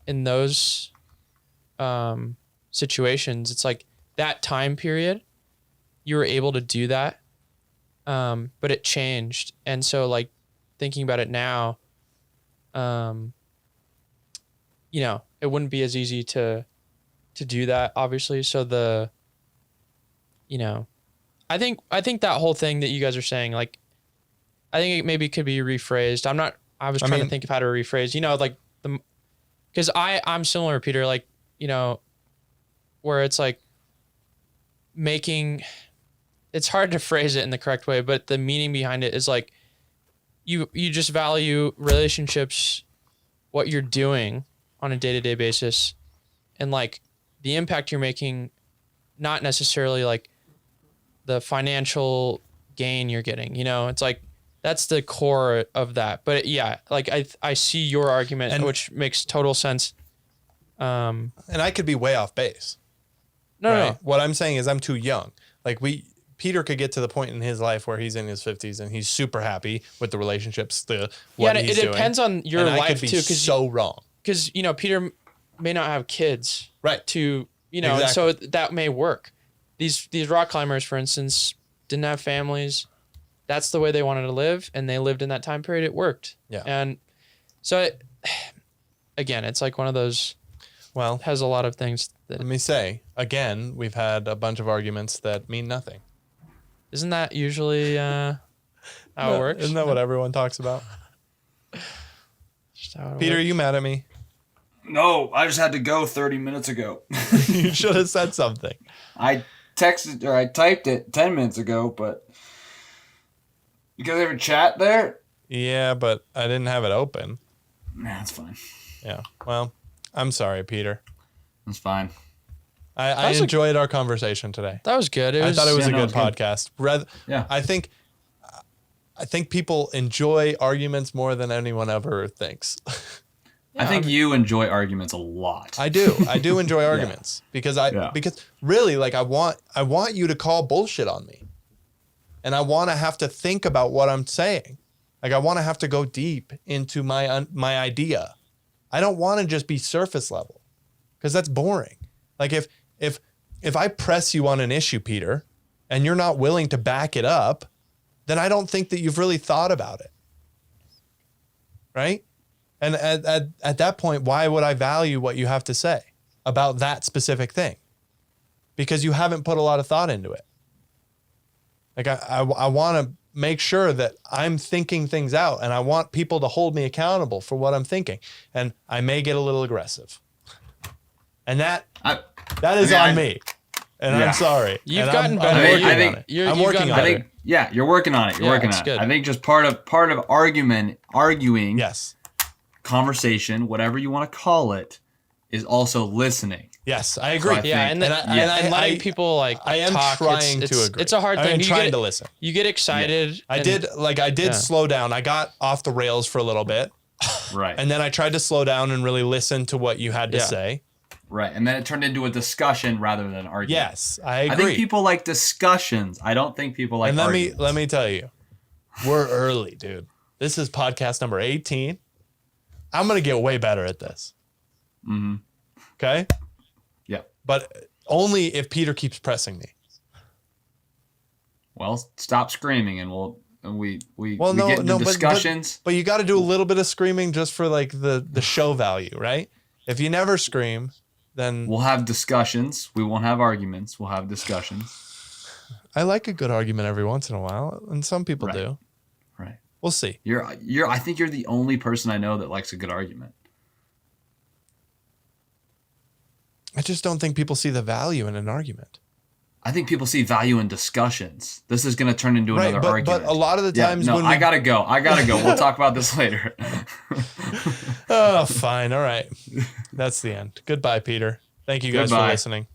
[SPEAKER 2] in those situations, it's like that time period you were able to do that. But it changed. And so like thinking about it now, you know, it wouldn't be as easy to do that, obviously. So you know, I think that whole thing that you guys are saying, like, I think it maybe could be rephrased. I was trying to think of how to rephrase, you know, like because I'm similar, Peter, like, you know, where it's like it's hard to phrase it in the correct way, but the meaning behind it is like, you just value relationships, what you're doing on a day-to-day basis, and like the impact you're making, not necessarily like the financial gain you're getting, you know. It's like that's the core of that. But yeah, like I see your argument, which makes total sense.
[SPEAKER 1] And I could be way off base.
[SPEAKER 2] No.
[SPEAKER 1] What I'm saying is I'm too young. Like Peter could get to the point in his life where he's in his 50s and he's super happy with the relationships,
[SPEAKER 2] it depends on your life
[SPEAKER 1] I could be
[SPEAKER 2] too, because
[SPEAKER 1] so wrong.
[SPEAKER 2] Because you know Peter may not have kids,
[SPEAKER 1] right?
[SPEAKER 2] To you know,
[SPEAKER 1] exactly.
[SPEAKER 2] and so that may work. These rock climbers, for instance, didn't have families. That's the way they wanted to live, and they lived in that time period. It worked.
[SPEAKER 1] Yeah.
[SPEAKER 2] And so, again, it's like one of those. Well, has a lot of things.
[SPEAKER 1] Let me say again, we've had a bunch of arguments that mean nothing.
[SPEAKER 2] Isn't that usually how it works?
[SPEAKER 1] Isn't that what everyone talks about? Peter, are you mad at me?
[SPEAKER 4] No, I just had to go 30 minutes ago.
[SPEAKER 1] You should have said something.
[SPEAKER 4] I typed it 10 minutes ago, but you guys ever chat there?
[SPEAKER 1] Yeah, but I didn't have it open.
[SPEAKER 4] Nah, that's fine.
[SPEAKER 1] Yeah. Well, I'm sorry, Peter.
[SPEAKER 5] That's fine.
[SPEAKER 1] I enjoyed our conversation today.
[SPEAKER 2] That was good.
[SPEAKER 1] I thought it was a good podcast.
[SPEAKER 5] Yeah.
[SPEAKER 1] I think people enjoy arguments more than anyone ever thinks.
[SPEAKER 5] I think you enjoy arguments a lot.
[SPEAKER 1] I do. I do enjoy arguments because really, like I want you to call bullshit on me. And I want to have to think about what I'm saying. Like I want to have to go deep into my idea. I don't want to just be surface level because that's boring. Like if I press you on an issue, Peter, and you're not willing to back it up, then I don't think that you've really thought about it. Right? And at that point, why would I value what you have to say about that specific thing? Because you haven't put a lot of thought into it. Like I want to make sure that I'm thinking things out, and I want people to hold me accountable for what I'm thinking. And I may get a little aggressive. And that is on me. And I'm sorry.
[SPEAKER 2] You've gotten better.
[SPEAKER 1] I'm working on it.
[SPEAKER 5] Yeah, you're working on it. You're working on it.
[SPEAKER 2] Good.
[SPEAKER 5] I think just part of arguing,
[SPEAKER 1] yes,
[SPEAKER 5] conversation, whatever you want to call it, is also listening.
[SPEAKER 1] Yes, I agree.
[SPEAKER 3] I
[SPEAKER 2] Yeah,
[SPEAKER 3] think-
[SPEAKER 2] and letting people like
[SPEAKER 1] I am
[SPEAKER 2] talk,
[SPEAKER 1] trying
[SPEAKER 2] it's,
[SPEAKER 1] to
[SPEAKER 2] it's,
[SPEAKER 1] agree.
[SPEAKER 2] It's a hard
[SPEAKER 1] I
[SPEAKER 2] thing.
[SPEAKER 1] am
[SPEAKER 2] You
[SPEAKER 1] trying
[SPEAKER 2] get,
[SPEAKER 1] to listen.
[SPEAKER 2] You get excited.
[SPEAKER 1] I
[SPEAKER 2] and-
[SPEAKER 1] did
[SPEAKER 2] yeah.
[SPEAKER 1] slow down. I got off the rails for a little bit,
[SPEAKER 3] Right.
[SPEAKER 1] and then I tried to slow down and really listen to what you had to
[SPEAKER 2] Yeah.
[SPEAKER 1] say.
[SPEAKER 3] Right. And then it turned into a discussion rather than an argument.
[SPEAKER 1] Yes, I
[SPEAKER 3] I
[SPEAKER 1] agree.
[SPEAKER 3] think people like discussions. I don't think people like
[SPEAKER 1] and
[SPEAKER 3] arguments.
[SPEAKER 1] let me tell you, we're early, dude. This is podcast number 18. I'm gonna get way better at this.
[SPEAKER 3] Mm-hmm.
[SPEAKER 1] Okay.
[SPEAKER 3] Yeah.
[SPEAKER 1] But only if Peter keeps pressing me.
[SPEAKER 3] Well, stop screaming and we
[SPEAKER 1] Well, no,
[SPEAKER 3] get into
[SPEAKER 1] no,
[SPEAKER 3] discussions.
[SPEAKER 1] but you got to do a little bit of screaming just for like the show value, right? If you never scream, then
[SPEAKER 3] We'll have discussions. We won't have arguments. We'll have discussions.
[SPEAKER 1] I like a good argument every once in a while, and some people
[SPEAKER 3] Right.
[SPEAKER 1] do.
[SPEAKER 3] Right.
[SPEAKER 1] We'll see.
[SPEAKER 3] I think you're the only person I know that likes a good argument.
[SPEAKER 1] I just don't think people see the value in an argument.
[SPEAKER 3] I think people see value in discussions. This is going to turn into another argument.
[SPEAKER 1] But a lot of the times when
[SPEAKER 3] I gotta go. We'll talk about this later.
[SPEAKER 1] oh, fine, all right, that's the end. Goodbye, Peter. Thank you guys for
[SPEAKER 3] Goodbye.
[SPEAKER 1] listening.